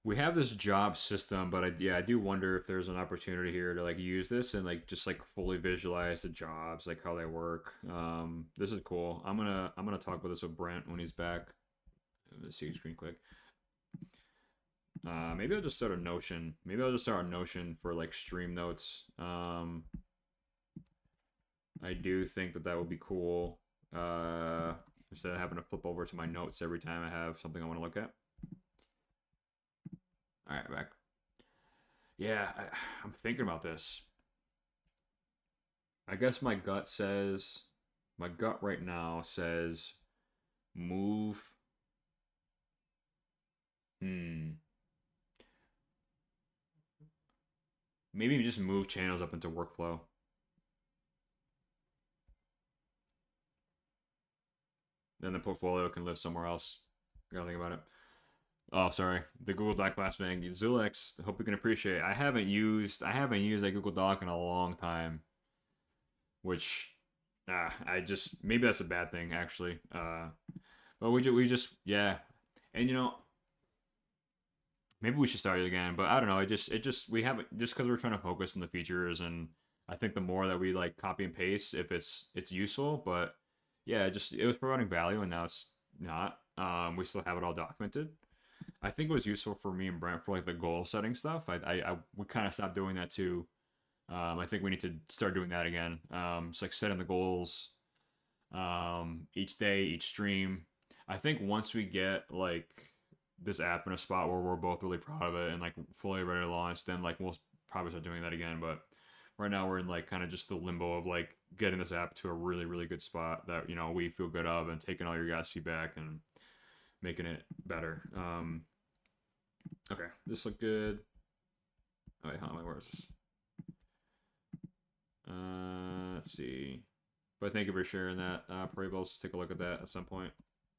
Speaker 2: We have this job system, but I do wonder if there's an opportunity here to like use this and like just like fully visualize the jobs, like how they work. This is cool. I'm gonna talk about this with Brent when he's back. Let's see screen quick. Maybe I'll just start a Notion. Maybe I'll just start a Notion for like stream notes. I do think that would be cool. Instead of having to flip over to my notes every time I have something I want to look at. All right, back. Yeah, I'm thinking about this. I guess my gut right now says move. Maybe just move channels up into workflow. Then the portfolio can live somewhere else. Gotta think about it. Oh, sorry. The Google Doc last thing. Zulex, hope you can appreciate. I haven't used that Google Doc in a long time. Which maybe that's a bad thing actually. But we just yeah. And you know, maybe we should start it again, but I don't know. We haven't, just because we're trying to focus on the features, and I think the more that we like copy and paste, if it's useful. But yeah, it was providing value, and now it's not. We still have it all documented. I think it was useful for me and Brent for like the goal setting stuff. We kind of stopped doing that too. I think we need to start doing that again. It's like setting the goals each day, each stream. I think once we get like this app in a spot where we're both really proud of it and like fully ready to launch, then like we'll probably start doing that again. But right now we're in like kind of just the limbo of like getting this app to a really, really good spot that, you know, we feel good of, and taking all your guys' feedback and making it better. Okay, this looked good. Oh wait, where is this? Let's see. But thank you for sharing that. Parables, take a look at that at some point.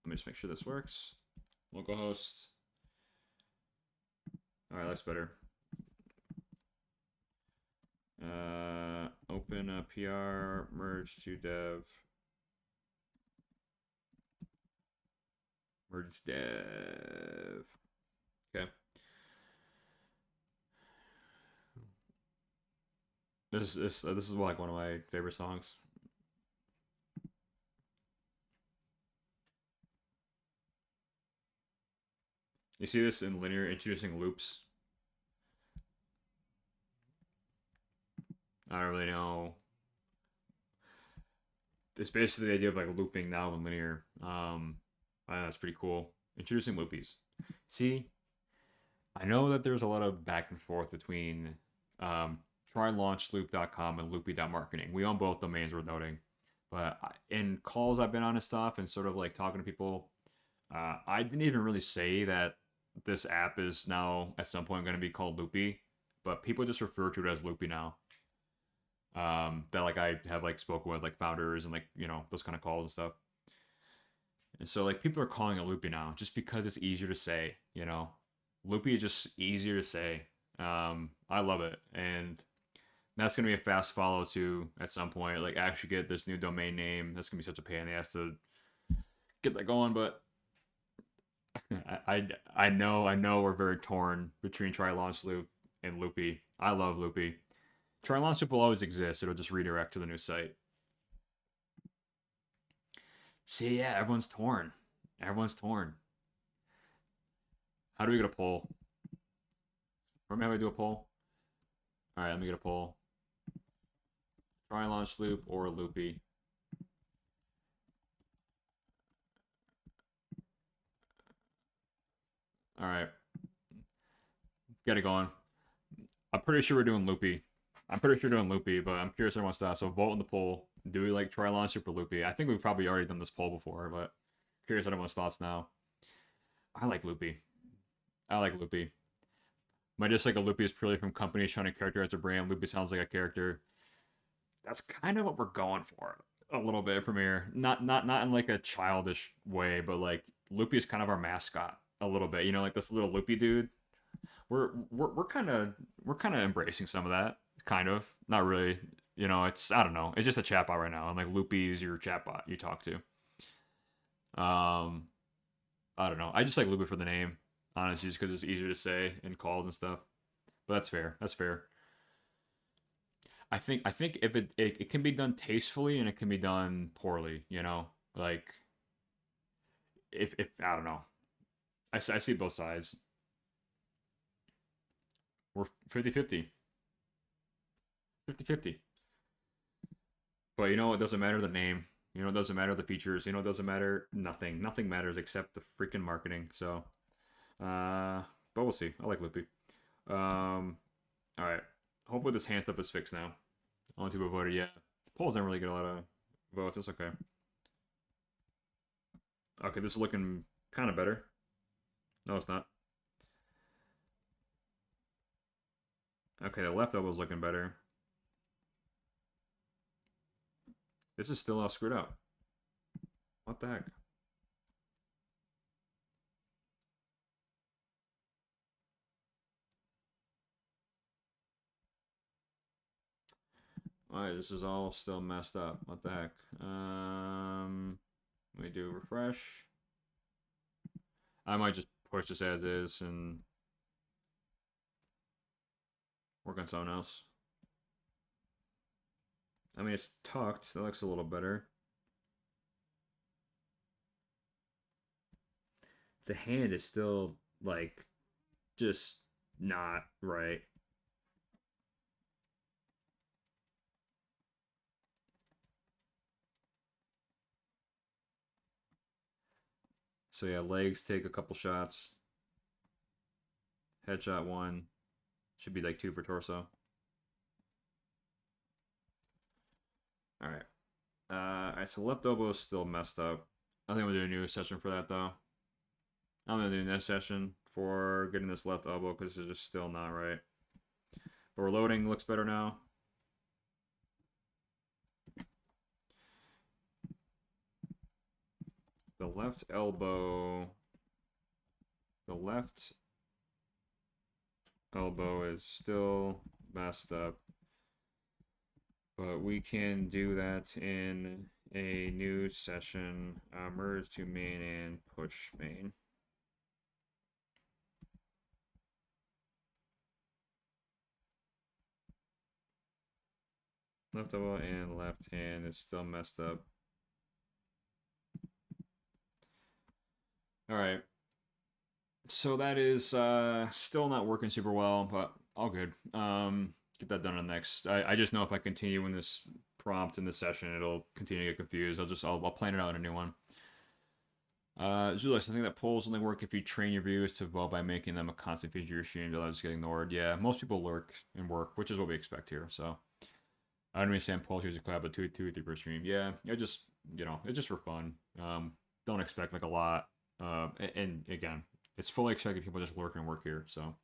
Speaker 2: Let me just make sure this works. Localhost. All right, that's better. Open a PR, merge to dev. Merge dev. Okay. This is like one of my favorite songs. You see this in linear, introducing loops. I don't really know. It's basically the idea of like looping now in linear. I think that's pretty cool. Introducing loopies. See, I know that there's a lot of back and forth between trylaunchloop.com and loopy.marketing. We own both domains, we're noting. But in calls I've been on and stuff, and sort of like talking to people, I didn't even really say that this app is now at some point going to be called Loopy, but people just refer to it as Loopy now. That like I have like spoken with like founders and like, you know, those kind of calls and stuff. And so like people are calling it Loopy now just because it's easier to say, you know. Loopy is just easier to say. I love it, and that's gonna be a fast follow to at some point, like actually get this new domain name. That's gonna be such a pain in the ass to get that going, but I know we're very torn between Try Launch Loop and Loopy. I love Loopy. Try Launch Loop will always exist. It'll just redirect to the new site. See, yeah, everyone's torn. Everyone's torn. How do we get a poll? Remember how we do a poll? All right, let me get a poll. Try Launch Loop or Loopy. All right. Get it going. I'm pretty sure we're doing Loopy. But I'm curious everyone's thoughts. So vote in the poll. Do we like Try Launch Loop or Loopy? I think we've probably already done this poll before, but curious everyone's thoughts now. I like Loopy. My dislike of Loopy is purely from companies trying to characterize their brand. Loopy sounds like a character. That's kind of what we're going for a little bit from here. Not in like a childish way, but like Loopy is kind of our mascot a little bit. You know, like this little Loopy dude. We're kind of embracing some of that. Kind of, not really. You know, it's, I don't know. It's just a chatbot right now, and like Loopy is your chatbot you talk to. I don't know. I just like Loopy for the name, honestly, just because it's easier to say in calls and stuff. But that's fair. That's fair. I think if it can be done tastefully and it can be done poorly, you know, like if I don't know, I see both sides. We're 50-50. 50-50. But you know, it doesn't matter the name. You know, it doesn't matter the features. You know, it doesn't matter nothing. Nothing matters except the freaking marketing. So, but we'll see. I like Loopy. All right. Hopefully this hand stuff is fixed now. Only two people voted. Yeah, polls don't really get a lot of votes. That's okay. Okay, this is looking kind of better. No, it's not. Okay, the left elbow's looking better. This is still all screwed up. What the heck? Alright, this is all still messed up. What the heck? Let me do refresh. I might just push this as is and work on something else. I mean, it's tucked. That looks a little better. The hand is still, like, just not right. So yeah, legs take a couple shots. Headshot one. Should be like 2 for torso. Alright. Alright, so left elbow is still messed up. I think I'm gonna do a new session for that though. I'm gonna do a new session for getting this left elbow because it's just still not right. But we're loading, looks better now. The left elbow is still messed up. But we can do that in a new session. Merge to main and push main. Left elbow and left hand is still messed up. Alright. So that is still not working super well, but all good. Get that done on next. I just know if I continue in this prompt in this session, it'll continue to get confused. I'll plan it out in a new one. Julius, I think that polls only work if you train your viewers to vote by making them a constant feature of your stream. They'll just get ignored. Yeah, most people lurk and work, which is what we expect here. So I don't understand polls use a collab of 2 or 3 per stream. Yeah, it just it's just for fun. Don't expect like a lot. And again, it's fully expected people just lurk and work here. So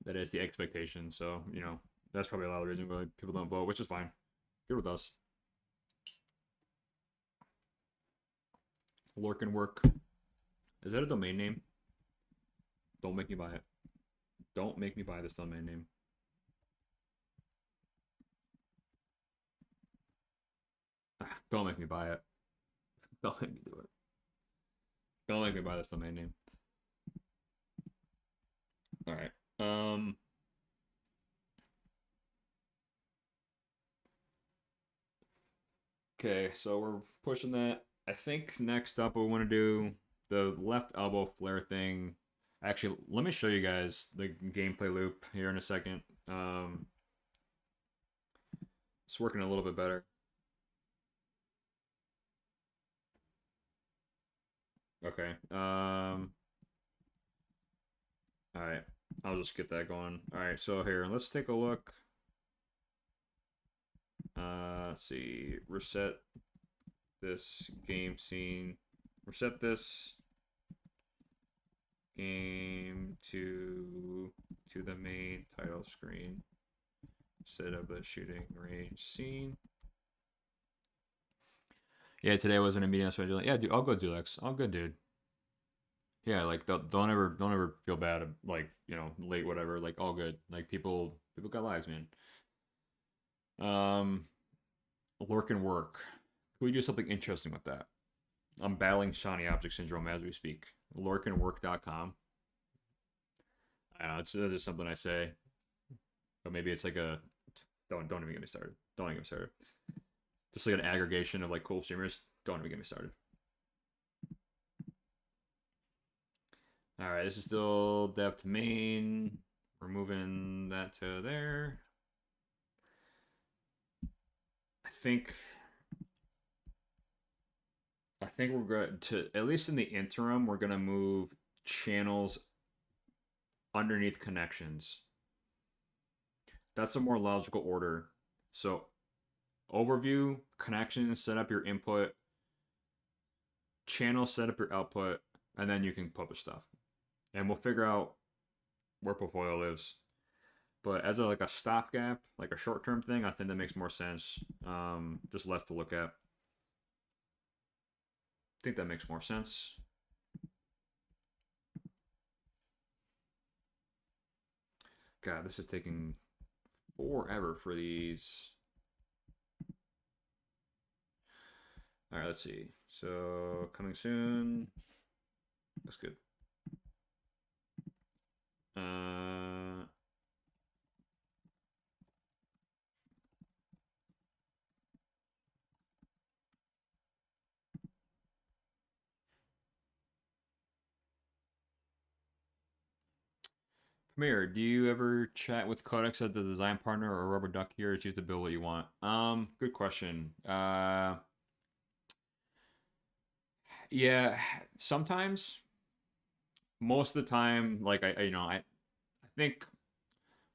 Speaker 2: that is the expectation. So that's probably a lot of the reason why people don't vote, which is fine. Good with us. Lurk and work. Is that a domain name? Don't make me buy it. Don't make me buy this domain name. Don't make me buy it. Don't make me do it. Don't make me buy this domain name. Alright. Okay, so we're pushing that. I think next up we want to do the left elbow flare thing. Actually, let me show you guys the gameplay loop here in a second. It's working a little bit better. Okay. Alright. I'll just get that going. Alright, so here, let's take a look. Let's see. Reset this game scene. Reset this game to the main title screen. Set up the shooting range scene. Yeah, today wasn't a meeting. That's what I do. Yeah, dude, I'll go do Lex. All good, dude. Yeah, like don't ever feel bad, like late, whatever. Like all good. Like people got lives, man. Lurk and work. we do something interesting with that? I'm battling shiny object syndrome as we speak. Lurkandwork.com. I don't know, it's just something I say. But maybe it's like a don't even get me started. Don't even get me started. Just like an aggregation of like cool streamers. Don't even get me started. Alright, this is still dev to main. We're moving that to there. I think we're going to, at least in the interim, we're going to move channels underneath connections. That's a more logical order. So overview, connections, set up your input, channel, set up your output, and then you can publish stuff. And we'll figure out where portfolio lives. But as a stopgap, like a short-term thing, I think that makes more sense. Just less to look at. I think that makes more sense. God, this is taking forever for these. All right, let's see. So coming soon. That's good. Premier, do you ever chat with Codex as the design partner or rubber duck here, or choose to build what you want? Good question. Yeah, sometimes. Most of the time, like I think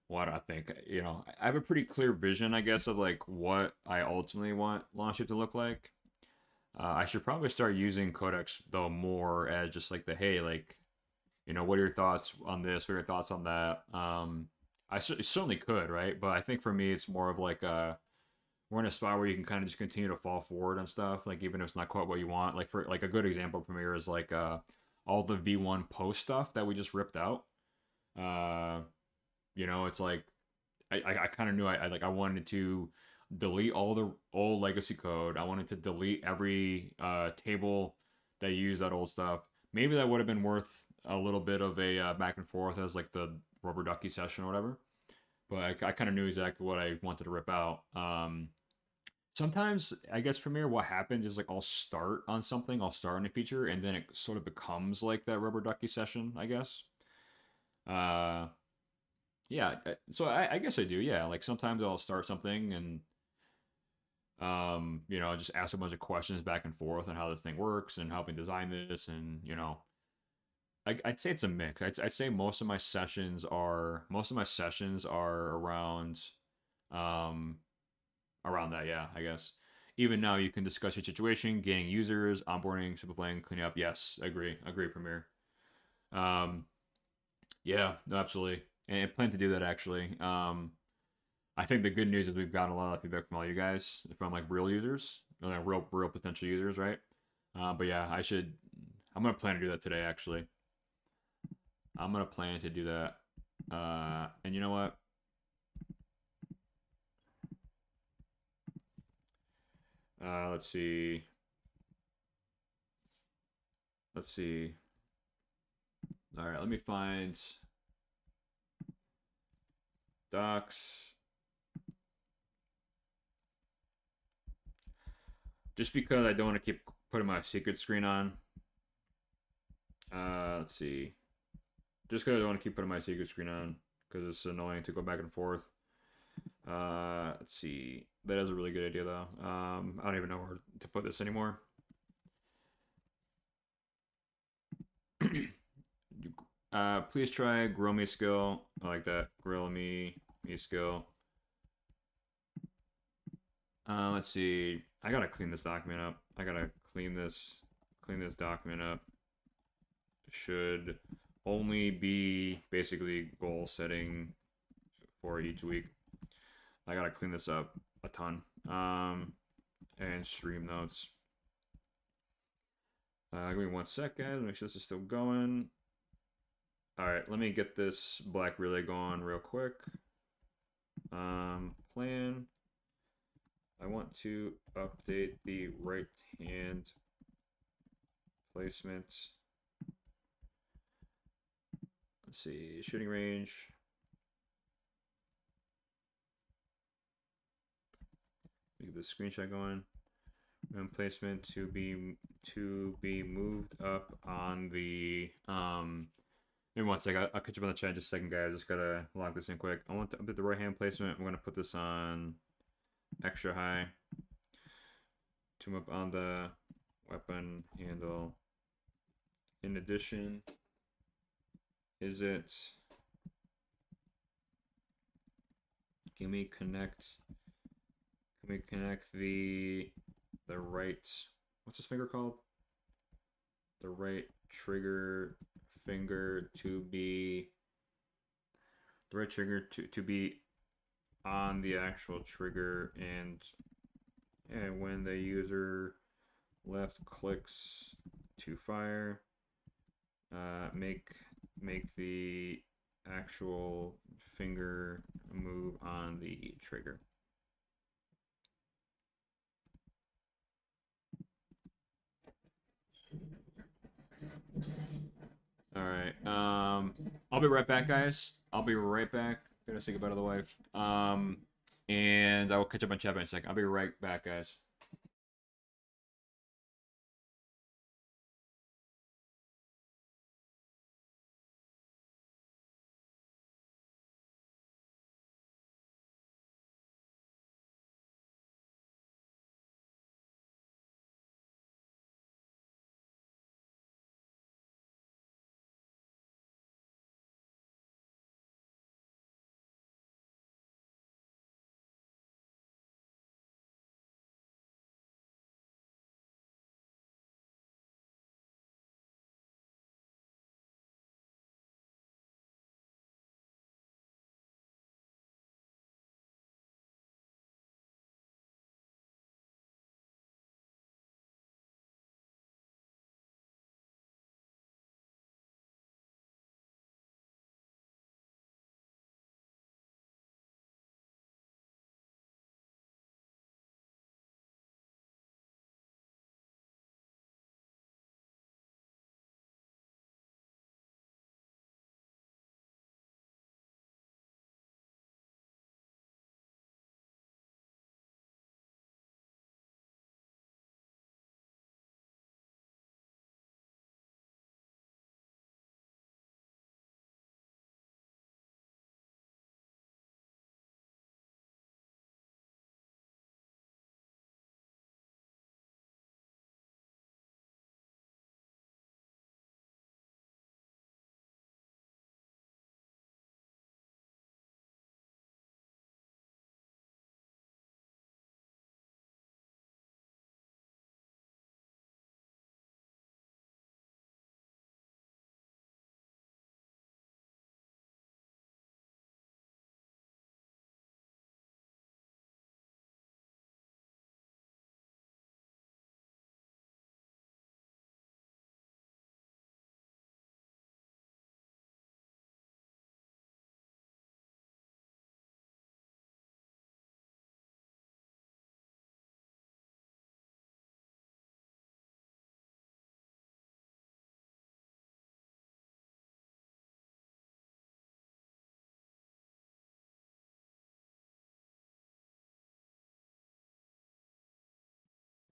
Speaker 2: what I think, I have a pretty clear vision, I guess, of like what I ultimately want Launchship to look like. I should probably start using Codex though more as just like the hey, like, what are your thoughts on this? What are your thoughts on that? I certainly could, right? But I think for me, it's more of like we're in a spot where you can kind of just continue to fall forward on stuff, like even if it's not quite what you want. Like for like a good example, Premiere is like all the V1 post stuff that we just ripped out. It's like I kind of knew I wanted to delete all the old legacy code. I wanted to delete every table that used that old stuff. Maybe that would have been worth a little bit of a back and forth as like the rubber ducky session or whatever. But I kind of knew exactly what I wanted to rip out. Sometimes I guess Premiere, what happens is like I'll start on something, I'll start on a feature, and then it sort of becomes like that rubber ducky session, I guess. Yeah, so I guess I do. Yeah, like sometimes I'll start something and just ask a bunch of questions back and forth on how this thing works and helping design this, and I'd say it's a mix. I'd say most of my sessions are around around that. Yeah, I guess. Even now, you can discuss your situation, gaining users, onboarding, simplifying, cleaning up. Yes, agree, Premier. Yeah, no, absolutely, and I plan to do that actually. I think the good news is we've gotten a lot of feedback from all you guys, from like real users, like real potential users, right? But yeah, I'm gonna plan to do that today actually. I'm gonna plan to do that. And you know what? Let's see. All right, let me find docs. Just because I don't want to keep putting my secret screen on. Let's see. Just because I don't want to keep putting my secret screen on because it's annoying to go back and forth. Let's see. That is a really good idea though. I don't even know where to put this anymore. Please try grill me skill. I like that. Grill me skill. Let's see. I gotta clean this document up. I gotta clean this document up. Should only be basically goal setting for each week. I gotta clean this up a ton. And stream notes. Give me 1 sec, guys. Make sure this is still going. All right, let me get this black relay going real quick. Plan. I want to update the right hand placement. Let's see, shooting range. Get the screenshot going. And placement to be moved up on the Give me one sec. I'll catch up on the chat in just a second, guys. Just gotta log this in quick. I want to update the right hand placement. I'm gonna put this on extra high to move up on the weapon handle. In addition, can we connect the right, what's this finger called? The right trigger finger to be on the actual trigger, and when the user left clicks to fire, make the actual finger move on the trigger. All right. I'll be right back, guys. I'll be right back. Gotta say goodbye to the wife. And I will catch up on chat in a second. I'll be right back, guys.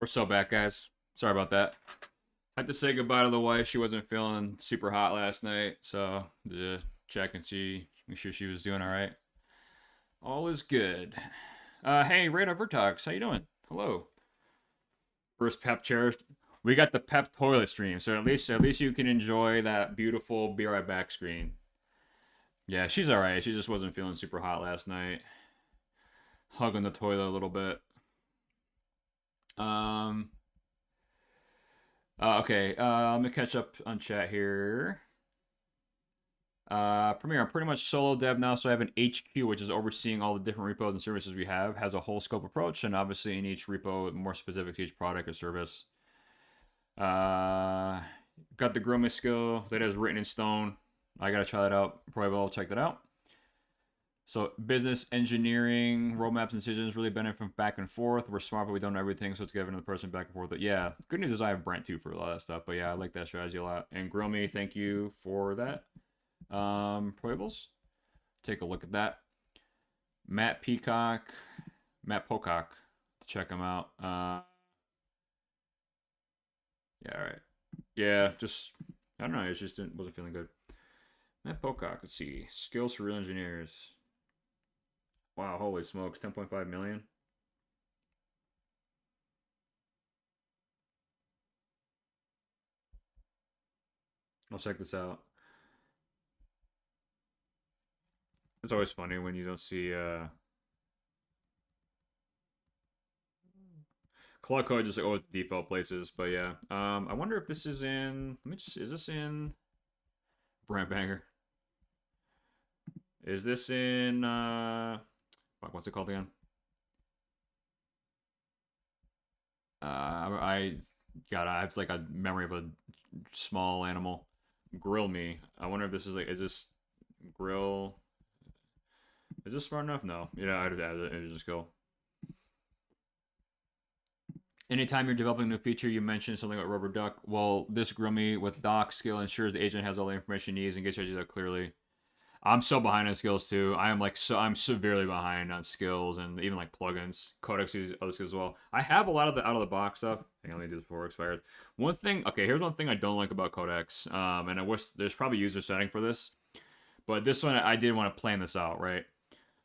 Speaker 2: We're so back, guys. Sorry about that. Had to say goodbye to the wife. She wasn't feeling super hot last night, so to check and make sure she was doing all right. All is good. Hey, Radar Vertox, how you doing? Hello. First pep chair. We got the pep toilet stream, so at least you can enjoy that beautiful "Be Right Back" screen. Yeah, she's all right. She just wasn't feeling super hot last night. Hugging the toilet a little bit. Okay, let me catch up on chat here. Premiere, I'm pretty much solo dev now, so I have an HQ, which is overseeing all the different repos and services we have, has a whole scope approach, and obviously in each repo, more specific to each product or service. Got the grooming skill that is written in stone. I gotta try that out. Probably will check that out. So business engineering, roadmaps and decisions really benefit from back and forth. We're smart, but we don't know everything, so it's giving the person back and forth. But yeah, good news is I have Brent too for a lot of stuff. But yeah, I like that strategy a lot. And Grill Me, thank you for that. Proyables, take a look at that. Matt Pocock, check him out. Yeah, all right. Yeah, just I don't know. It just wasn't feeling good. Matt Pocock, let's see. Skills for real engineers. Wow, holy smokes, 10.5 million. I'll check this out. It's always funny when you don't see color code just always default places, but yeah. I wonder if this is in. Let me just. Is this in Brand Banger? Is this in what's it called again? I have like a memory of a small animal. Grill Me. I wonder if this is like, is this grill? Is this smart enough? No. Yeah, I'd add it. It just go. Anytime you're developing a new feature, you mention something about Rubber Duck. Well, this Grill Me with doc skill ensures the agent has all the information he needs and gets your idea clearly. I'm so behind on skills too. I'm severely behind on skills and even like plugins, codecs, other skills as well. I have a lot of the out of the box stuff. Hang on, let me do this before it expires. One thing, okay, here's one thing I don't like about codecs, and I wish there's probably user setting for this, but this one I did want to plan this out, right?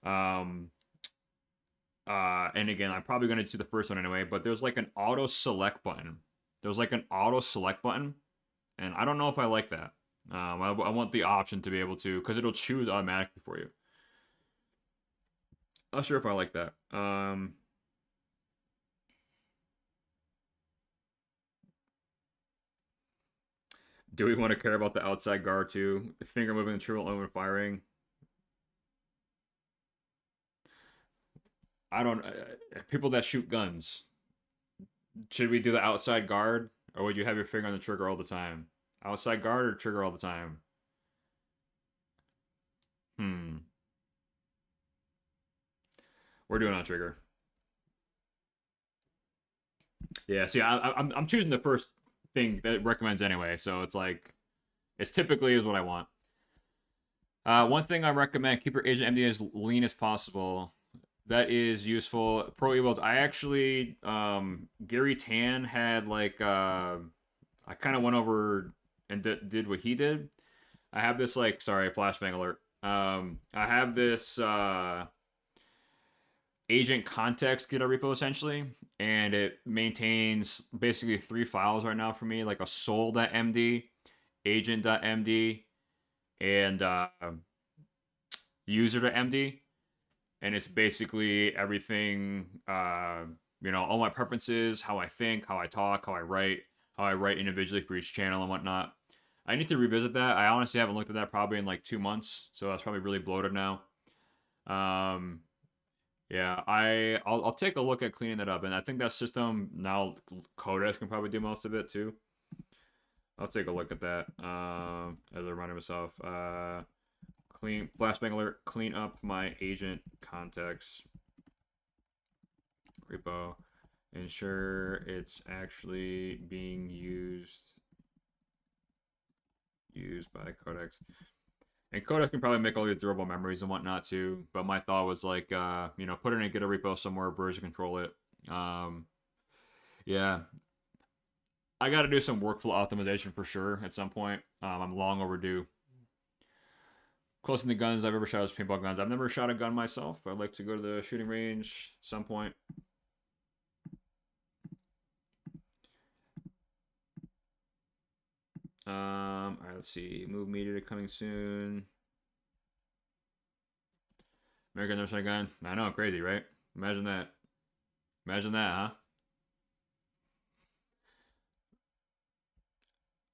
Speaker 2: And again, I'm probably going to do the first one anyway, but there's like an auto select button. And I don't know if I like that. I want the option to be able to, because it'll choose automatically for you. Not sure if I like that. Do we want to care about the outside guard too? Finger moving, triple over firing. I don't. People that shoot guns. Should we do the outside guard, or would you have your finger on the trigger all the time? Outside guard or trigger all the time? We're doing on trigger. Yeah. See, I'm choosing the first thing that it recommends anyway, so it's like it's typically is what I want. One thing I recommend: keep your agent MD as lean as possible. That is useful. Pro Evols. I actually, Gary Tan had like, I kind of went over and did what he did. I have this like, sorry, flashbang alert. I have this agent context GitHub repo essentially, and it maintains basically 3 files right now for me, like a soul.md, agent.md, and user.md. And it's basically everything, all my preferences, how I think, how I talk, how I write individually for each channel and whatnot. I need to revisit that. I honestly haven't looked at that probably in like 2 months, so that's probably really bloated now. Yeah, I'll take a look at cleaning that up, and I think that system now Codex can probably do most of it too. I'll take a look at that as I remind myself. Clean flashbang alert. Clean up my agent context repo. Ensure it's actually being used by Codex. And Codex can probably make all these durable memories and whatnot too. But my thought was like, put it in a GitHub repo somewhere, version control it. Yeah. I got to do some workflow optimization for sure at some point. I'm long overdue. Closest to guns I've ever shot is paintball guns. I've never shot a gun myself, but I'd like to go to the shooting range at some point. All right, let's see. Move media coming soon. American never shot a gun. I know, crazy, right? Imagine that. Imagine that, huh?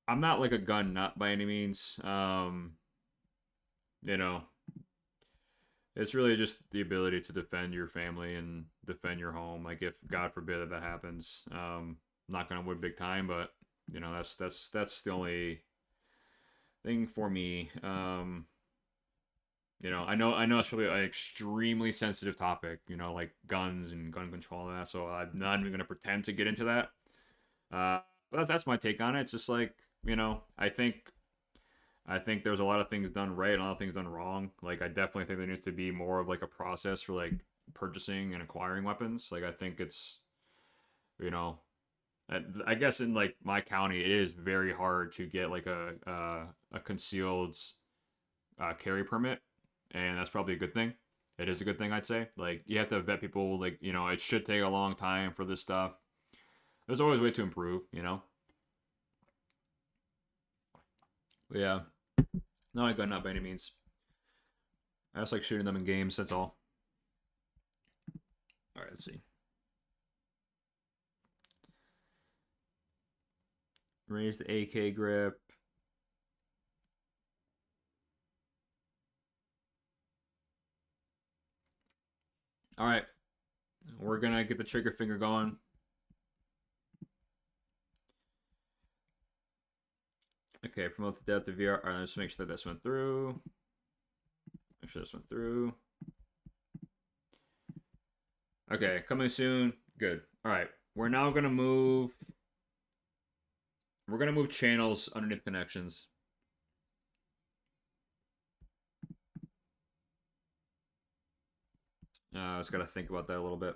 Speaker 2: I'm not like a gun nut by any means. It's really just the ability to defend your family and defend your home. Like if God forbid that happens, not gonna wood big time, but that's the only thing for me. You know, I know it's probably an extremely sensitive topic, you know, like guns and gun control and that, so I'm not even gonna pretend to get into that. But that's my take on it. It's just like, you know, I think there's a lot of things done right and a lot of things done wrong. Like, I definitely think there needs to be more of like a process for like purchasing and acquiring weapons. Like, I think it's, you know, I guess in like my county, it is very hard to get like a concealed carry permit, and that's probably a good thing. It is a good thing, I'd say. Like, you have to vet people. Like, you know, it should take a long time for this stuff. There's always a way to improve, you know. But yeah, not a gun, not by any means. I just like shooting them in games. That's all. All right, let's see. Raise the AK grip. All right, we're gonna get the trigger finger going. Okay, promote the depth of VR. All right, let's make sure that this went through. Make sure this went through. Okay, coming soon. Good. All right, we're now gonna move. We're gonna move channels underneath connections. I just gotta think about that a little bit.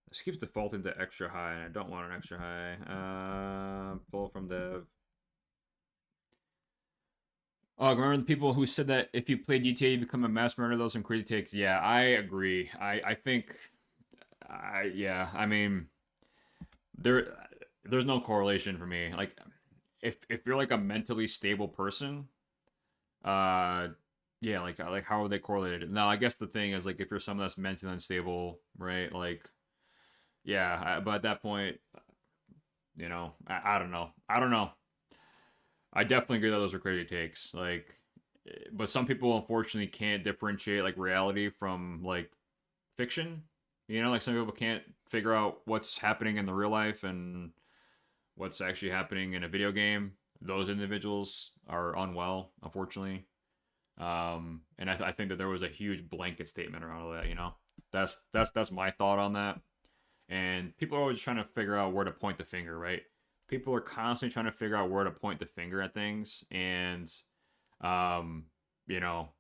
Speaker 2: This keeps defaulting to extra high, and I don't want an extra high. Pull from dev. Oh, remember the people who said that if you play GTA, you become a mass murderer? Those some crazy takes. Yeah, I agree. I think, yeah. I mean, there's no correlation for me. Like, if you're like a mentally stable person, uh, yeah, like how are they correlated? Now, I guess the thing is like if you're someone that's mentally unstable, right? Like, yeah, but at that point, you know, I don't know. I don't know. I definitely agree that those are crazy takes. Like, but some people unfortunately can't differentiate like reality from like fiction. You know, like some people can't figure out what's happening in the real life and what's actually happening in a video game. Those individuals are unwell, unfortunately. And I think that there was a huge blanket statement around all that. You know, that's my thought on that. And people are always trying to figure out where to point the finger, right? People are constantly trying to figure out where to point the finger at things, and um, you know,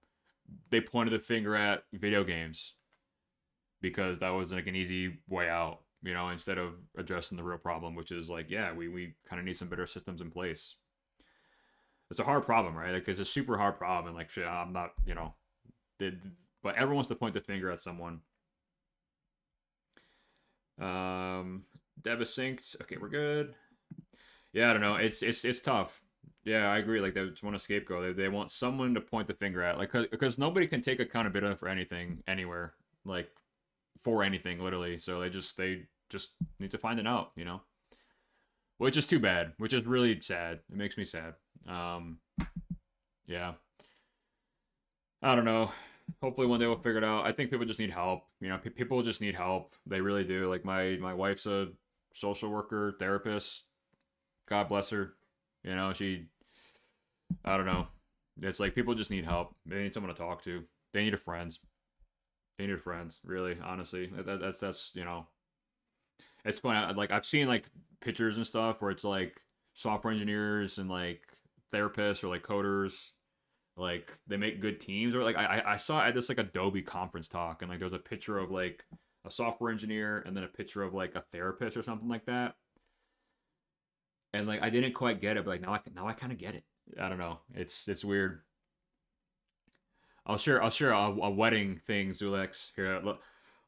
Speaker 2: they pointed the finger at video games because that was like an easy way out, you know, instead of addressing the real problem, which is like, yeah, we kind of need some better systems in place. It's a hard problem, right? Like, it's a super hard problem, and like, shit, I'm not, you know, but everyone wants to point the finger at someone. Dev is synced. Okay, we're good. Yeah, I don't know. It's tough. Yeah, I agree. Like, they just want a scapegoat. They want someone to point the finger at. Like, because nobody can take accountability for anything anywhere. Like, for anything, literally. So they just need to find it out. You know, which is too bad. Which is really sad. It makes me sad. Yeah. I don't know. Hopefully one day we'll figure it out. I think people just need help. You know, people just need help. They really do. Like, my wife's a social worker, therapist. God bless her. You know, I don't know. It's like people just need help. They need someone to talk to. They need a friend. They need friends. Really, honestly, that's you know, it's fun. Like, I've seen like pictures and stuff where it's like software engineers and like therapists or like coders, like they make good teams. Or like I saw at this like Adobe conference talk, and like there was a picture of like a software engineer and then a picture of like a therapist or something like that. And like I didn't quite get it, but like now I kind of get it. I don't know. It's weird. I'll share a wedding thing, Zulex. Here,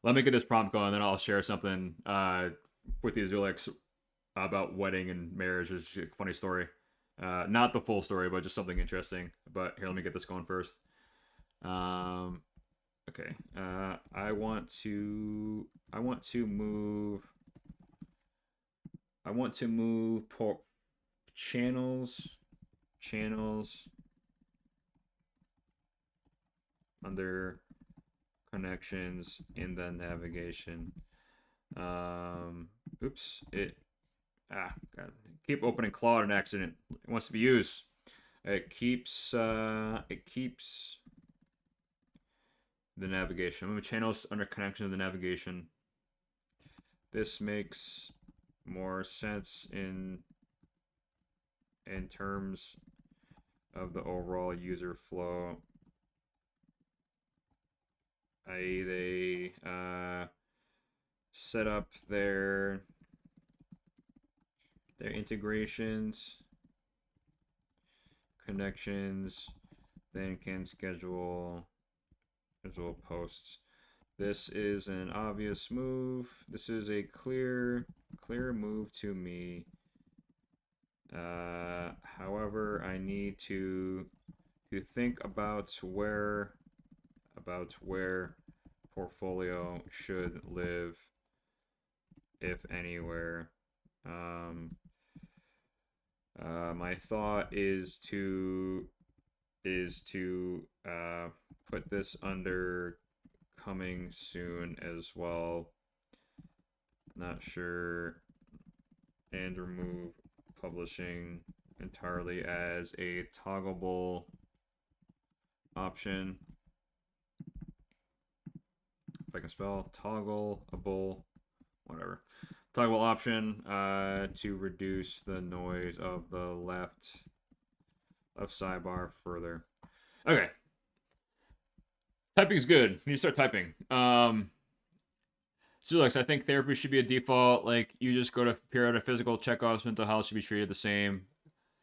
Speaker 2: let me get this prompt going, and then I'll share something with you, Zulex, about wedding and marriage. It's a funny story. Not the full story, but just something interesting. But here, let me get this going first. Okay. I want to move. I want to move channels under connections in the navigation. Oops, God. Keep opening Claude in accident. It wants to be used. It keeps the navigation. Move channels under connection to the navigation. This makes more sense in terms of the overall user flow. I.e. they set up their integrations, connections, then can schedule posts. This is an obvious move. This is a clear move to me. However, I need to think about where portfolio should live, if anywhere. My thought is to put this under coming soon as well. Not sure. And remove publishing entirely as a toggleable option. If I can spell toggleable, whatever. Toggle option to reduce the noise of the left sidebar further. Okay. Typing's good. You need to start typing. Zulix, I think therapy should be a default. Like, you just go to periodic physical checkups, mental health should be treated the same.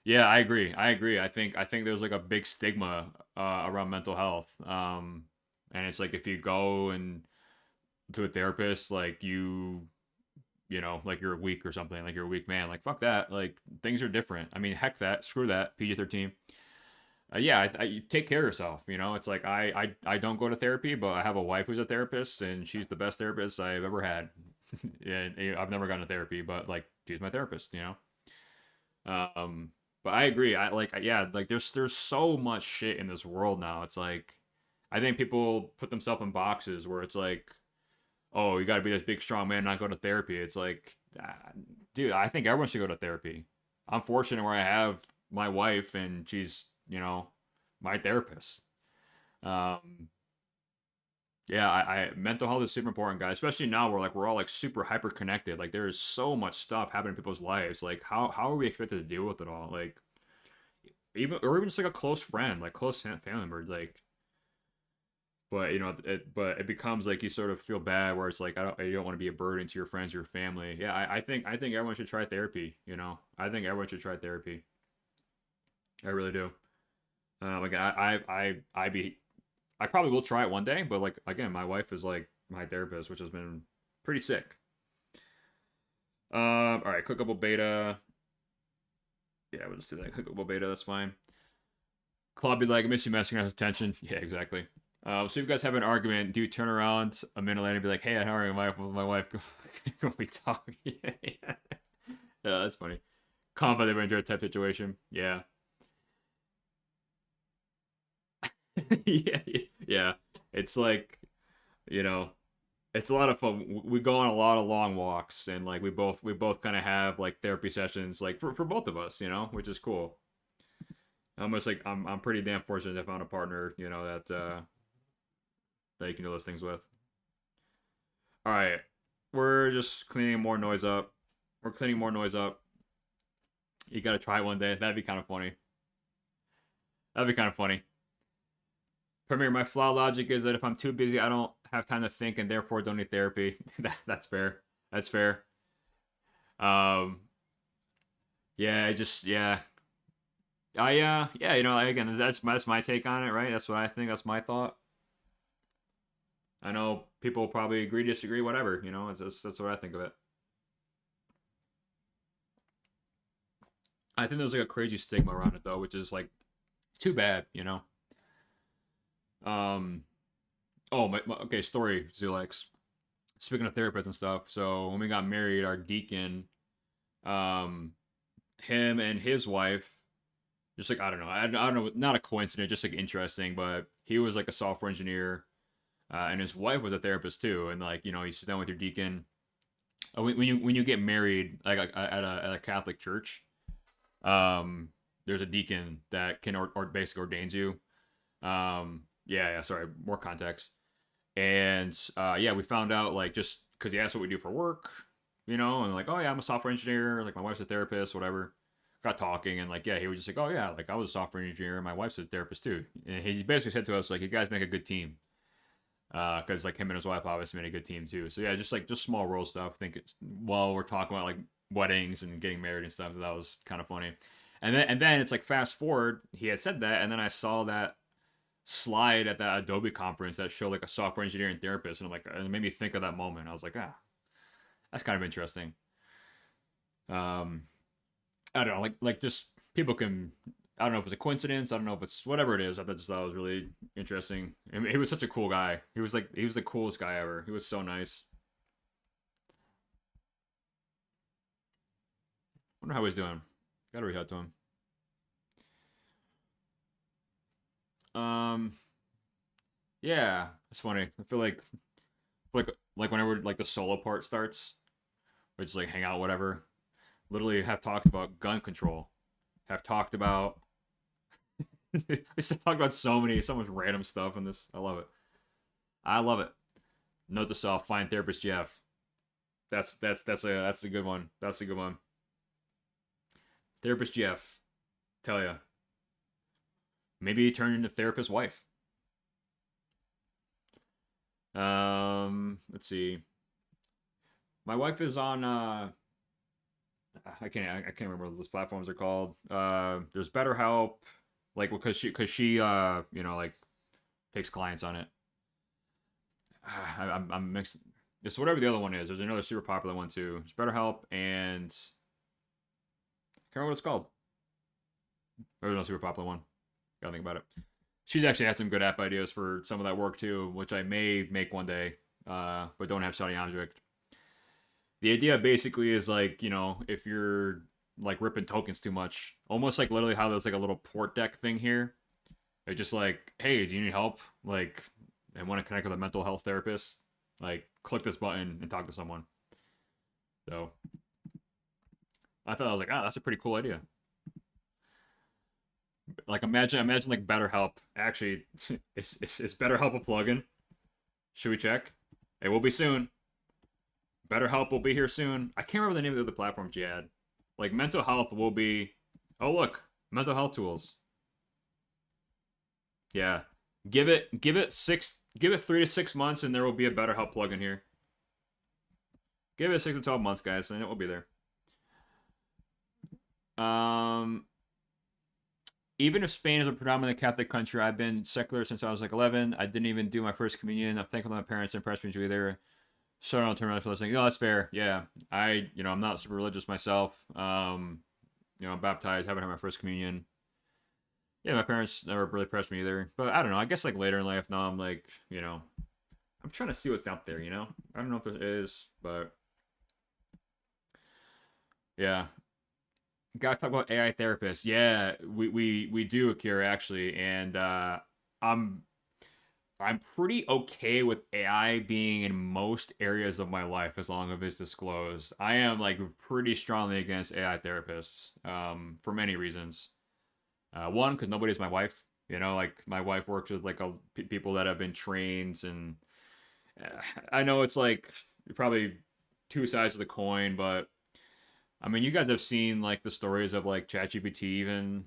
Speaker 2: Yeah, I agree. I think there's like a big stigma around mental health. And it's like if you go and to a therapist, like you know, like you're weak or something, like you're a weak man. Like, fuck that. Like, things are different. I mean, heck that. Screw that. PG-13. Yeah, you take care of yourself. You know, it's like I don't go to therapy, but I have a wife who's a therapist, and she's the best therapist I've ever had. And I've never gone to therapy, but like she's my therapist. You know. But I agree. Like there's so much shit in this world now. It's like I think people put themselves in boxes where it's like, oh, you got to be this big strong man, not go to therapy. It's like, dude, I think everyone should go to therapy. I'm fortunate where I have my wife and she's, you know, my therapist. Yeah, mental health is super important, guys. Especially now we're all like super hyper connected. Like there is so much stuff happening in people's lives. Like how are we expected to deal with it all? Like even just like a close friend, like close family member, like. But you know, it becomes like you sort of feel bad where it's like you don't want to be a burden to your friends, your family. Yeah, I think everyone should try therapy. You know, I think everyone should try therapy. I really do. Again, I probably will try it one day, but like again, my wife is like my therapist, which has been pretty sick. All right, clickable beta. Yeah, we'll just do that. Clickable beta, that's fine. Claude be like, I miss you messing with attention. Yeah, exactly. So if you guys have an argument, do you turn around a minute later and be like, hey, I'm arguing with my wife. Can we talk? Yeah, that's funny. Combat adventure type situation. Yeah. yeah. It's like, you know, it's a lot of fun. We go on a lot of long walks, and like we both kind of have like therapy sessions, like for both of us, you know, which is cool. Almost like I'm pretty damn fortunate to find a partner, you know, that you can do those things with. All right, we're just cleaning more noise up. We're cleaning more noise up. You gotta try it one day. That'd be kind of funny. Premier, my flaw logic is that if I'm too busy, I don't have time to think, and therefore don't need therapy. That's fair. That's fair. Yeah, yeah, you know, again, that's my take on it, right? That's what I think. That's my thought. I know people probably agree, disagree, whatever. You know, that's what I think of it. I think there's like a crazy stigma around it though, which is like too bad, you know. Oh my okay, story, Zulex. Speaking of therapists and stuff, so when we got married, our deacon, him and his wife, just like I don't know, not a coincidence, just like interesting, but he was like a software engineer, and his wife was a therapist too, and like you know, you sit down with your deacon, when you get married, like at a Catholic church, there's a deacon that can or basically ordains you. Yeah. Sorry, more context. And yeah, we found out like just because he asked what we do for work, and like, oh yeah, I'm a software engineer. Like my wife's a therapist, whatever. Got talking and like, yeah, he was just like, oh yeah, like I was a software engineer. And my wife's a therapist too. And he basically said to us like, you guys make a good team. Because like him and his wife obviously made a good team too. So yeah, just small world stuff. I think it's while we're talking about like weddings and getting married and stuff, that was kind of funny. And then it's like fast forward, he had said that, and then I saw that slide at that Adobe conference that showed like a software engineering therapist, and I'm like, and it made me think of that moment. I was like, that's kind of interesting. I don't know, like just people can. I don't know if it's a coincidence. I don't know if it's whatever it is. I just thought it was really interesting. I mean, he was such a cool guy. He was the coolest guy ever. He was so nice. Wonder how he's doing. Gotta reach out to him. Um, yeah, it's funny. I feel like whenever like the solo part starts, we just like hang out, whatever. Literally have talked about gun control. Have talked about. We still talk about so much random stuff in this. I love it. I love it. Note to self: find therapist Jeff. That's a good one. That's a good one. Therapist Jeff. Tell ya. Maybe turn into therapist wife. Let's see. My wife is on I can't remember what those platforms are called. There's BetterHelp, like because she like takes clients on it. I'm mixed. It's whatever the other one is. There's another super popular one too. It's BetterHelp and can't remember what it's called. There's no super popular one. Gotta think about it. She's actually had some good app ideas for some of that work too, which I may make one day, but don't have Saudi object. The idea basically is like, if you're like ripping tokens too much, almost like literally how there's like a little port deck thing here. It's just like, hey, do you need help? Like, I want to connect with a mental health therapist. Like, click this button and talk to someone. So, I thought I was like, that's a pretty cool idea. Like, imagine like BetterHelp. Actually, is BetterHelp a plugin? Should we check? It will be soon. BetterHelp will be here soon. I can't remember the name of the other platforms you had. Like mental health will be. Oh look, mental health tools. Yeah, give it 3 to 6 months, and there will be a BetterHelp plugin here. Give it 6 to 12 months, guys, and it will be there. Even if Spain is a predominantly Catholic country, I've been secular since I was like 11. I didn't even do my first communion. I'm thankful my parents didn't press me to either. So I don't turn around for listening. No, that's fair. Yeah, I'm not super religious myself. I'm baptized, haven't had my first communion. Yeah, my parents never really pressed me either. But I don't know. I guess like later in life now, I'm like, I'm trying to see what's out there. I don't know if there is, but yeah. Guys, talk about AI therapists. Yeah, we do, Akira, actually, and I'm pretty okay with AI being in most areas of my life as long as it's disclosed. I am like pretty strongly against AI therapists for many reasons. One, because nobody's my wife. Like my wife works with like people that have been trained, and I know it's like probably two sides of the coin, but I mean, you guys have seen like the stories of like ChatGPT even,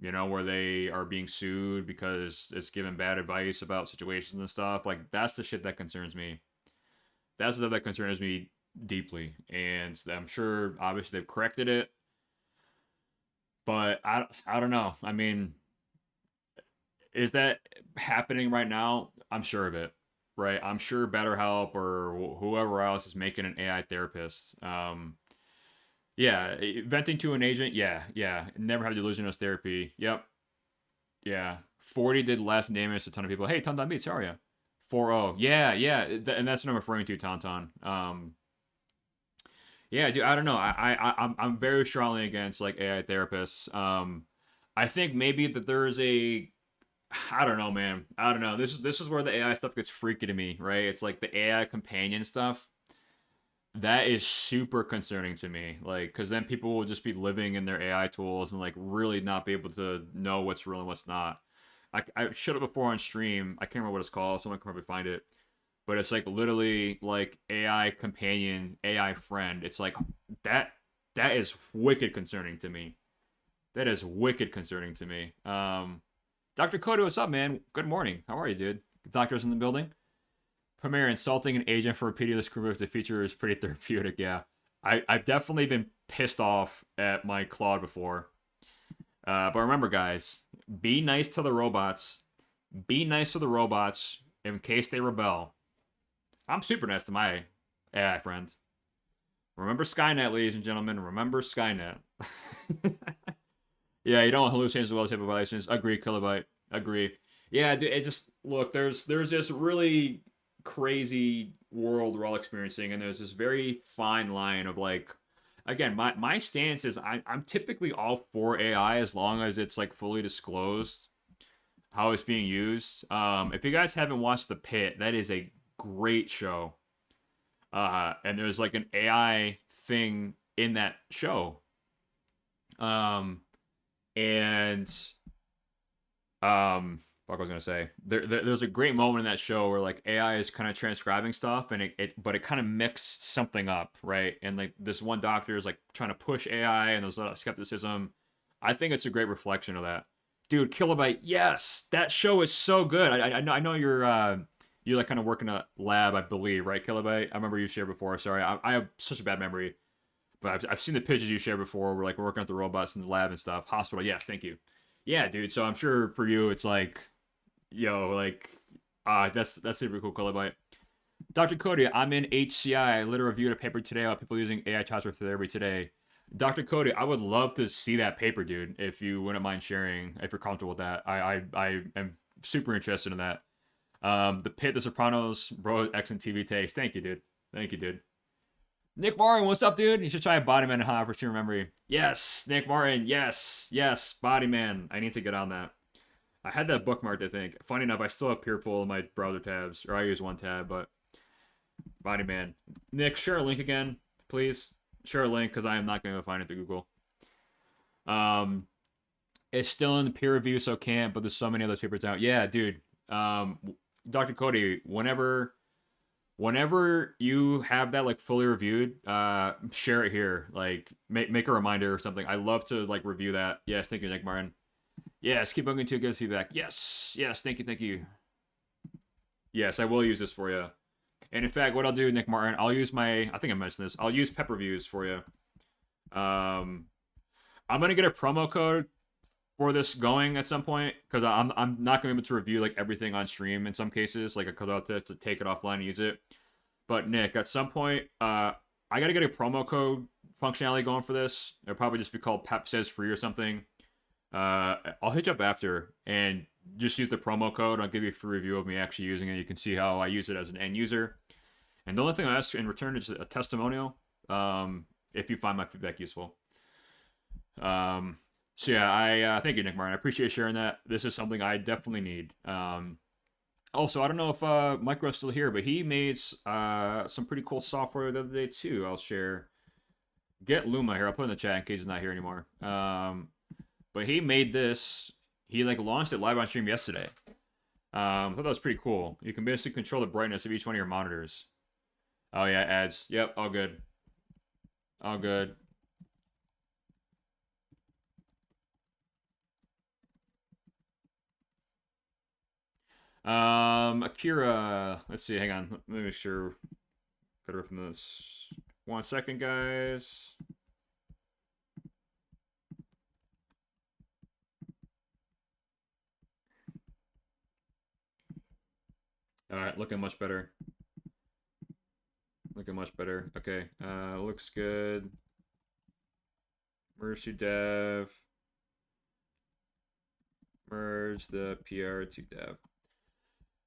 Speaker 2: where they are being sued because it's given bad advice about situations and stuff. Like that's the shit that concerns me. That's the stuff that concerns me deeply, and I'm sure obviously they've corrected it, but I don't know. I mean, is that happening right now? I'm sure of it, right? I'm sure BetterHelp or whoever else is making an AI therapist. Yeah, venting to an agent. Yeah. Never had delusional therapy. Yep. Yeah. 40 did less damage to a ton of people. Hey, Tauntaun Beats, how are you? 4-0. Yeah. And that's what I'm referring to, Tauntaun. Yeah, dude, I don't know. I'm very strongly against like AI therapists. I think maybe that there's I don't know, man. I don't know. This is where the AI stuff gets freaky to me, right? It's like the AI companion stuff. that is super concerning to me. Like, because then people will just be living in their AI tools and like really not be able to know what's real and what's not. I showed it before on stream. I can't remember what it's called. Someone can probably find it. But it's like literally like AI companion, AI friend. It's like that. That is wicked concerning to me. That is wicked concerning to me. Dr. Cody, what's up, man? Good morning. How are you, dude? Doctor's in the building. Premier insulting an agent for repeating this crew the feature is pretty therapeutic. Yeah, I've definitely been pissed off at my Claude before. But remember, guys, be nice to the robots. Be nice to the robots in case they rebel. I'm super nice to my AI friend. Remember Skynet, ladies and gentlemen. Remember Skynet. Yeah, you don't want hallucinations as well as HIPAA violations. Agree, Kilobyte. Agree. Yeah, dude, it just look. There's this really crazy world we're all experiencing, and there's this very fine line of like, again, my stance is I'm typically all for AI as long as it's like fully disclosed how it's being used. If you guys haven't watched The Pit, that is a great show. And there's like an AI thing in that show. And fuck, I was gonna say there's a great moment in that show where like AI is kind of transcribing stuff, and it kind of mixed something up, right? And like this one doctor is like trying to push AI, and there's a lot of skepticism. I think it's a great reflection of that, dude. Kilobyte, yes, that show is so good. I know you like kind of work in a lab, I believe, right, Kilobyte? I remember you shared before. Sorry, I have such a bad memory, but I've seen the pictures you shared before. We're like working with the robots in the lab and stuff. Hospital, yes, thank you. Yeah, dude. So I'm sure for you, it's like, yo, like, that's super cool, Kilobyte. Dr. Cody, I'm in HCI. I literally reviewed a paper today about people using AI chatbots for therapy today. Dr. Cody, I would love to see that paper, dude. If you wouldn't mind sharing, if you're comfortable with that, I am super interested in that. The Pit, The Sopranos, bro, excellent TV taste. Thank you, dude. Thank you, dude. Nick Martin, what's up, dude? You should try Bodyman and Hot for true memory. Yes, Nick Martin. Yes, Bodyman. I need to get on that. I had that bookmarked, I think. Funny enough, I still have Peerpool in my browser tabs, or I use one tab, but Bodyman. Nick, share a link again, please. Share a link, because I am not going to find it through Google. It's still in the peer review, so can't, but there's so many other papers out. Yeah, dude. Dr. Cody, whenever you have that like fully reviewed, share it here. Like make a reminder or something. I love to like review that. Yes, thank you, Nick Martin. Yes, keep looking to good feedback. Yes, thank you. Yes, I will use this for you. And in fact, what I'll do, Nick Martin, I'll use I think I mentioned this. I'll use Pep Reviews for you. I'm gonna get a promo code for this going at some point, because I'm not gonna be able to review like everything on stream in some cases, like because I'll have to take it offline and use it. But Nick, at some point, I gotta get a promo code functionality going for this. It'll probably just be called Pep Says Free or something. I'll hit you up after and just use the promo code. I'll give you a free review of me actually using it. You can see how I use it as an end user. And the only thing I ask in return is a testimonial. If you find my feedback useful. So yeah, I thank you, Nick Martin. I appreciate sharing that. This is something I definitely need. Also, I don't know if Micro's still here, but he made some pretty cool software the other day too. I'll share. Get Luma here. I'll put it in the chat in case he's not here anymore. But he made this. He like launched it live on stream yesterday. I thought that was pretty cool. You can basically control the brightness of each one of your monitors. Oh yeah, ads. Yep, all good. All good. Akira. Let's see. Hang on. Let me make sure. Gotta open this. 1 second, guys. All right, looking much better. Looking much better. Okay, looks good. Merge to dev. Merge the PR to dev.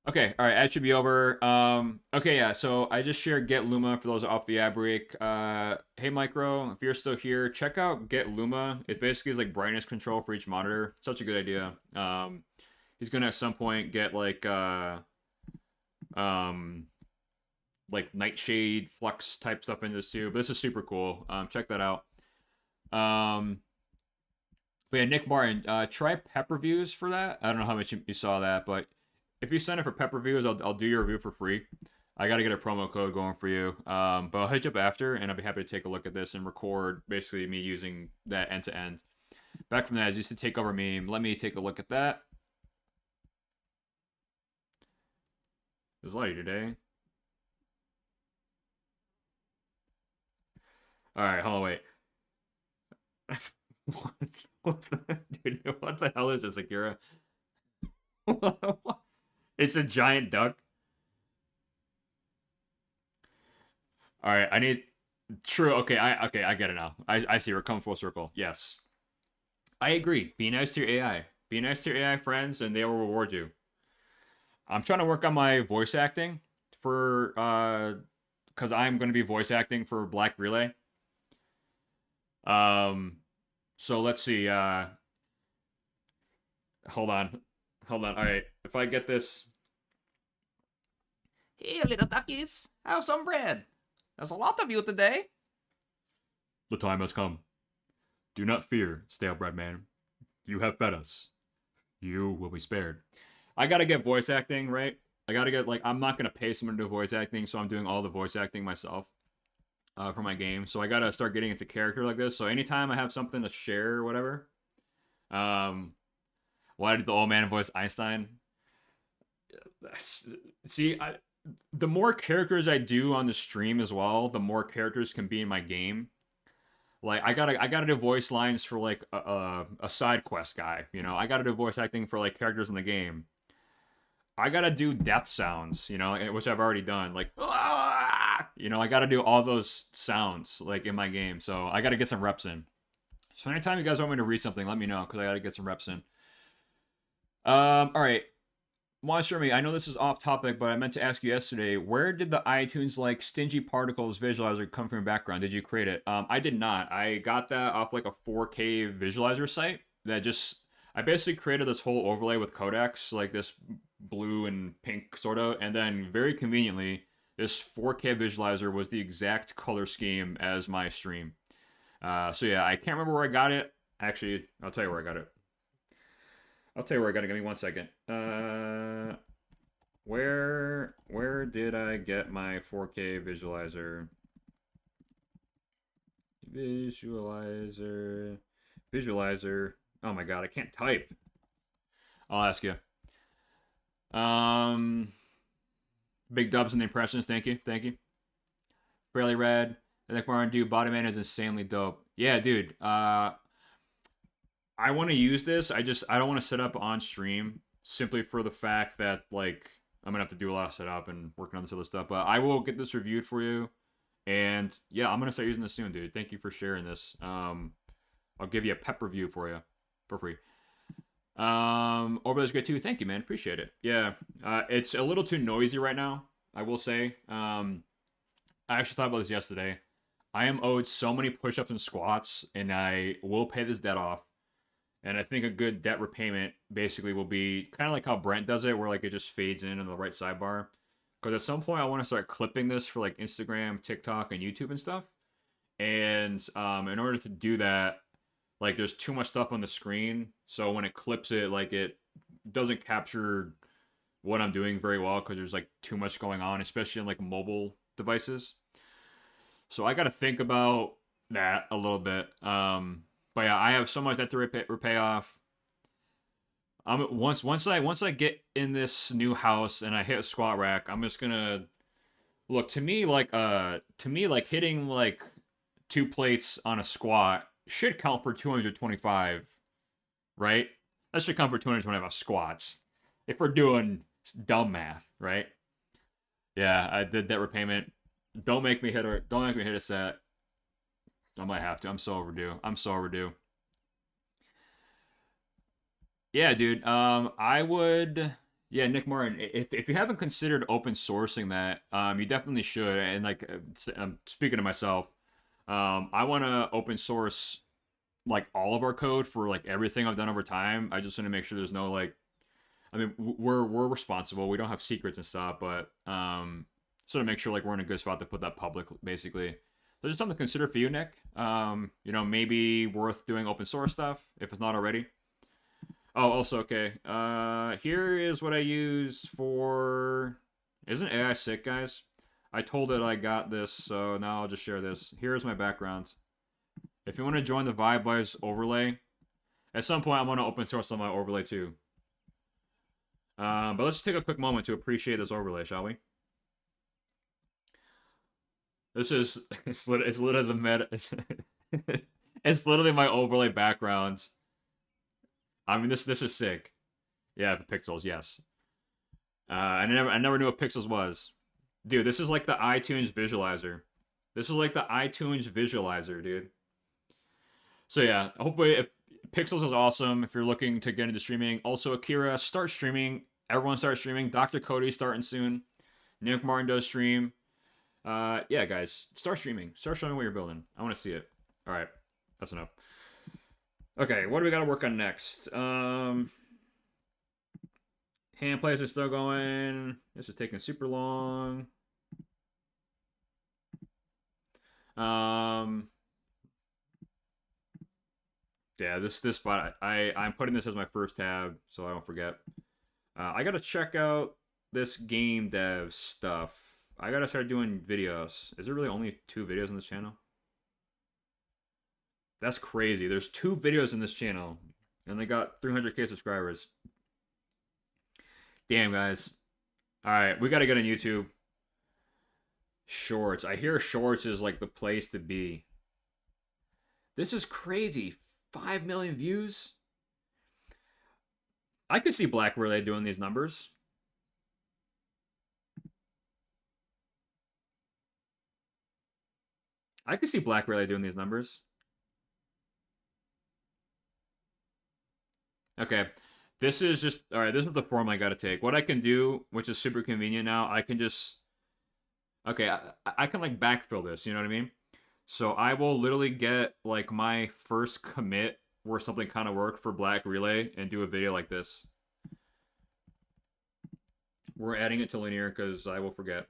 Speaker 2: Okay, all right, that should be over. Okay, yeah, so I just shared Get Luma for those off the ad break. Hey, Micro, if you're still here, check out Get Luma. It basically is like brightness control for each monitor. Such a good idea. He's gonna at some point get like like Nightshade Flux type stuff into this too. But this is super cool. Check that out. But yeah, Nick Martin, try Pep Reviews for that. I don't know how much you saw that, but if you sign up for Pep Reviews, I'll do your review for free. I got to get a promo code going for you. But I'll hit you up after, and I'll be happy to take a look at this and record basically me using that end to end. Back from that, as used to take over meme. Let me take a look at that. There's a lot of you today. All right, hold on, wait. Dude, what the hell is this, Akira? It's a giant duck. All right, I need. True. Okay, I get it now. I see. We're coming full circle. Yes, I agree. Be nice to your AI. Be nice to your AI friends, and they will reward you. I'm trying to work on my voice acting for because I'm going to be voice acting for Black Relay. So let's see. Hold on. All right. If I get this.
Speaker 5: Here, little duckies, have some bread. There's a lot of you today.
Speaker 2: The time has come. Do not fear, stale bread man. You have fed us. You will be spared. I gotta get voice acting, right? I gotta get, like, I'm not gonna pay someone to do voice acting, so I'm doing all the voice acting myself for my game. So I gotta start getting into character like this. So anytime I have something to share or whatever, why did the old man voice Einstein? See, the more characters I do on the stream as well, the more characters can be in my game. Like I gotta do voice lines for like a side quest guy, you know. I gotta do voice acting for like characters in the game. I gotta do death sounds, you know, which I've already done. Like, you know, I gotta do all those sounds like in my game. So I gotta get some reps in. So anytime you guys want me to read something, let me know because I gotta get some reps in. All right. Monster Me, I know this is off topic, but I meant to ask you yesterday, where did the iTunes like stingy particles visualizer come from background? Did you create it? I did not. I got that off like a 4K visualizer site that just, I basically created this whole overlay with codecs, like this blue and pink sort of, and then very conveniently, this 4K visualizer was the exact color scheme as my stream. So yeah, I can't remember where I got it. Actually, I'll tell you where I got it. Give me 1 second. Where did I get my 4K visualizer? Visualizer. Oh my god, I can't type. I'll ask you. Big dubs in the impressions. Thank you. Fairly Red. Nick Martin, dude, Bodyman is insanely dope. Yeah, dude. I want to use this. I don't want to set up on stream simply for the fact that like I'm gonna have to do a lot of setup and working on this other stuff. But I will get this reviewed for you, and yeah, I'm gonna start using this soon, dude. Thank you for sharing this. I'll give you a pep review for you for free. Overlay's great too. Thank you, man. Appreciate it. Yeah, it's a little too noisy right now, I will say. I actually thought about this yesterday. I am owed so many push-ups and squats, and I will pay this debt off. And I think a good debt repayment basically will be kind of like how Brent does it, where like it just fades in on the right sidebar. Because at some point I want to start clipping this for like Instagram, TikTok, and YouTube and stuff. And in order to do that, like there's too much stuff on the screen. So when it clips it, like it doesn't capture what I'm doing very well because there's like too much going on, especially in like mobile devices. So I got to think about that a little bit. But yeah, I have so much debt to repay off. Once I get in this new house and I hit a squat rack, I'm just gonna look to me like hitting like 2 plates on a squat should count for 225, right? That should count for 225 squats if we're doing dumb math, right? Yeah, I did debt repayment. Don't make me hit a set. I might have to. I'm so overdue. Yeah, dude. I would. Yeah, Nick Martin. If you haven't considered open sourcing that, you definitely should. And like, I'm speaking to myself. I want to open source like all of our code for like everything I've done over time. I just want to make sure there's no like. I mean, we're responsible. We don't have secrets and stuff, but sort of make sure like we're in a good spot to put that public, basically. So just something to consider for you, Nick. You know, maybe worth doing open source stuff if it's not already. Oh, also, okay. Here is what I use for... Isn't AI sick, guys? I told it I got this, so now I'll just share this. Here's my background. If you want to join the VibeWise overlay, at some point I'm going to open source on my overlay too. But let's just take a quick moment to appreciate this overlay, shall we? This is... It's literally the meta... It's literally my overlay background. I mean, this is sick. Yeah, the pixels, yes. I never knew what pixels was. Dude, this is like the iTunes visualizer. This is like the iTunes visualizer, dude. So yeah, hopefully if Pixels is awesome if you're looking to get into streaming. Also, Akira, start streaming. Everyone start streaming. Dr. Cody starting soon. Nick Martin does stream. Yeah, guys, start streaming. Start showing what you're building. I want to see it. All right, that's enough. Okay, what do we got to work on next? Hand plays are still going. This is taking super long. Yeah, this spot, I'm putting this as my first tab, so I don't forget. I gotta check out this game dev stuff. I gotta start doing videos. Is there really only 2 videos on this channel? That's crazy. There's 2 videos in this channel, and they got 300k subscribers. Damn, guys. Alright, we gotta get on YouTube. Shorts. I hear Shorts is like the place to be. This is crazy. 5 million views? I could see Black Relay doing these numbers. I could see Black Relay doing these numbers. Okay. This is just... Alright, this is the form I gotta take. What I can do, which is super convenient now, I can just... Okay, I can, like, backfill this, you know what I mean? So I will literally get, like, my first commit where something kind of worked for Black Relay and do a video like this. We're adding it to linear because I will forget.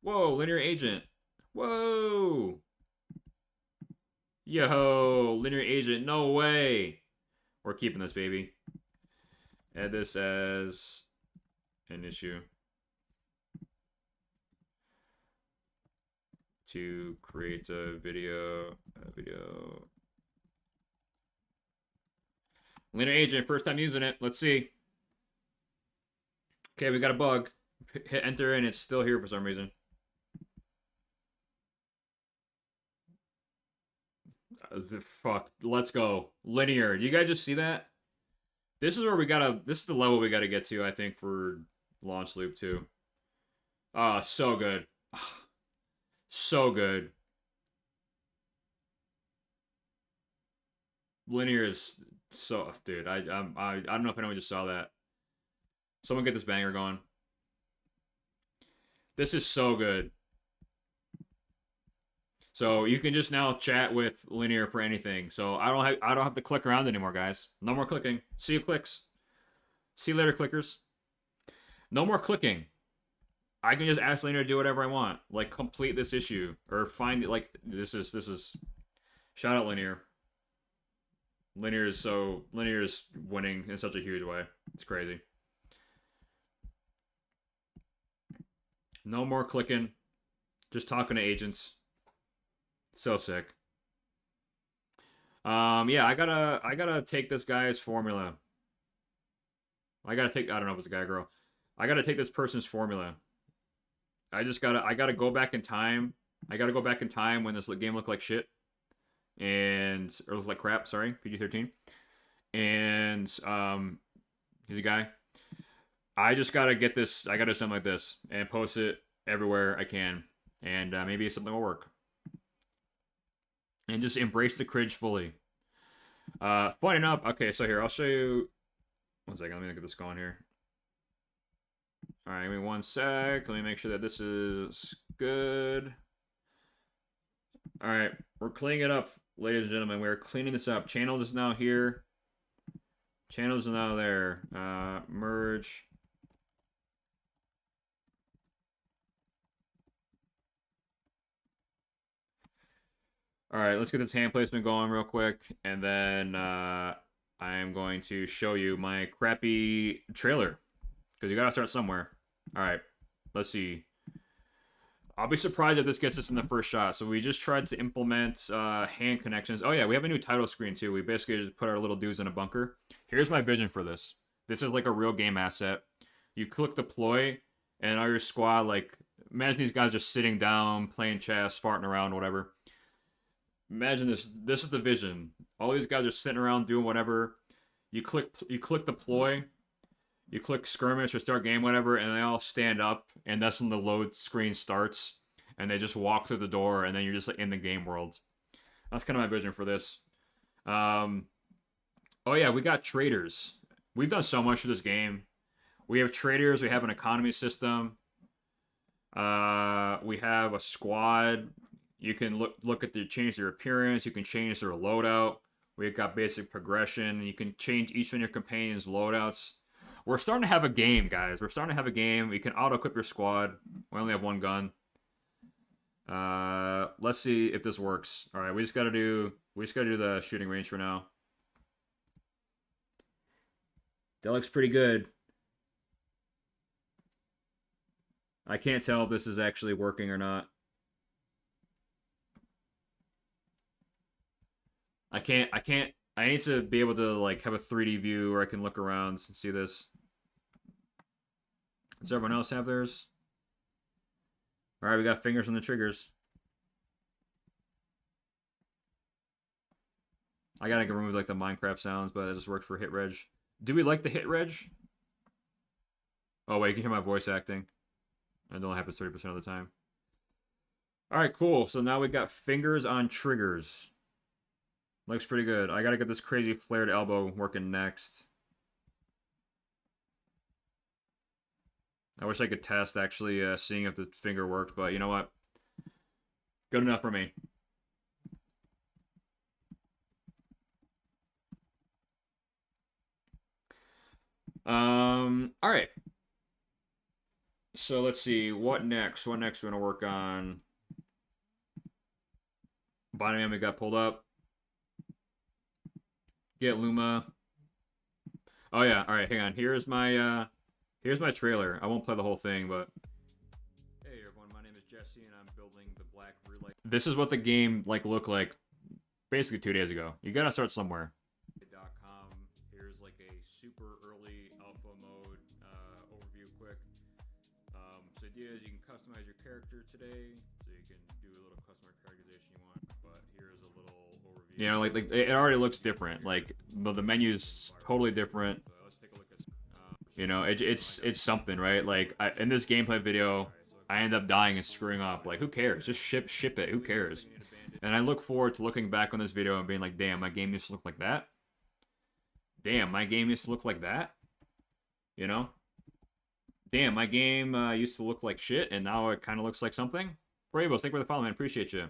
Speaker 2: Whoa, linear agent. Whoa. Yo, linear agent. No way. We're keeping this, baby. Add this as an issue. To create a video. Linear agent, first time using it. Let's see. Okay, we got a bug. Hit enter and it's still here for some reason. Fuck. Let's go. Linear. Do you guys just see that? This is where we gotta... This is the level we gotta get to, I think, for Launch Loop 2. Ah, so good. So good. Linear is so... Dude, I don't know if anyone just saw that. Someone get this banger going. This is so good. So you can just now chat with Linear for anything. So I don't have to click around anymore, guys. No more clicking. See you, clicks. See you later, clickers. No more clicking. I can just ask Linear to do whatever I want. Like, complete this issue. Or find it. Like, this is... Shout out Linear. Linear is winning in such a huge way. It's crazy. No more clicking. Just talking to agents. So sick. Yeah, I gotta take this guy's formula. I don't know if it's a guy or girl. I gotta take this person's formula. I gotta go back in time. I gotta go back in time when this game looked like shit. Or looked like crap, sorry, PG-13. And, he's a guy. I just gotta get this, I gotta do something like this, and post it everywhere I can. And, maybe something will work. And just embrace the cringe fully. Funny enough, okay, so here, I'll show you... One second, let me get this going here. Alright, give me 1 sec. Let me make sure that this is good. Alright, we're cleaning it up, ladies and gentlemen. We're cleaning this up. Channels is now here. Channels is now there. Merge. All right, let's get this hand placement going real quick, and then I am going to show you my crappy trailer, because you gotta start somewhere. All right, let's see. I'll be surprised if this gets us in the first shot. So we just tried to implement hand connections. Oh yeah, we have a new title screen too. We basically just put our little dudes in a bunker. Here's my vision for this. This is like a real game asset. You click deploy, and all your squad, like, imagine these guys just sitting down, playing chess, farting around, whatever. Imagine this. This is the vision. All these guys are sitting around doing whatever. You click deploy. You click skirmish or start game, whatever, and they all stand up, and that's when the load screen starts, and they just walk through the door, and then you're just like in the game world. That's kind of my vision for this. Oh yeah, we got traders. We've done so much for this game. We have traders. We have an economy system. We have a squad. You can look at change their appearance. You can change their loadout. We've got basic progression. You can change each one of your companions' loadouts. We're starting to have a game, guys. We're starting to have a game. We can auto-equip your squad. We only have one gun. Let's see if this works. All right, we just gotta do the shooting range for now. That looks pretty good. I can't tell if this is actually working or not. I need to be able to like have a 3D view where I can look around and see this. Does everyone else have theirs? All right, we got fingers on the triggers. I gotta remove like the Minecraft sounds, but it just works for hit reg. Do we like the hit reg? Oh wait, you can hear my voice acting. It only happens 30% of the time. All right, cool. So now we got fingers on triggers. Looks pretty good. I gotta get this crazy flared elbow working next. I wish I could test actually seeing if the finger worked, but you know what? Good enough for me. All right. So let's see. What next? What next we're gonna work on? Bottom end we got pulled up. Get Luma. Oh yeah. All right. Hang on. Here's my trailer. I won't play the whole thing, but hey everyone, my name is Jesse, and I'm building the Black Relay. This is what the game looked like basically 2 days ago. You gotta start somewhere. .com. Here's like a super early alpha mode overview quick. So the idea is you can customize your character today, so you can do a little customer characterization you want. But here's a little overview. You know, like it already looks different. Like, but the menu's totally different. Let's take a look at. You know, it's something, right? Like in this gameplay video, I end up dying and screwing up. Like, who cares? Just ship it. Who cares? And I look forward to looking back on this video and being like, damn, my game used to look like that. Damn, my game used to look like that. You know? Damn, my game used to look like shit, and now it kind of looks like something. Bravos, thank you for the follow, man. Appreciate you.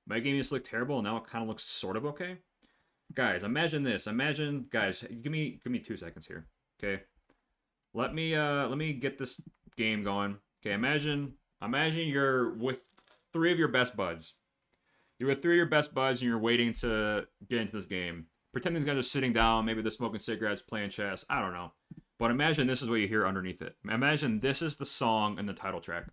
Speaker 2: My game used to look terrible, and now it kind of looks sort of okay. Guys, imagine this. Imagine, guys, give me 2 seconds here. Okay. Let me get this game going. Okay, imagine you're with 3 of your best buds. You're with 3 of your best buds, and you're waiting to get into this game. Pretend these guys are sitting down. Maybe they're smoking cigarettes, playing chess. I don't know. But imagine this is what you hear underneath it. Imagine this is the song and the title track.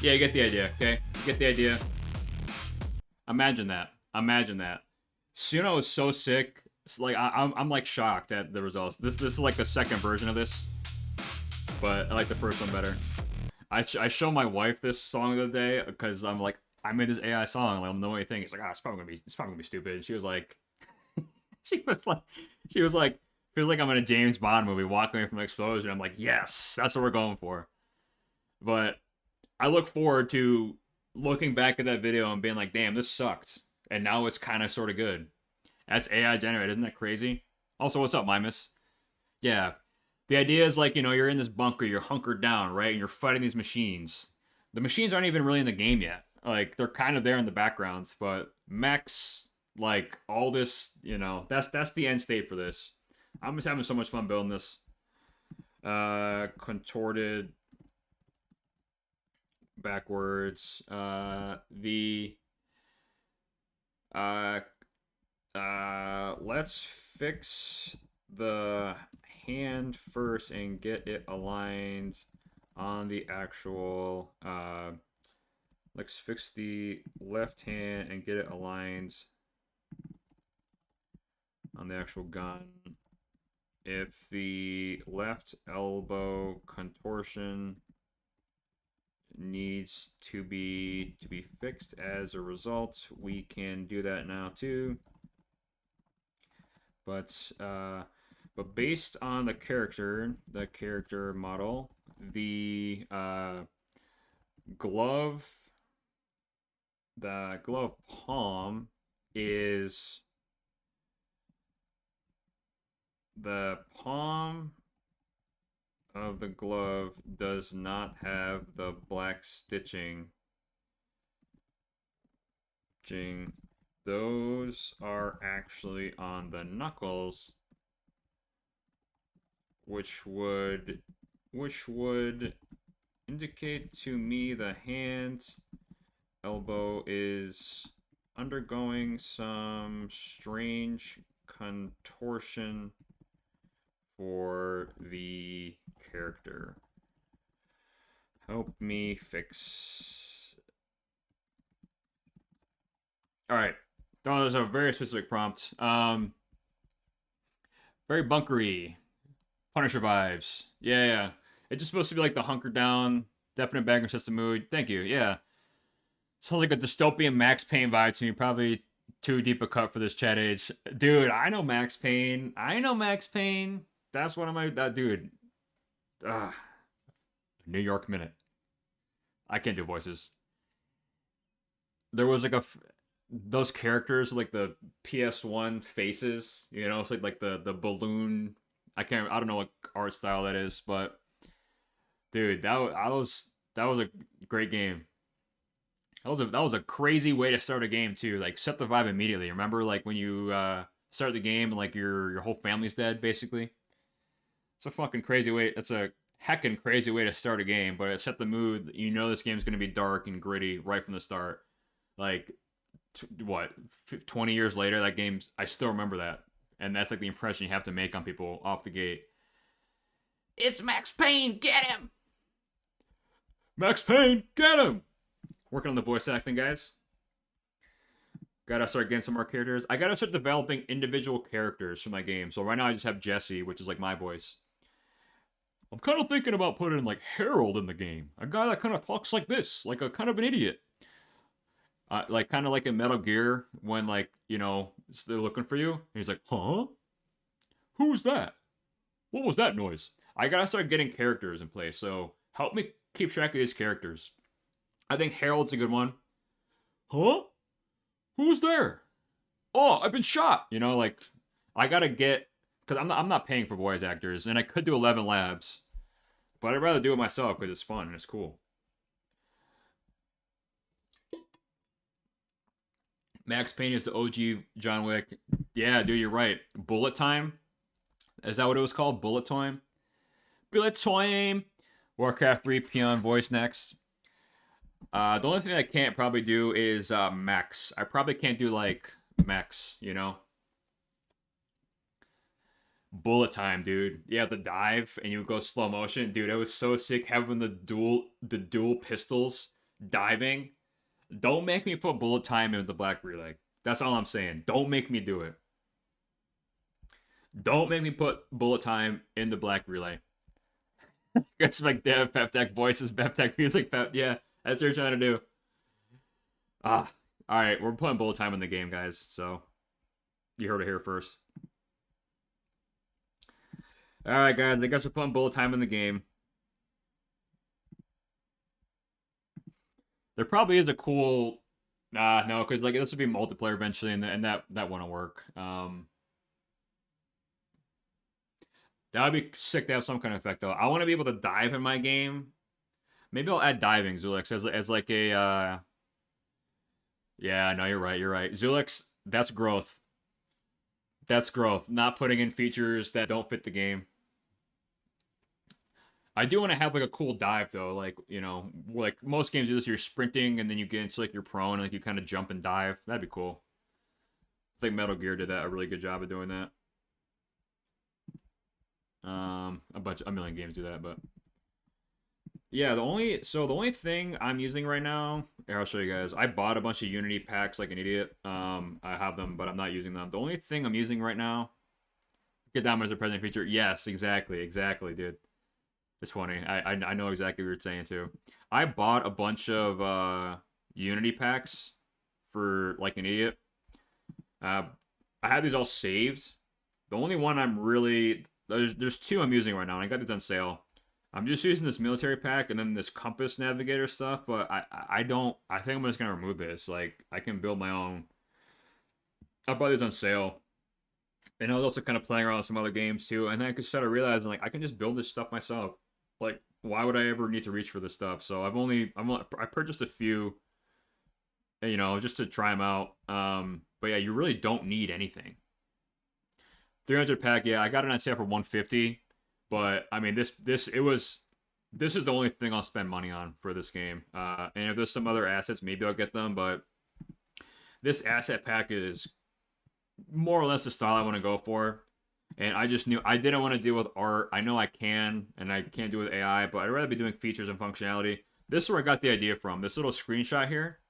Speaker 2: Yeah, you get the idea, okay? You get the idea. Imagine that. Imagine that. Suno is so sick. It's like I'm like shocked at the results. This is like the second version of this, but I like the first one better. I show my wife this song the other day because I'm like, I made this AI song. Like, I'm the only thing. It's like, it's probably gonna be stupid. And she was like, she was like, feels like I'm in a James Bond movie, walking away from an explosion. I'm like, yes, that's what we're going for. But I look forward to looking back at that video and being like, damn, this sucked. And now it's kind of sort of good. That's AI generated. Isn't that crazy? Also, what's up, Mimus? Yeah. The idea is like, you're in this bunker, you're hunkered down, right? And you're fighting these machines. The machines aren't even really in the game yet. Like, they're kind of there in the backgrounds, but mechs, like, all this, that's the end state for this. I'm just having so much fun building this. Contorted backwards. Let's fix the hand first and get it aligned on the actual, let's fix the left hand and get it aligned on the actual gun. If the left elbow contortion needs to be fixed as a result, we can do that now too. But based on the character model, the glove palm is the palm of the glove does not have the black stitching. Those are actually on the knuckles, which would indicate to me the hand elbow is undergoing some strange contortion for the character. Help me fix. All right. Oh, there's a very specific prompt. Very bunkery. Punisher vibes. Yeah. It's just supposed to be like the hunker down, definite background system mood. Thank you. Yeah. Sounds like a dystopian Max Payne vibe to me. Probably too deep a cut for this chat age. Dude, I know Max Payne. That's one of my... dude. New York Minute. I can't do voices. There was like those characters, like the PS1 faces, it's like the balloon. I don't know what art style that is, but dude, that was a great game. That was a crazy way to start a game too. Like, set the vibe immediately. Remember, like, when you start the game and like your whole family's dead, basically. It's a fucking crazy way. It's a heckin' crazy way to start a game, but it set the mood. This game's gonna be dark and gritty right from the start. Like, 20 years later, that game, I still remember that. And that's like the impression you have to make on people off the gate. It's Max Payne, get him! Max Payne, get him! Working on the voice acting, guys. Gotta start getting some more characters. I gotta start developing individual characters for my game. So right now I just have Jesse, which is like my voice. I'm kind of thinking about putting like Harold in the game. A guy that kind of talks like this, like a kind of an idiot. Like kind of like in Metal Gear when like, they're looking for you. And he's like, huh? Who's that? What was that noise? I gotta start getting characters in place. So help me keep track of these characters. I think Harold's a good one. Huh? Who's there? Oh, I've been shot. Like, I gotta get, because I'm not paying for voice actors, and I could do 11 labs, but I'd rather do it myself because it's fun and it's cool. Max Payne is the OG John Wick. Yeah, dude, you're right. Bullet Time? Is that what it was called? Bullet Time? Bullet Time! Warcraft 3 Peon voice next. The only thing I can't probably do is mechs. I probably can't do like mechs, Bullet Time, dude. Yeah, the dive and you go slow motion, dude. It was so sick having the dual pistols diving. Don't make me put bullet time in the black relay. That's all I'm saying. Don't make me do it. Don't make me put bullet time in the black relay. It's like dev, pep tech voices, pep tech music, pep. Yeah, that's what they're trying to do. All right, we're putting bullet time in the game, guys. So you heard it here first. All right, guys, I guess we're putting bullet time in the game. There probably is a cool. No, because like this would be multiplayer eventually, and that wouldn't work. That would be sick to have some kind of effect though. I want to be able to dive in my game. Maybe I'll add diving, Zulix, as like a. Yeah, no, you're right. You're right. Zulix, that's growth. That's growth. Not putting in features that don't fit the game. I do want to have like a cool dive though, like like most games do this. You're sprinting and then you get into like your prone and like you kind of jump and dive. That'd be cool. I think Metal Gear did that a really good job of doing that. A million games do that, but yeah, the only thing I'm using right now, here I'll show you guys. I bought a bunch of Unity packs like an idiot. I have them, but I'm not using them. The only thing I'm using right now, get down as a present feature. Yes, exactly, dude. It's funny. I know exactly what you're saying too. I bought a bunch of Unity packs for like an idiot. I have these all saved. The only one I'm really there's two I'm using right now. And I got these on sale. I'm just using this military pack and then this compass navigator stuff. But I think I'm just gonna remove this. Like I can build my own. I bought these on sale. And I was also kind of playing around with some other games too. And then I just started realizing like I can just build this stuff myself. Like, why would I ever need to reach for this stuff? So I purchased a few, just to try them out. But yeah, you really don't need anything. 300 pack, yeah, I got it on sale for 150. But I mean, this is the only thing I'll spend money on for this game. And if there's some other assets, maybe I'll get them. But this asset pack is more or less the style I want to go for. And I just knew I didn't want to deal with art. I know I can, and I can't do it with AI, but I'd rather be doing features and functionality. This is where I got the idea from. This little screenshot here.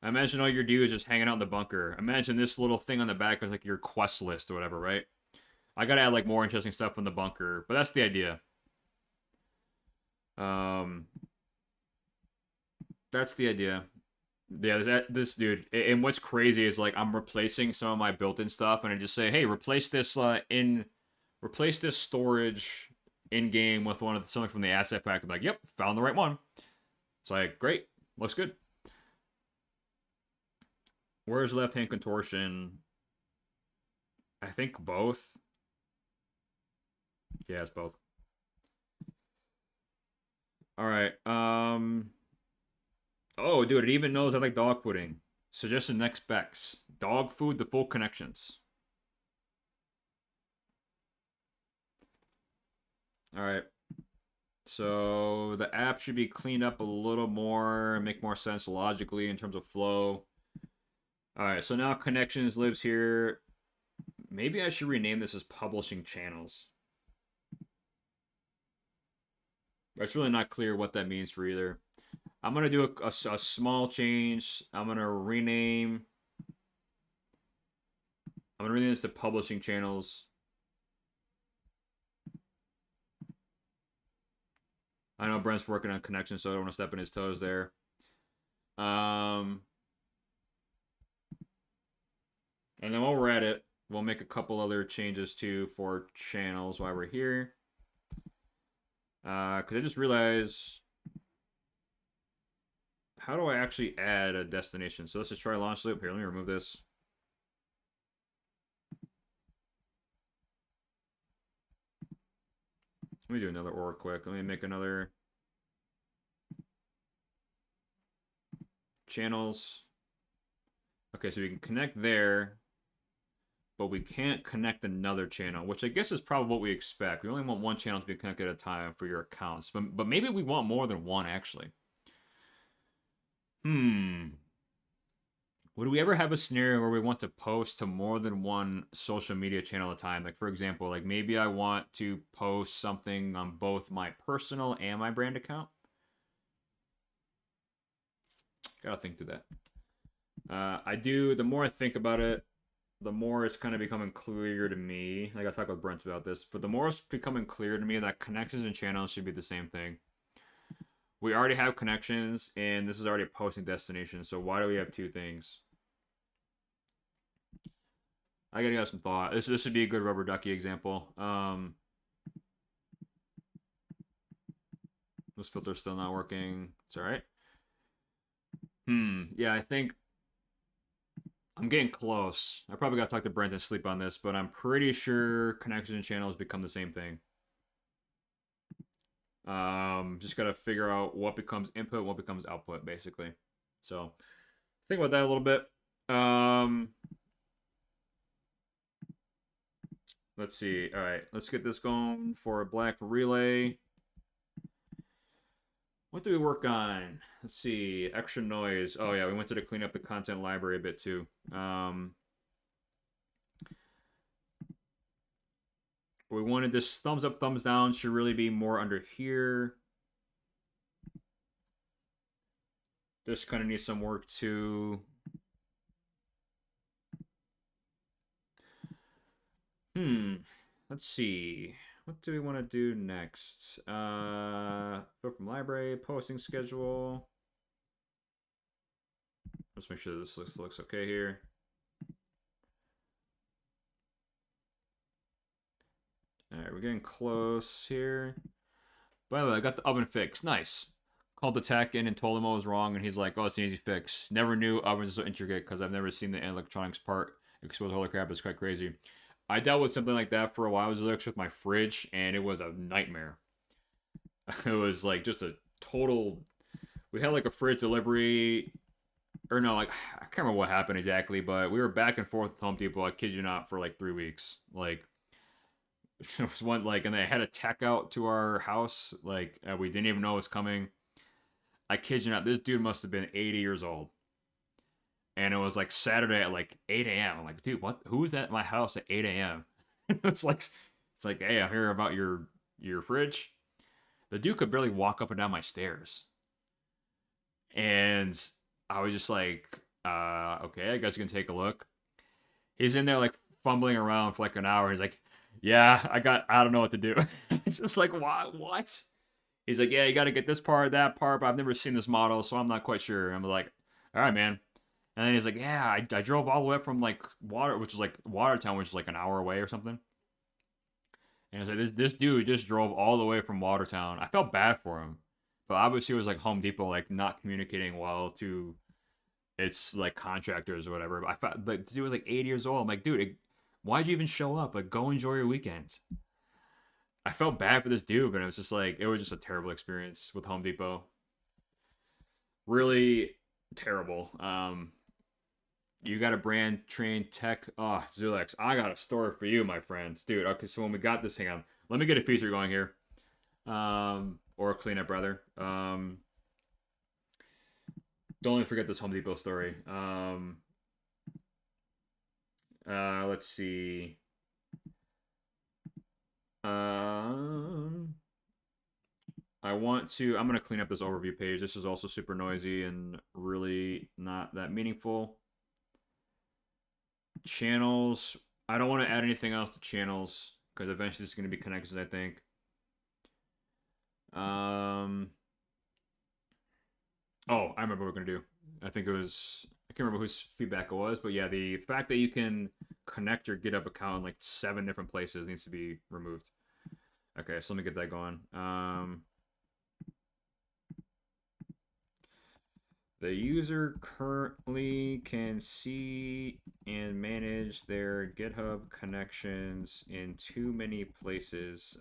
Speaker 2: Imagine all your dudes just hanging out in the bunker. Imagine this little thing on the back was like your quest list or whatever, right? I gotta add like more interesting stuff in the bunker, but that's the idea. That's the idea. Yeah, this dude, and what's crazy is like I'm replacing some of my built-in stuff, and I just say, hey, replace this storage in game with something from the asset pack. I'm like, yep, found the right one. It's like, great, looks good. Where's left-hand contortion? I think both. Yeah, it's both. All right. Oh, dude, it even knows I like dog fooding. Suggested next specs. Dog food to full connections. Alright. So the app should be cleaned up a little more, make more sense logically in terms of flow. Alright, so now connections lives here. Maybe I should rename this as publishing channels. It's really not clear what that means for either. I'm going to do a small change. I'm going to rename this to publishing channels. I know Brent's working on connections, so I don't want to step in his toes there. And then while we're at it, we'll make a couple other changes too for channels while we're here. Because I just realized, how do I actually add a destination? So let's just try launch loop. Here, let me remove this. Let me do another OR quick. Let me make another channels. Okay, so we can connect there, but we can't connect another channel, which I guess is probably what we expect. We only want one channel to be connected at a time for your accounts, but maybe we want more than one actually. Would we ever have a scenario where we want to post to more than one social media channel at a time? Like, for example, like maybe I want to post something on both my personal and my brand account. Gotta think through that. I do. The more I think about it, the more it's kind of becoming clear to me. Like I talked with Brent about this, but the more it's becoming clear to me that connections and channels should be the same thing. We already have connections, and this is already a posting destination. So why do we have two things? I gotta give some thought. This would be a good rubber ducky example. This filter's still not working. It's all right. Yeah, I think I'm getting close. I probably got to talk to Brent and sleep on this, but I'm pretty sure connections and channels become the same thing. Just got to figure out what becomes input, what becomes output, basically. So think about that a little bit. Let's see. All right, let's get this going for a black relay. What do we work on? Let's see. Extra noise. Oh, yeah, we wanted to clean up the content library a bit, too. We wanted this thumbs up, thumbs down should really be more under here. This kind of needs some work, too. Let's see. What do we want to do next? Go from library, posting schedule. Let's make sure this looks okay here. Alright, we're getting close here. By the way, I got the oven fixed. Nice. Called the tech in and told him I was wrong, and he's like, oh, it's an easy fix. Never knew ovens are so intricate because I've never seen the electronics part exposed. Holy crap, it's quite crazy. I dealt with something like that for a while. I was with my fridge, and it was a nightmare. It was like just a total. We had like a fridge delivery, or no, like I can't remember what happened exactly, but we were back and forth with Home Depot. I kid you not, for like 3 weeks. Like there was one and they had a tech out to our house. Like we didn't even know it was coming. I kid you not, this dude must have been 80 years old. And it was like Saturday at like 8 a.m. I'm like, dude, what? Who's that at my house at 8 a.m.? it's like, hey, I'm hearing about your fridge. The dude could barely walk up and down my stairs. And I was just like, okay, I guess you can take a look. He's in there like fumbling around for like an hour. He's like, yeah, I don't know what to do. It's just like, what? He's like, yeah, you got to get this part, that part, but I've never seen this model, so I'm not quite sure. I'm like, all right, man. And then he's like, yeah, I drove all the way from like Watertown, which is like an hour away or something. And I was like, this dude just drove all the way from Watertown. I felt bad for him, but obviously it was like Home Depot, like not communicating well to its like contractors or whatever. But I felt like the dude was like 80 years old. I'm like, dude, why'd you even show up? Like, go enjoy your weekend. I felt bad for this dude, but it was just a terrible experience with Home Depot. Really terrible. You got a brand trained tech. Oh, Zulex, I got a story for you, my friends. Dude, okay, so when we got this, hang on. Let me get a feature going here. Or a cleanup, rather. Don't let me forget this Home Depot story. Let's see. I'm going to clean up this overview page. This is also super noisy and really not that meaningful. Channels. I don't want to add anything else to channels because eventually it's going to be connections, I think. Oh, I remember what we're going to do. I think it was, I can't remember whose feedback it was, but yeah, the fact that you can connect your GitHub account in like 7 different places needs to be removed. Okay, so let me get that going. The user currently can see and manage their GitHub connections in too many places.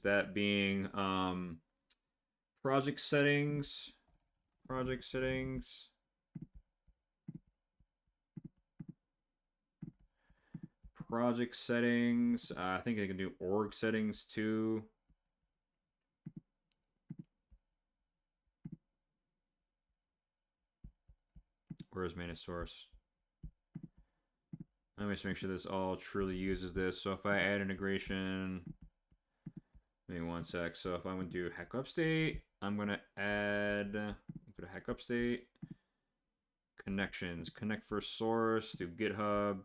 Speaker 2: That being project settings. I think I can do org settings too. Where's manage source? Let me just make sure this all truly uses this. So if I add integration, give me one sec. So if I'm going to do hack upstate, I'm going to add go to hack upstate. Connections. Connect first source. Do GitHub.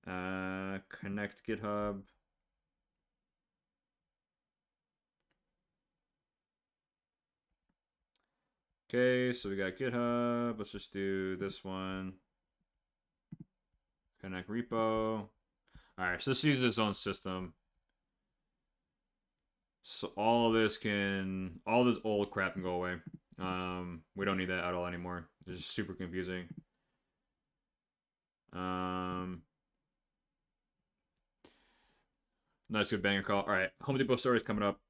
Speaker 2: Connect GitHub. Okay, so we got GitHub. Let's just do this one. Connect repo. Alright, so this uses its own system. So all this old crap can go away. We don't need that at all anymore. It's just super confusing. Nice, good banger call. Alright, Home Depot stories coming up.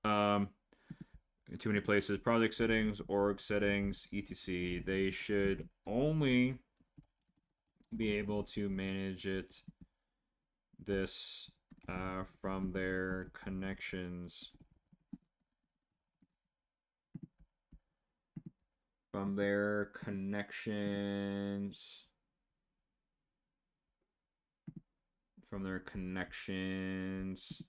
Speaker 2: Too many places. Project settings, org settings, etc. They should only be able to manage this from their connections. From their connections. From their connections.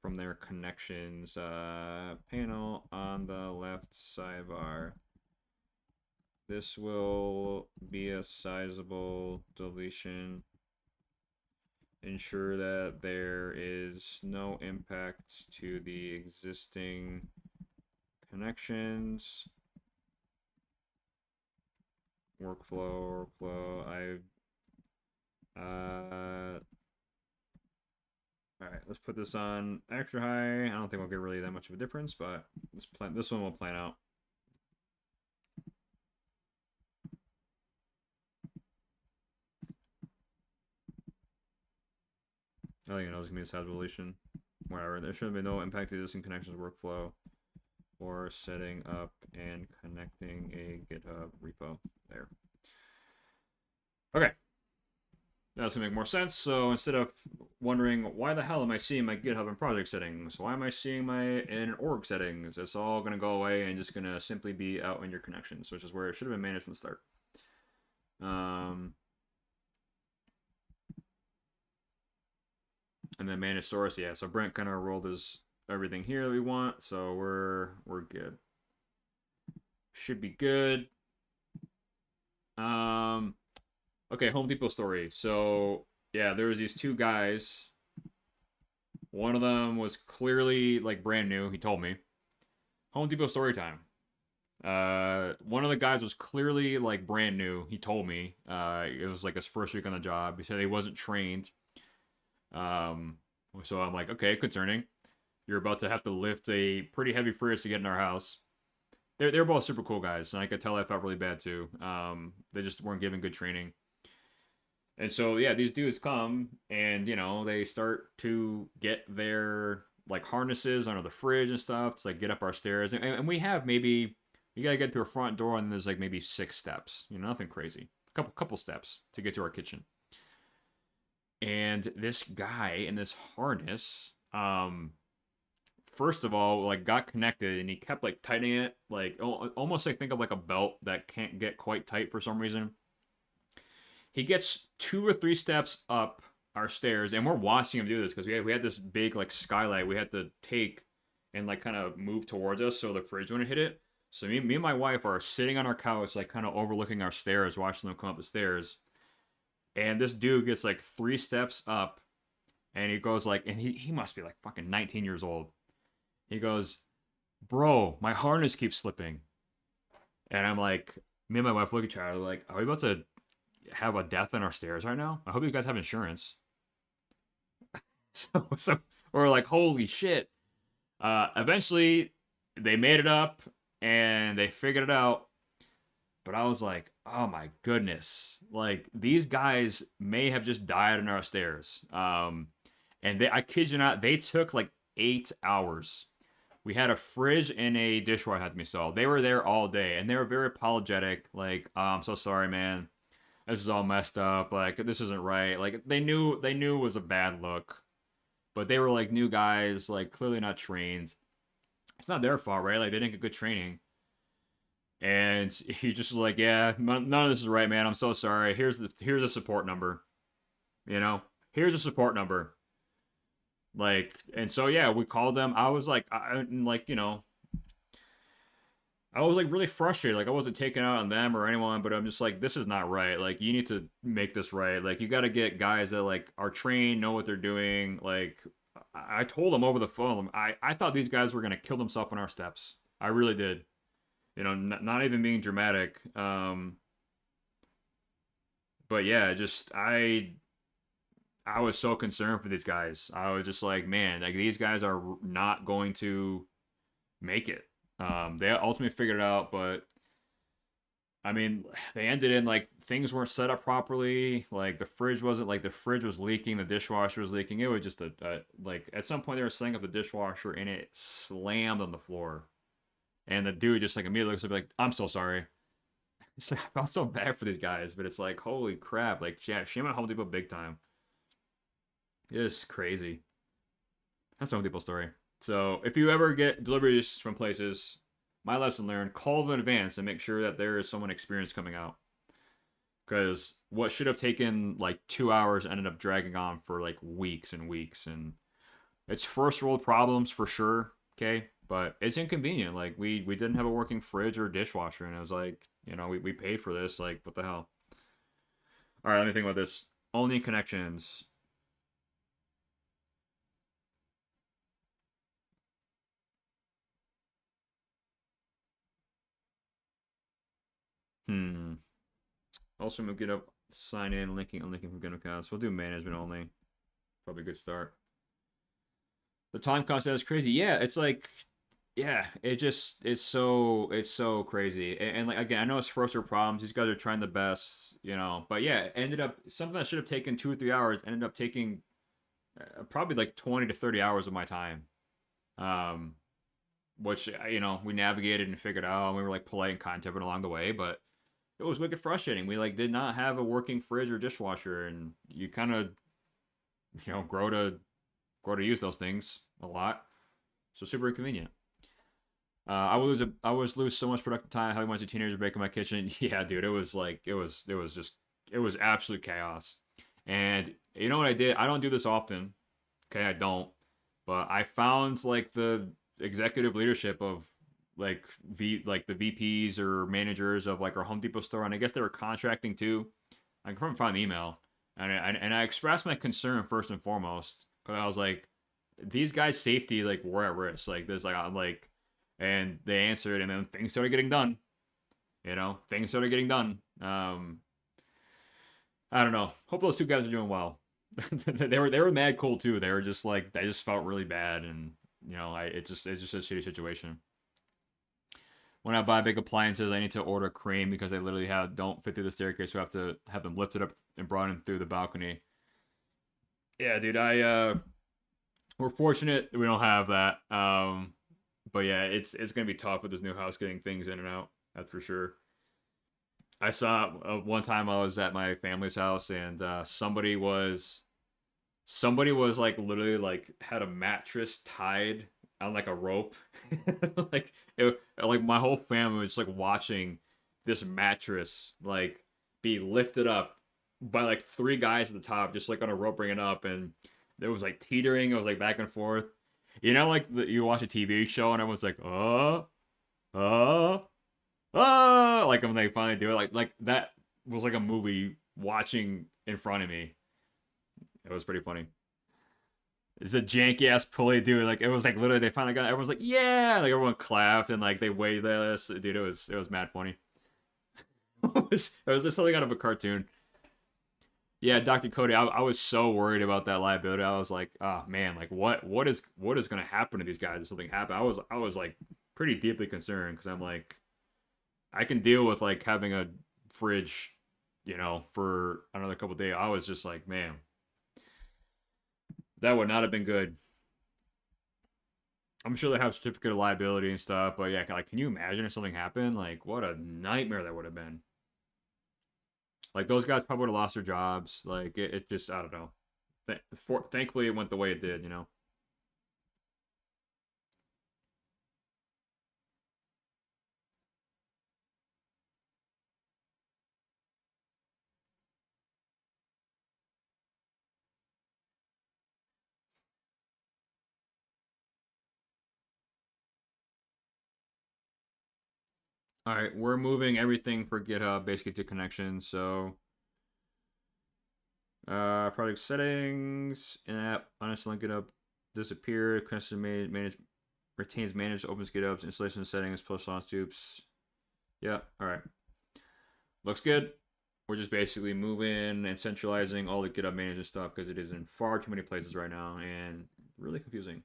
Speaker 2: From their connections panel on the left sidebar. This will be a sizable deletion. Ensure that there is no impact to the existing connections. Workflow. Alright, let's put this on extra high. I don't think we'll get really that much of a difference, but this one will plan out. I think it knows it's gonna be a size relation. Whatever. There should be no impact to existing connections workflow or setting up and connecting a GitHub repo. There. Okay. That's gonna make more sense. So instead of wondering why the hell am I seeing my GitHub and project settings, why am I seeing my in org settings, it's all gonna go away and just gonna simply be out in your connections, which is where it should have been managed from the start. And then manage source, yeah. So Brent kind of rolled his everything here that we want, so we're good. Should be good. Okay, Home Depot story. So yeah, there was these two guys. One of them was clearly like brand new. He told me. Home Depot story time. One of the guys was clearly like brand new. He told me. It was like his first week on the job. He said he wasn't trained. So I'm like, okay, concerning. You're about to have to lift a pretty heavy fridge to get in our house. They're both super cool guys, and I could tell I felt really bad too. They just weren't given good training. And so, yeah, these dudes come and, you know, they start to get their, like, harnesses under the fridge and stuff to, like, get up our stairs. And we have maybe, you gotta get to a front door and there's, like, maybe 6 steps. You know, nothing crazy. Couple steps to get to our kitchen. And this guy in this harness, first of all, like, got connected and he kept, like, tightening it. Like, almost, like, think of, like, a belt that can't get quite tight for some reason. He gets 2 or 3 steps up our stairs, and we're watching him do this because we had this big like skylight we had to take and like kind of move towards us so the fridge wouldn't hit it. So me and my wife are sitting on our couch, like kind of overlooking our stairs, watching them come up the stairs. And this dude gets like 3 steps up, and he goes like, and he must be like fucking 19 years old. He goes, "Bro, my harness keeps slipping." And I'm like, me and my wife look at each other like, are we about to have a death on our stairs right now? I hope you guys have insurance. so we're like, holy shit. Eventually they made it up and they figured it out. But I was like, oh my goodness. Like, these guys may have just died on our stairs. And I kid you not, they took like 8 hours. We had a fridge and a dishwasher had to be installed. They were there all day and they were very apologetic. Like, oh, I'm so sorry, man. This is all messed up. Like, this isn't right. Like, they knew it was a bad look. But they were, like, new guys, like, clearly not trained. It's not their fault, right? Like, they didn't get good training. And he just was like, yeah, none of this is right, man. I'm so sorry. Here's a support number. You know? Here's a support number. Like, and so yeah, we called them. I was like, I was like really frustrated. Like I wasn't taking out on them or anyone, but I'm just like, this is not right. Like you need to make this right. Like you got to get guys that like are trained, know what they're doing. Like I told them over the phone, I thought these guys were gonna kill themselves on our steps. I really did. Not even being dramatic. But yeah, just I was so concerned for these guys. I was just like, man, like these guys are not going to make it. They ultimately figured it out, but I mean, they ended in like things weren't set up properly. Like the fridge was leaking, the dishwasher was leaking. It was just like at some point they were setting up the dishwasher and it slammed on the floor. And the dude just like immediately looks up like, I'm so sorry. So I felt so bad for these guys, but it's like, holy crap, like yeah, shame on Home Depot big time. It's crazy. That's the Home Depot story. So if you ever get deliveries from places, my lesson learned: call them in advance and make sure that there is someone experienced coming out. Because what should have taken like 2 hours ended up dragging on for like weeks and weeks, and it's first world problems for sure. Okay, but it's inconvenient. Like we didn't have a working fridge or dishwasher, and it was like we paid for this. Like what the hell? All right, let me think about this. Only connections. Hmm. Also, we'll get up, sign in, unlinking from GitHub. We'll do management only. Probably a good start. The time concept is crazy. Yeah, it's like, yeah, it's so crazy. And like again, I know it's first world problems. These guys are trying the best, But yeah, it ended up something that should have taken 2 or 3 hours ended up taking probably like 20 to 30 hours of my time. Um, which we navigated and figured out, and we were like polite and kind to everyone along the way, but it was wicked frustrating. We like did not have a working fridge or dishwasher, and you kind of grow to use those things a lot. So super inconvenient. I was lose so much productive time having a bunch of teenagers breaking my kitchen. Yeah, dude, it was absolute chaos. And you know what I did? I don't do this often. Okay, I don't. But I found like the executive leadership of like the VPs or managers of like our Home Depot store, and I guess they were contracting too. I can probably find the email, and I expressed my concern first and foremost because I was like, these guys' safety like were at risk. Like this, like I'm like, and they answered, and then things started getting done. Things started getting done. I don't know. Hope those two guys are doing well. they were mad cool too. They were just like they just felt really bad, and it's just a shitty situation. When I buy big appliances, I need to order a crane because they literally don't fit through the staircase, so I have to have them lifted up and brought in through the balcony. Yeah, dude, we're fortunate that we don't have that. But yeah, it's gonna be tough with this new house getting things in and out. That's for sure. I saw one time I was at my family's house and somebody was like literally like had a mattress tied on like a rope. Like my whole family was like watching this mattress like be lifted up by like three guys at the top, just like on a rope bringing it up, and it was like teetering. It was like back and forth. Like you watch a TV show and everyone's like, uh, like when they finally do it, like that was like a movie watching in front of me. It was pretty funny. It's a janky ass pulley, dude. Like it was like literally they finally got. Everyone's like, yeah, like everyone clapped and like they waved at us, dude. It was mad funny. it was just something out of a cartoon. Yeah, Dr. Cody, I was so worried about that liability. I was like, oh man, like what is gonna happen to these guys if something happened? I was like pretty deeply concerned because I'm like, I can deal with like having a fridge, for another couple days. I was just like, man, that would not have been good. I'm sure they have certificate of liability and stuff, but yeah, like, can you imagine if something happened? Like, what a nightmare that would have been. Like, those guys probably would have lost their jobs. Like, it just, I don't know. Thankfully, it went the way it did. All right, we're moving everything for GitHub basically to connections. So, project settings, in-app, uninstall GitHub, disappear, connection manage, retains managed, opens GitHub's installation settings, plus launch dupes. Yeah, all right. Looks good. We're just basically moving and centralizing all the GitHub management stuff because it is in far too many places right now and really confusing.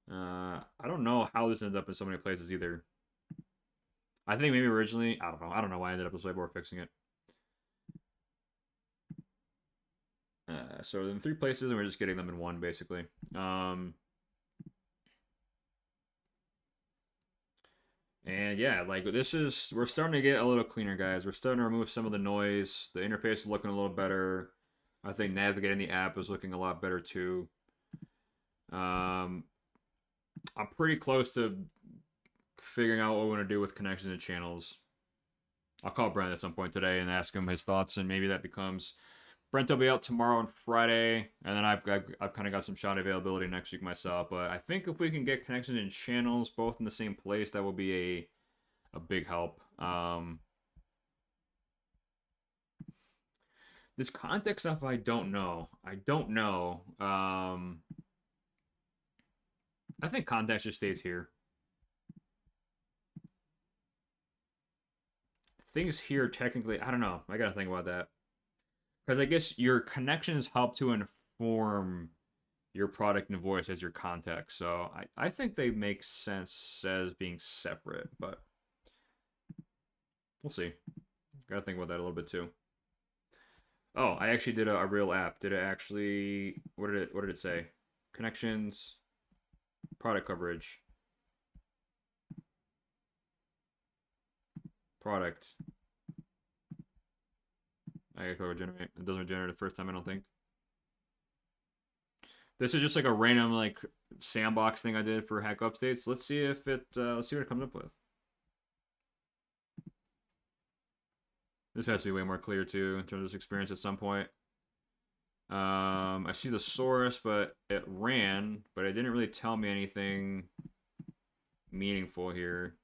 Speaker 2: I don't know how this ended up in so many places either. I think maybe originally, I don't know. I don't know why I ended up this way, but we're fixing it. So in 3 places, and we're just getting them in 1, basically. And yeah, like we're starting to get a little cleaner, guys. We're starting to remove some of the noise. The interface is looking a little better. I think navigating the app is looking a lot better too. I'm pretty close to figuring out what we want to do with connections and channels. I'll call Brent at some point today and ask him his thoughts, and maybe that becomes Brent will be out tomorrow and Friday, and then I've kind of got some shot availability next week myself. But I think if we can get connections and channels both in the same place, that will be a big help. This context stuff, I don't know. I think context just stays here. Things here technically, I don't know. I gotta think about that. Because I guess your connections help to inform your product and voice as your context. So I think they make sense as being separate, but we'll see. Gotta think about that a little bit too. Oh, I actually did a real app. Did it actually, what did it say? Connections, product coverage, product. I gotta click generate. It doesn't generate the first time, I don't think. This is just like a random like sandbox thing I did for hack updates. Let's see if it let's see what it comes up with. This has to be way more clear too in terms of this experience at some point. I see the source, but it ran, but it didn't really tell me anything meaningful here.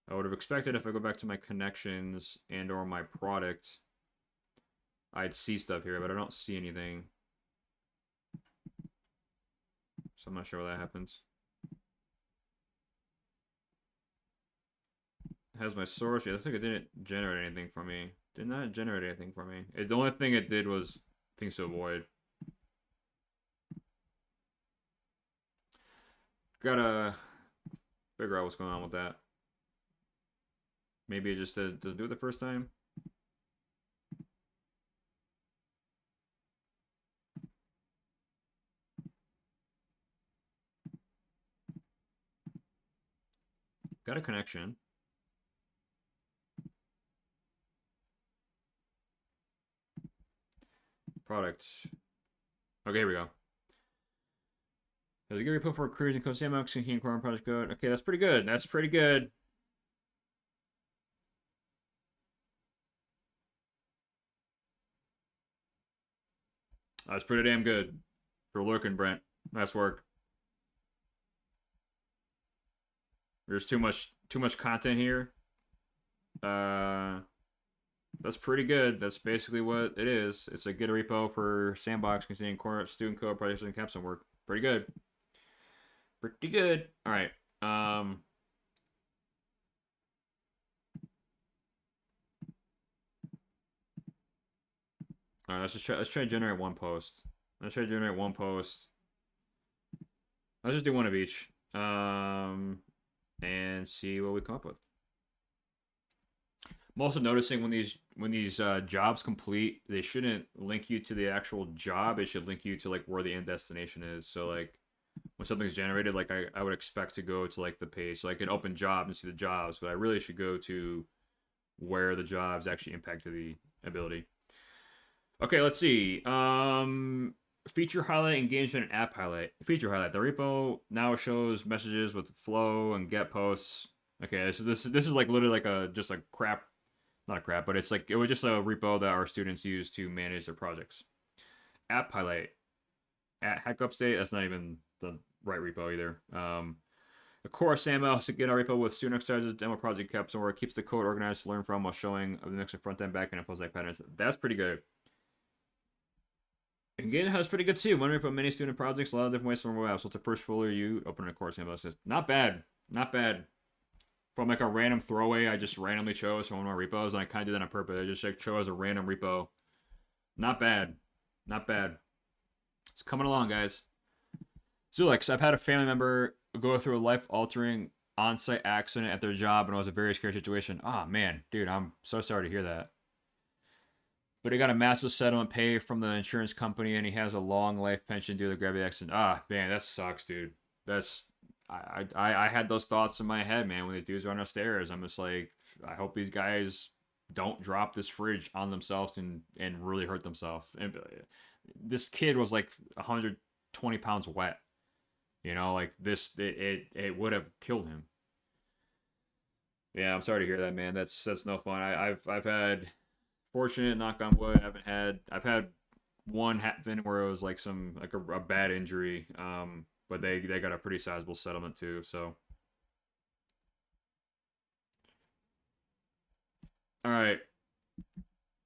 Speaker 2: I would have expected if I go back to my connections and or my product, I'd see stuff here, but I don't see anything. So I'm not sure why that happens. It has my source. Yeah, looks like it didn't generate anything for me. Did not generate anything for me. The only thing it did was things to avoid. Gotta figure out what's going on with that. Maybe it just doesn't do it the first time. Got a connection. Product. Okay, here we go. There's a good repo for cruising code sandbox and King Core project code. Okay, that's pretty good. That's pretty good. That's pretty damn good for lurking, Brent. Nice work. There's too much content here. That's pretty good. That's basically what it is. It's a Git repo for sandbox containing core student code, projects, and capstone work. Pretty good. Pretty good. All right. All right. Let's try to generate one post. Let's try to generate one post. Let's just do one of each. And see what we come up with. I'm also noticing when these jobs complete, they shouldn't link you to the actual job. It should link you to like where the end destination is. So like when something's generated, like I would expect to go to like the page. So I can open job and see the jobs, but I really should go to where the jobs actually impacted the ability. Okay, let's see. Feature highlight, engagement, and app highlight. Feature highlight. The repo now shows messages with flow and get posts. Okay, this is like literally like just a crap, not a crap, but it was just a repo that our students use to manage their projects. App highlight. At hack update, that's not even the right repo either. A core SAML to get our repo with student exercises, demo project caps, where it keeps the code organized to learn from while showing of the mix of front end, back end, and full stack patterns. That's pretty good. And GitHub's pretty good too. One repo, many student projects, a lot of different ways to run web apps. So it's the first folder you open a core SAML. It's just not bad. Not bad. From like a random throwaway, I just randomly chose from one of my repos, and I kind of did that on purpose. I just like chose a random repo. Not bad. Not bad. It's coming along, guys. Zulix, I've had a family member go through a life-altering on-site accident at their job, and it was a very scary situation. Ah, man, dude, I'm so sorry to hear that. But he got a massive settlement pay from the insurance company, and he has a long life pension due to the gravity accident. Ah, man, that sucks, dude. That's I had those thoughts in my head, man, when these dudes run upstairs. I'm just like, I hope these guys don't drop this fridge on themselves and really hurt themselves. And this kid was like 120 pounds wet. You know, like this, it would have killed him. Yeah, I'm sorry to hear that, man. That's no fun. I've had, fortunate, knock on wood, I've had one happen where it was like a bad injury. But they got a pretty sizable settlement too. So, all right.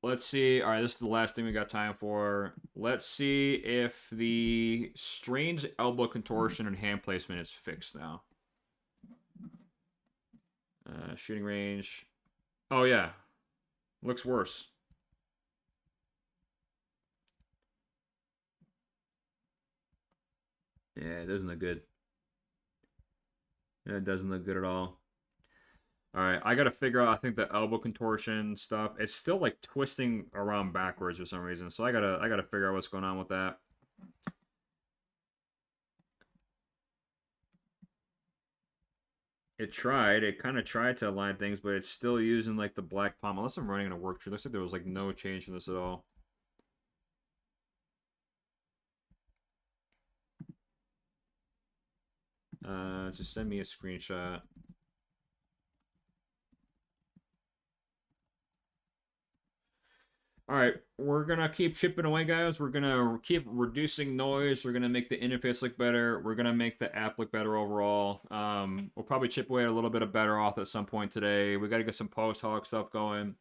Speaker 2: Let's see. All right, this is the last thing we got time for. Let's see if the strange elbow contortion and hand placement is fixed now. Shooting range. Oh, yeah. Looks worse. Yeah, it doesn't look good. It doesn't look good at all. All right, I gotta figure out. I think the elbow contortion stuff. It's still like twisting around backwards for some reason. So I gotta figure out what's going on with that. It kind of tried to align things, but it's still using like the black palm. Unless I'm running in a work tree. Looks like there was like no change in this at all. Just send me a screenshot. All right, we're gonna keep chipping away, guys. We're gonna keep reducing noise. We're gonna make the interface look better. We're gonna make the app look better overall. We'll probably chip away a little bit of better off at some point today. We got to get some post-hoc stuff going.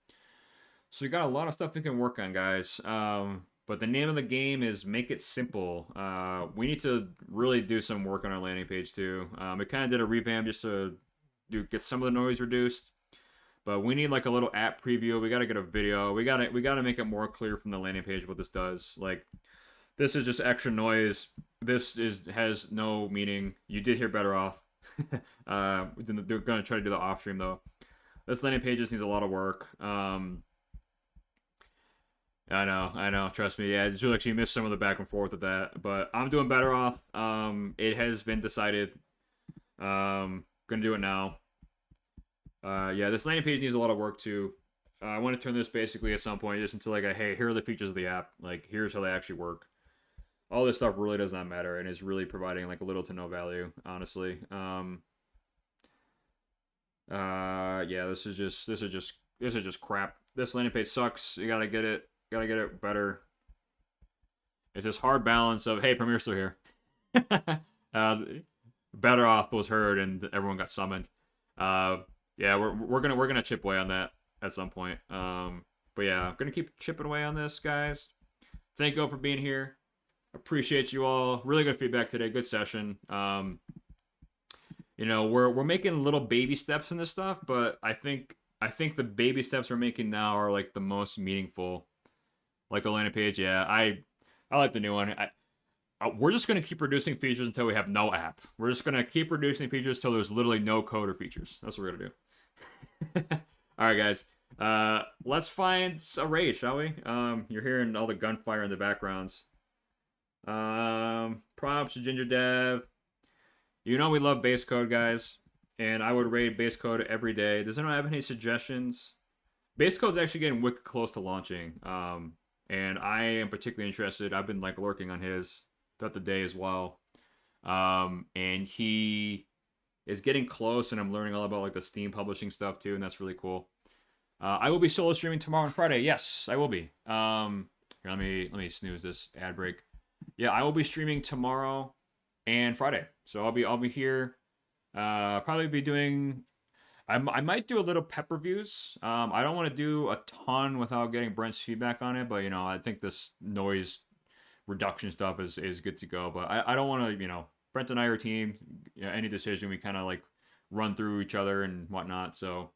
Speaker 2: So we got a lot of stuff we can work on, guys. But the name of the game is make it simple. We need to really do some work on our landing page too. We kind of did a revamp just to get some of the noise reduced. But we need like a little app preview. We gotta get a video. We gotta make it more clear from the landing page what this does. Like, this is just extra noise. This has no meaning. You did hear better off. They're gonna try to do the off stream though. This landing page just needs a lot of work. I know. Trust me. Yeah, you actually missed some of the back and forth with that, but I'm doing better off. It has been decided. Gonna do it now. Yeah, this landing page needs a lot of work too. I want to turn this basically at some point just into like hey, here are the features of the app. Like, here's how they actually work. All this stuff really does not matter and is really providing like little to no value, honestly. Yeah, this is just crap. This landing page sucks. You gotta get it better. It's this hard balance of hey, Premiere's still here. Better off was heard and everyone got summoned. Yeah, we're gonna chip away on that at some point. But yeah, I'm gonna keep chipping away on this, guys. Thank you all for being here. Appreciate you all. Really good feedback today. Good session. You know, we're making little baby steps in this stuff, but I think the baby steps we're making now are like the most meaningful. Like the landing page, yeah. I like the new one. We're just gonna keep reducing features until we have no app. We're just gonna keep reducing features until there's literally no code or features. That's what we're gonna do. All right, guys. Let's find a raid, shall we? You're hearing all the gunfire in the backgrounds. Props to Ginger Dev. You know we love base code, guys, and I would raid base code every day. Does anyone have any suggestions? Base code's actually getting wicked close to launching. And I am particularly interested. I've been like lurking on his throughout the day as well. And he is getting close, and I'm learning all about like the Steam publishing stuff too, and that's really cool. I will be solo streaming tomorrow and Friday. Yes, I will be. Here, let me snooze this ad break. Yeah, I will be streaming tomorrow and Friday. So I'll be here Probably be doing. I might do a little pep reviews. I don't want to do a ton without getting Brent's feedback on it, but I think this noise reduction stuff is good to go. But I don't want to, Brent and I are a team. Any decision we kind of like run through each other and whatnot. So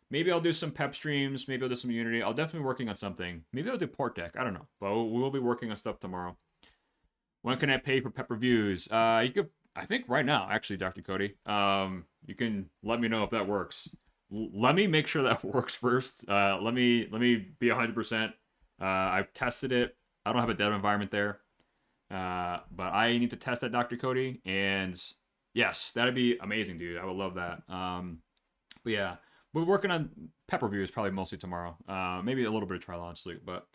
Speaker 2: maybe I'll do some pep streams. Maybe I'll do some Unity. I'll definitely be working on something. Maybe I'll do port deck. I don't know, but we'll be working on stuff tomorrow. When can I pay for pep reviews? You could. I think right now, actually, Dr. Cody. You can let me know if that works. Let me make sure that works first. Let me be 100%. I've tested it. I don't have a dev environment there, but I need to test that, Dr. Cody. And yes, that'd be amazing, dude. I would love that. But yeah, we're working on pep reviews probably mostly tomorrow. Maybe a little bit of trial launch sleep, but.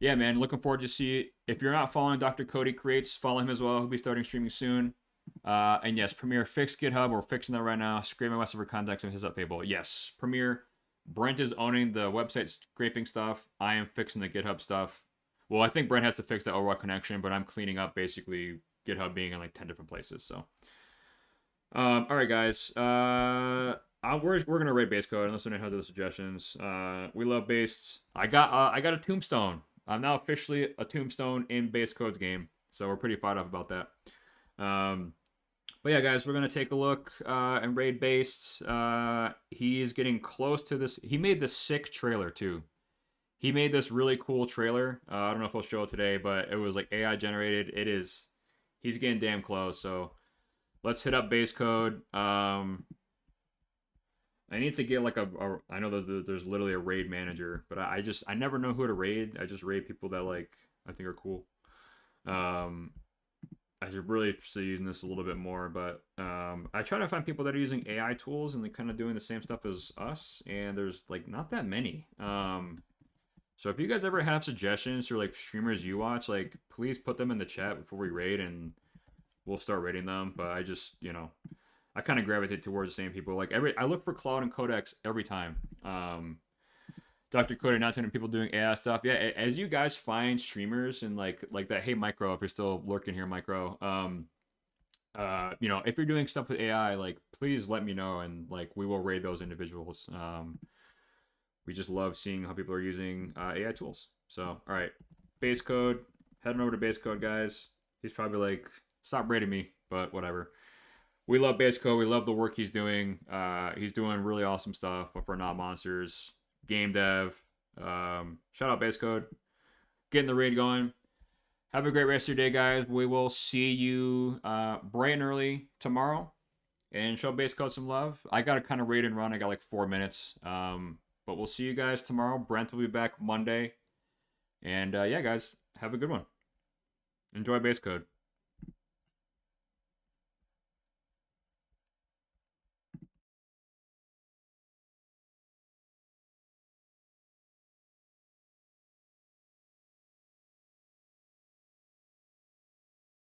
Speaker 2: Yeah, man, looking forward to see. If you're not following Dr. Cody Creates, follow him as well. He'll be starting streaming soon. And yes, Premiere fixed GitHub. We're fixing that right now. Scraping West for context and his up Fable. Yes, Premiere. Brent is owning the website scraping stuff. I am fixing the GitHub stuff. Well, I think Brent has to fix the overall connection, but I'm cleaning up basically GitHub being in like 10 different places. So, all right, guys. We're gonna rate base code unless anyone has other suggestions. We love based. I got a tombstone. I'm now officially a tombstone in base code's game, so we're pretty fired up about that. But yeah, guys, we're gonna take a look and raid based. He's getting close to this. He made this sick trailer too. He made this really cool trailer. I don't know if I'll show it today, but it was like AI generated. It is. He's getting damn close. So let's hit up base code. I need to get like I know there's literally a raid manager, but I never know who to raid. I just raid people that like I think are cool. I should really start using this a little bit more, but I try to find people that are using AI tools and like kind of doing the same stuff as us, and there's like not that many. So if you guys ever have suggestions for like streamers you watch, like please put them in the chat before we raid, and we'll start raiding them. But I just I kind of gravitate towards the same people. Like I look for Claude and Codex every time. Dr. Cody, not too many people doing AI stuff. Yeah, as you guys find streamers and like that, hey Micro, if you're still lurking here, Micro. If you're doing stuff with AI, like please let me know, and like we will raid those individuals. We just love seeing how people are using AI tools. So all right, base code, heading over to base code, guys. He's probably like, stop raiding me, but whatever. We love base code. We love the work he's doing. He's doing really awesome stuff, but for not monsters. Game dev. Shout out base code. Getting the raid going. Have a great rest of your day, guys. We will see you bright and early tomorrow. And show base code some love. I got to kind of raid and run. I got like 4 minutes. But we'll see you guys tomorrow. Brent will be back Monday. And yeah, guys, have a good one. Enjoy base code.